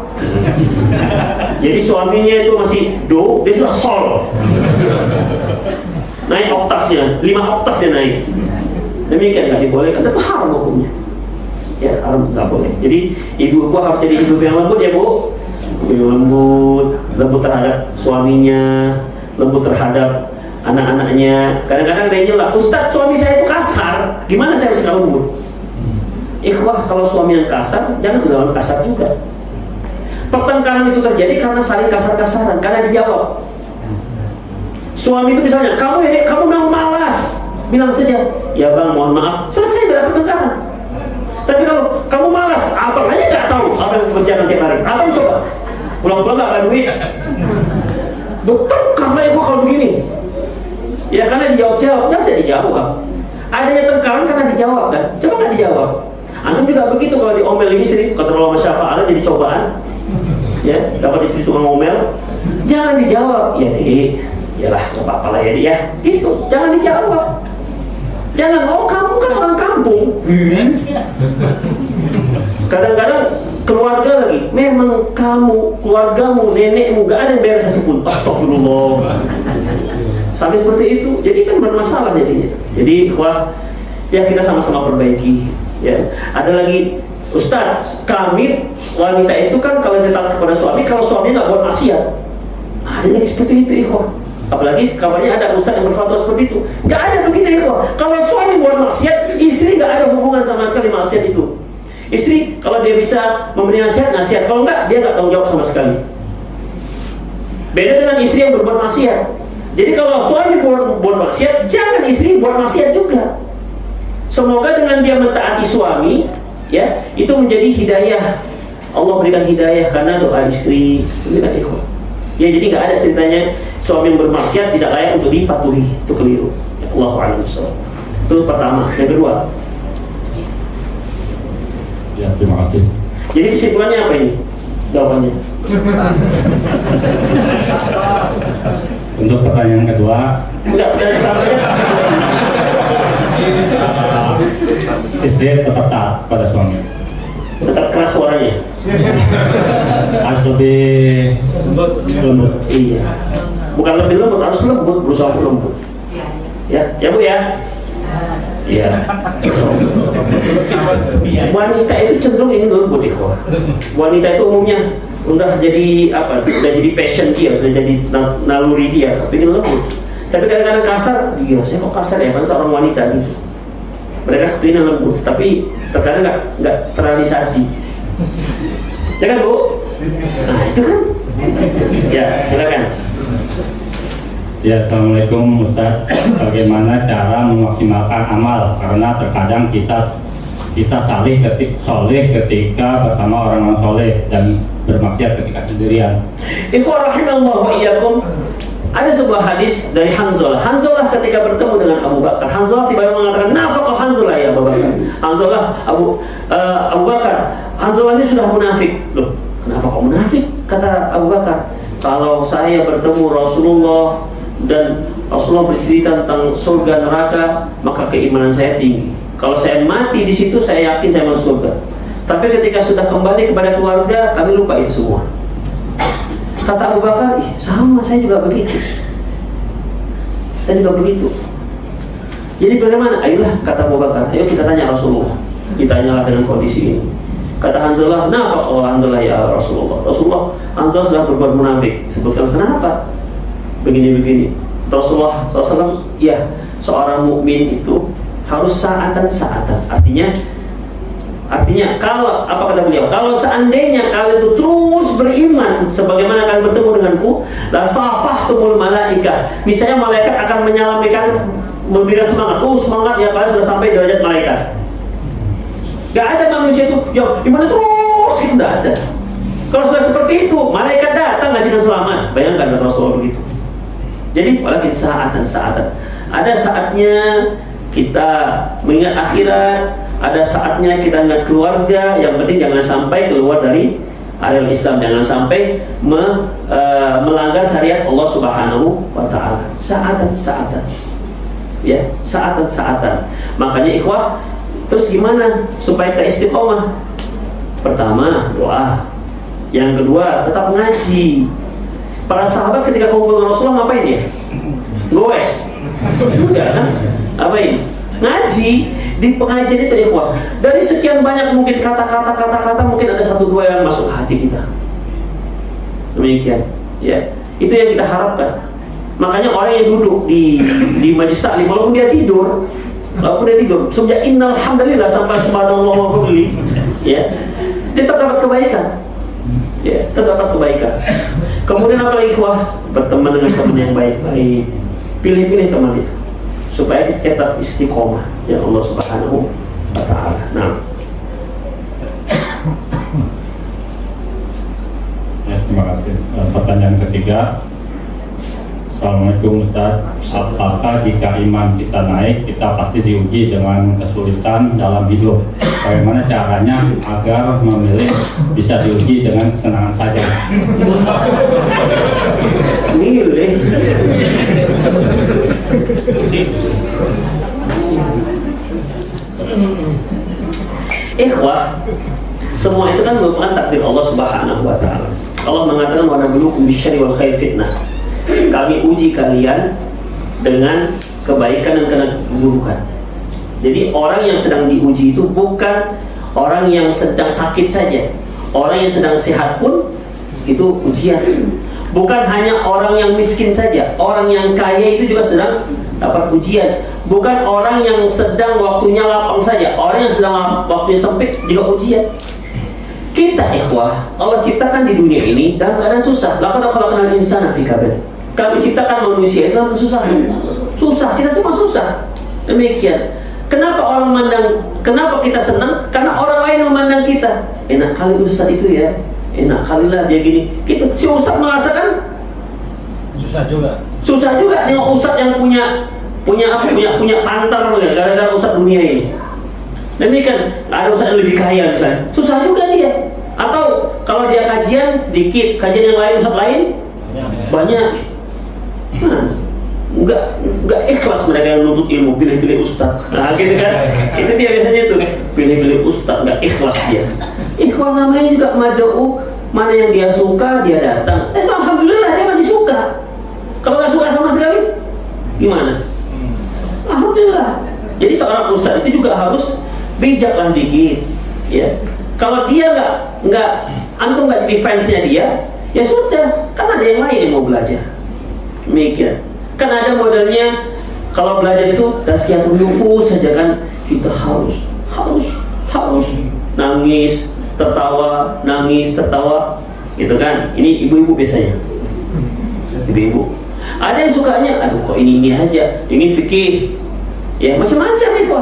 Jadi suaminya itu masih do, dia sudah sol. Naik oktavnya, 5 oktav dia naik. Demikian nggak dibolehkan, itu haram hukumnya. Ya, haram, nggak boleh. Jadi ibu-ibu harus jadi ibu yang lembut ya Bu. Yang lembut terhadap suaminya, lembut terhadap anak-anaknya. Kadang-kadang dia nyela, Ustadz suami saya itu kasar, gimana saya bisa lembut? Ikhwah, kalau suami yang kasar, jangan dilawan kasar juga. Pertengkaran itu terjadi karena saling kasar-kasaran, karena dijawab. Suami itu misalnya, kamu memang malas, bilang saja, ya bang mohon maaf, selesai dari pertengkaran. Tapi kalau kamu malas, apalagi nggak tahu apa yang kerjaan tiap hari, atau coba pulang-pulang nggak ada duit, betul karena ibu kalau begini, ya karena dijawab-jawab, nggak bisa dijawab. Adanya tengkaran karena dijawab kan, coba nggak dijawab. Antum juga begitu kalau diomel istri, kata ulama Syafi'i jadi cobaan, ya dapat istri tukang ngomel, jangan dijawab, ya deh, yalah nggak apa-apa lah ya dia, gitu, jangan dijawab. Jangan, oh kamu kan orang kampung. Kadang-kadang keluarga lagi, memang kamu, keluargamu, nenekmu gak ada yang bayar satupun. Astagfirullah. Sampai seperti itu, jadi kan bermasalah jadinya. Jadi wah, ya kita sama-sama perbaiki. Ya, ada lagi, Ustadz, kami wanita itu kan kalau ditolak kepada suami, kalau suami nggak buat maksiat, ada yang seperti itu, ikhwah. Apalagi kabarnya ada ustaz yang berfatwa seperti itu. Nggak ada begitu ikhwah. Kalau suami buat maksiat, istri nggak ada hubungan sama sekali maksiat itu. Istri kalau dia bisa memberi nasihat. Kalau enggak, dia nggak tanggung jawab sama sekali. Beda dengan istri yang berbuat maksiat. Jadi kalau suami buat maksiat, jangan istri buat maksiat juga. Semoga dengan dia mentaati suami, ya itu menjadi hidayah. Allah berikan hidayah karena doa istri. Ini kan ikhwah. Ya jadi nggak ada ceritanya suami yang bermaksiat tidak layak untuk dipatuhi, itu keliru. Ya, Allahu a'lam bishawab. Itu pertama. Yang kedua. Ya, terima kasih. Jadi kesimpulannya apa ini? Jawabannya. Untuk pertanyaan kedua, Enggak, pertanyaannya. istri tetap taat pada suami. Tetap keras suaranya. Harus lebih lembut. Iya. Bukan lebih lembut, harus lembut, berusaha lembut. Ya, ya Bu ya. Iya. Wanita itu cenderung ingin lembut, ikhwah. Wanita itu umumnya udah jadi apa? Udah jadi passion dia, sudah jadi naluri dia, kepingin lembut. Tapi kadang-kadang kasar, iya saya kok kasar ya, kan seorang wanita gitu. Mereka kepingin lembut, tapi terkadang nggak terrealisasi. Ya kan Bu? Nah itu kan. Ya silakan. Ya, Assalamualaikum Ustaz. Bagaimana cara memaksimalkan amal? Karena terkadang kita soleh ketika bersama orang-orang soleh dan bermaksiat ketika sendirian. Ikhwah rahimallahu wa iyyakum. Ada sebuah hadis dari Hanzalah. Hanzalah ketika bertemu dengan Abu Bakar, Hanzalah tiba-tiba mengatakan, "Nafaqah Hanzalah ya Abu Bakar." Hanzalah Abu Bakar, Hanzalah ini sudah munafik. Loh, kenapa kok munafik? Kata Abu Bakar, "Kalau saya bertemu Rasulullah dan Rasulullah bercerita tentang surga neraka, maka keimanan saya tinggi. Kalau saya mati di situ, saya yakin saya masuk surga. Tapi ketika sudah kembali kepada keluarga, kami lupa itu semua." Kata Abu Bakar, sama saya juga begitu. Saya juga begitu. Jadi bagaimana? Ayolah, kata Abu Bakar, ayo kita tanya Rasulullah. Ditanyalah dengan kondisi ini. Kata Hanzalah, nafaq Hanzalah ya Rasulullah. Hanzalah sudah berbuat munafik. Sebutkan kenapa? Begini-begini. Rasulullah SAW, ya seorang mukmin itu harus saatan. Artinya kalau apa kata beliau? Kalau seandainya kalian itu terus beriman sebagaimana kalian bertemu denganku, la safahtumul malaika. Misalnya malaikat akan menyalamikan, memberikan semangat. Semangat ya kalian sudah sampai derajat malaikat. Gak ada manusia itu, ya gimana terus itu, gak ada. Kalau sudah seperti itu, malaikat datang ngasih akan selamat. Bayangkan kata Rasulullah begitu. Jadi apalagi saatan-saatan. Ada saatnya kita mengingat akhirat, ada saatnya kita ingat keluarga. Yang penting jangan sampai keluar dari area Islam, jangan sampai melanggar syariat Allah Subhanahu wa taala. Saatan-saatan. Ya, saatan-saatan. Makanya ikhwah, terus gimana supaya kita istiqomah? Pertama, doa. Yang kedua, tetap ngaji. Para sahabat ketika kumpul dengan Rasulullah ngapain ya? Goes. Enggak kan? Apain? Ngaji. Di pengajian itu ya kuat. Dari sekian banyak mungkin kata-kata mungkin ada satu dua yang masuk hati kita. Demikian. Ya. Itu yang kita harapkan. Makanya orang yang duduk di majlis taklim walaupun dia tidur, semenjak innal hamdalillah sampai subhanallah wa bihamdihi, ya, dia tetap dapat kebaikan. Ya, terdapat kebaikan. Kemudian apa lagi, wah, berteman dengan teman yang baik-baik. Pilih-pilih teman itu supaya kita tetap istiqomah ya Allah Subhanahu wa taala. Nah. Ya, terima kasih. Pertanyaan ketiga. Assalamualaikum Ustaz. Apakah jika iman kita naik, kita pasti diuji dengan kesulitan dalam hidup? Bagaimana caranya agar memilih bisa diuji dengan kesenangan saja? Milih. Ikhwah, semua itu kan merupakan takdir Allah Subhanahu wa taala. Allah mengatakan wa nabluukum bisyarri wal khair fitnah. Kami uji kalian dengan kebaikan dan keburukan. Jadi orang yang sedang diuji itu bukan orang yang sedang sakit saja. Orang yang sedang sehat pun itu ujian. Bukan hanya orang yang miskin saja. Orang yang kaya itu juga sedang dapat ujian. Bukan orang yang sedang waktunya lapang saja. Orang yang sedang waktunya sempit juga ujian. Kita ikhwah, Allah ciptakan di dunia ini dalam keadaan susah. Laqad khalaqnal insana fi kabad. Kami ciptakan manusia itu dalam kesusahan. Susah, kita semua susah. Demikian. Kenapa orang memandang, kenapa kita senang? Karena orang lain memandang kita. Enak kali Ustaz itu ya. Enak kalilah dia gini. Kita, si Ustaz merasakan Susah juga. susah juga nih Ustaz yang punya pantar gara-gara Ustaz dunia ini. Demikian, ada Ustaz yang lebih kaya misalnya. Susah juga dia. Atau kalau dia kajian sedikit, kajian yang lain Ustaz lain banyak. Enggak ikhlas mereka yang nuntut ilmu, pilih-pilih ustaz. Nah gitu kan, itu dia biasanya tuh pilih-pilih ustaz, enggak ikhlas dia. Ikhwan namanya juga mad'u, mana yang dia suka dia datang. Alhamdulillah dia masih suka. Kalau nggak suka sama sekali, gimana? Alhamdulillah. Jadi seorang ustaz itu juga harus bijaklah dikit, ya. Kalau dia antum nggak jadi fansnya dia, ya sudah, kan ada yang lain yang mau belajar. Demikian. Kan ada modelnya kalau belajar itu tazkiyatun nufus saja kan, kita harus nangis, tertawa, gitu kan. Ini ibu-ibu biasanya. Ibu-ibu. Ada yang sukanya, aduh kok ini aja, ingin fikih. Ya macam-macam itu.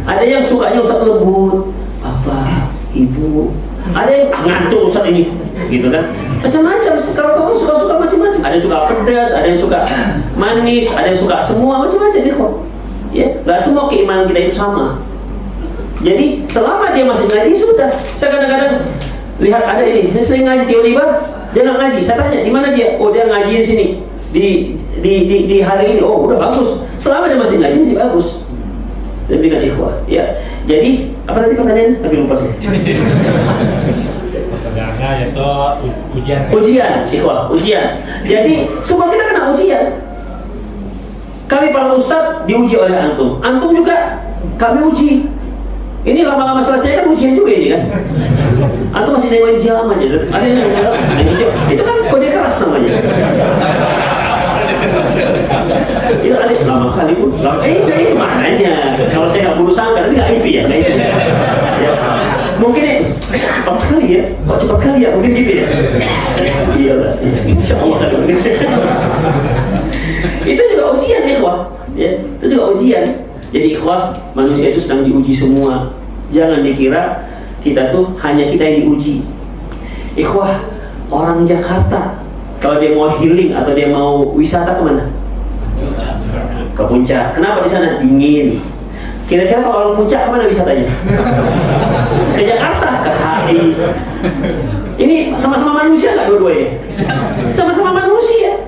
Ada yang sukanya Ustaz lembut, apa, ibu. Ada yang ngantuk Ustaz ini, gitu kan. Macam-macam, kalau kamu suka-suka macam-macam. Ada yang suka pedas, ada yang suka manis, ada yang suka semua, macam-macam nih kok. Ya, nggak semua keimanan kita itu sama. Jadi selama dia masih ngaji sudah. Saya kadang-kadang lihat ada ini, dia sering ngaji tiba-tiba dia nggak ngaji. Saya tanya di mana dia? Oh dia ngaji di sini. Di hari ini. Oh udah bagus. Selama dia masih ngaji masih bagus. Demikian ikhwah. Ya. Jadi apa tadi pertanyaannya? Sampai lupa sih. Pertanyaannya yaitu ujian. Ujian, ikhwah, ujian. Jadi semua kita kena ujian. Kami para ustaz diuji oleh antum. Antum juga kami uji. Ini lama-lama selesai kan ujian juga ini kan. Antum masih nengokin jam aja. Ada yang itu kan kode keras namanya. Itu ada lama kali pun. Itu maknanya. Kalau saya nggak berusaha karena nggak itu ya. Nggak itu. Ya. Mungkin cepat sekali ya. Kok cepat kali ya? Mungkin gitu ya. Iya lah. Insya Allah kan. Itu juga ujian ikhwah. Ya, itu juga ujian. Jadi ikhwah, manusia itu sedang diuji semua. Jangan dikira kita tuh hanya kita yang diuji. Ikhwah, orang Jakarta kalau dia mau healing atau dia mau wisata kemana? Ke puncak. Kenapa di sana? Dingin. Kira-kira kalau orang puncak kemana wisatanya? Ke Jakarta, ke HI. Ini sama-sama manusia nggak dua-duanya? Sama-sama manusia.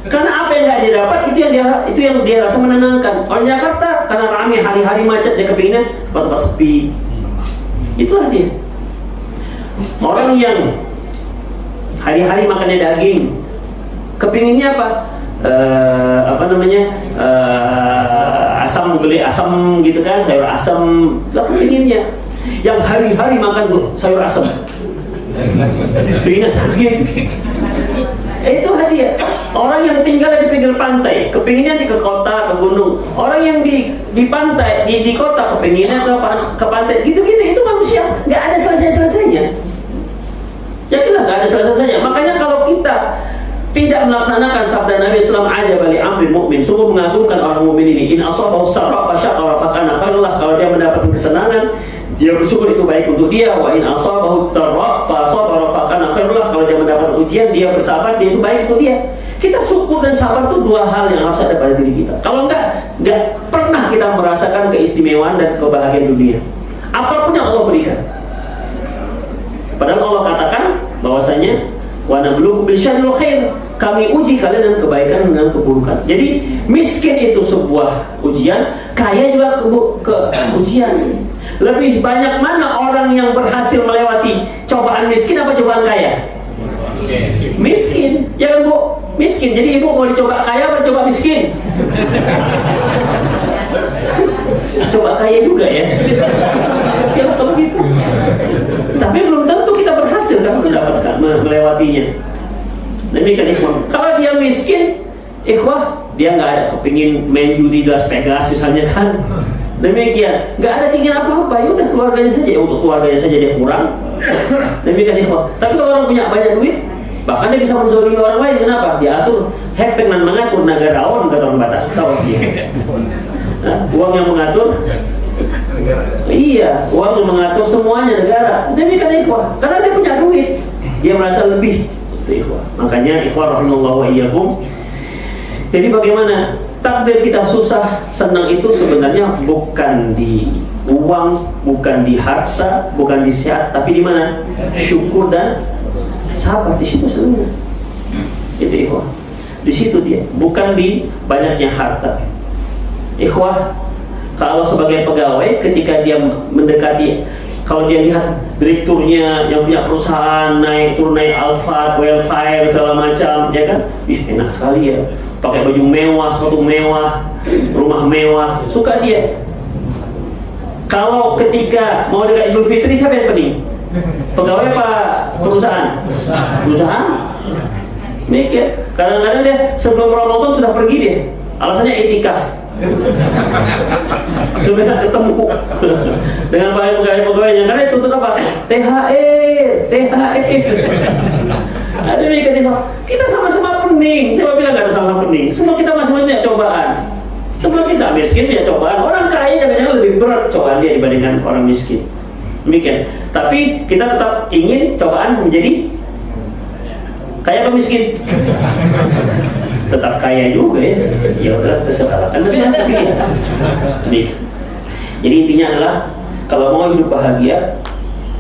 Karena apa yang nggak dia dapat itu yang dia rasa menenangkan. Orang Jakarta karena ramai hari-hari macet dia kepinginnya tempat-tempat sepi. Itulah dia. Orang yang hari-hari makannya daging, kepinginnya apa? Asam, beli asam gitu kan, sayur asam. Lah kepinginnya yang hari-hari makan tuh sayur asam, kepinginnya daging. Itu hadiah. Orang yang tinggal di pinggir pantai, kepinginnya ke kota, ke gunung. Orang yang di pantai, di kota, kepinginnya ke pantai. Gitu-gitu, itu manusia. Nggak ada selesai-selesainya. Yakinlah nggak ada selesai-selesainya. Makanya kalau kita tidak melaksanakan sabda Nabi SAW, ajab li amri mu'min, sungguh mengagumkan orang mukmin ini. In asabahu sarra fa syakara fa kana khairullah. Kalau dia mendapatkan kesenangan, dia bersyukur, itu baik untuk dia. Wa in asabahu dharra fa sabara fa kana khairullah. Kalau dia mendapat ujian, dia bersabar, dia itu baik untuk dia. Kita syukur dan sabar itu dua hal yang harus ada pada diri kita. Kalau enggak pernah kita merasakan keistimewaan dan kebahagiaan dunia. Apapun yang Allah berikan. Padahal Allah katakan bahwasanya wa nabluukum bisyarri wal khair, kami uji kalian dengan kebaikan dan keburukan. Jadi miskin itu sebuah ujian, kaya juga ke ujian. Lebih banyak mana orang yang berhasil melewati cobaan miskin apa cobaan kaya? Miskin, ya kan Bu? Miskin. Jadi ibu mau dicoba kaya apa coba miskin? Coba kaya juga ya. Ya kalau gitu. Tapi belum tentu kita berhasil kan mendapatkan melewatinya. Demikian ikhwah. Kalau dia miskin, ikhwah, dia nggak ada kepingin main judi di Las Vegas misalnya kan. Demikian, nggak ada keinginan apa-apa. Ya udah keluarganya saja, untuk keluarganya saja dia kurang. Demikian ikhwah. Tapi kalau orang punya banyak duit, bahkan dia bisa menzolimi orang lain. Kenapa? Dia atur, hepeng dan mengatur negarawan kata orang Batak. Tahu dia. Nah, uang yang mengatur. Iya, uang yang mengatur semuanya negara. Demikian ikhwah. Karena dia punya duit, dia merasa lebih. Itu ikhwah. Makanya ikhwah rahimallahu wa iyyakum. Jadi bagaimana takdir kita susah senang itu sebenarnya bukan di uang, bukan di harta, bukan di sehat, tapi di mana? Syukur dan sabar, di situ sebenarnya. Itu ikhwah. Di situ dia, bukan di banyaknya harta. Ikhwah, kalau sebagai pegawai ketika dia mendekati, kalau dia lihat direkturnya yang punya perusahaan turun naik Alphard, Wildfire segala macam, ya kan? Ih, enak sekali ya. Pakai baju mewah, sepatu mewah, rumah mewah, suka dia. Kalau ketika mau dekat Idul Fitri, siapa yang penting? Pegawai apa perusahaan? Perusahaan? Mikir. Kadang-kadang dia sebelum Ramadan sudah pergi dia. Alasannya itikaf. Supaya ketemu dengan pegawai-pegawainya, karena itu tutup apa? THR. Ada kita sama-sama pening. Siapa bilang nggak ada sama-sama pening? Semua kita masing-masing punya cobaan. Semua kita miskin punya cobaan. Orang kaya jangan-jangan lebih berat cobaan dia dibandingkan orang miskin. Demikian. Tapi kita tetap ingin cobaan menjadi kaya atau miskin? Tetap kaya juga ya. Ya udah terserah kan. Jadi intinya adalah kalau mau hidup bahagia,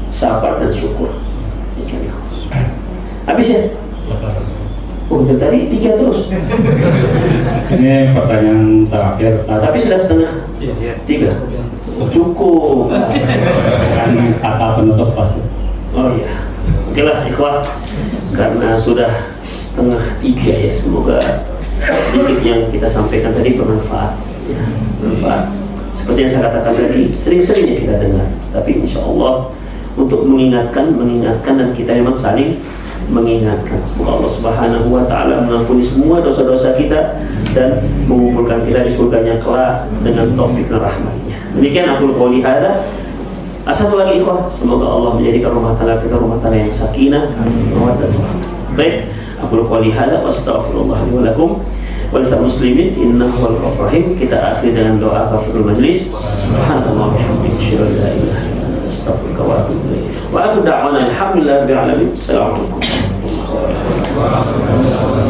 sabar dan syukur. Habis ya? Oh, dari 3 terus. Ini pertanyaan terakhir. Tapi sudah setengah. 3. Cukup. Kan kata penutup pasti. Oh iya. Oke lah ikhwah. Karena sudah setengah 3 ya, semoga sedikit yang kita sampaikan tadi bermanfaat ya, bermanfaat. Seperti yang saya katakan tadi, sering-seringnya kita dengar, tapi insya Allah untuk mengingatkan dan kita memang saling mengingatkan. Semoga Allah Subhanahu wa Ta'ala mengampuni semua dosa-dosa kita dan mengumpulkan kita di surganya kelak dengan taufik dan rahmatnya. Demikian aku qouli hadza. Satu lagi ikhwah, semoga Allah menjadikan rumah tangga kita rumah tangga yang sakinah, mawaddah. Baik, aku qouli hadza wa astaghfirullah li wa lakum wa lisal muslimin innahu wal ghafurur rahim. Kita akhiri dengan doa kafaratul majlis. Subhanallah wa bihamdihi asyhadu an la ilaha illa anta astaghfiruka wa atubu ilaik. Wa akhiru da'wana alhamdulillahi rabbil alamin. Assalamualaikum warahmatullahi wabarakatuh. Waalaikumsalam.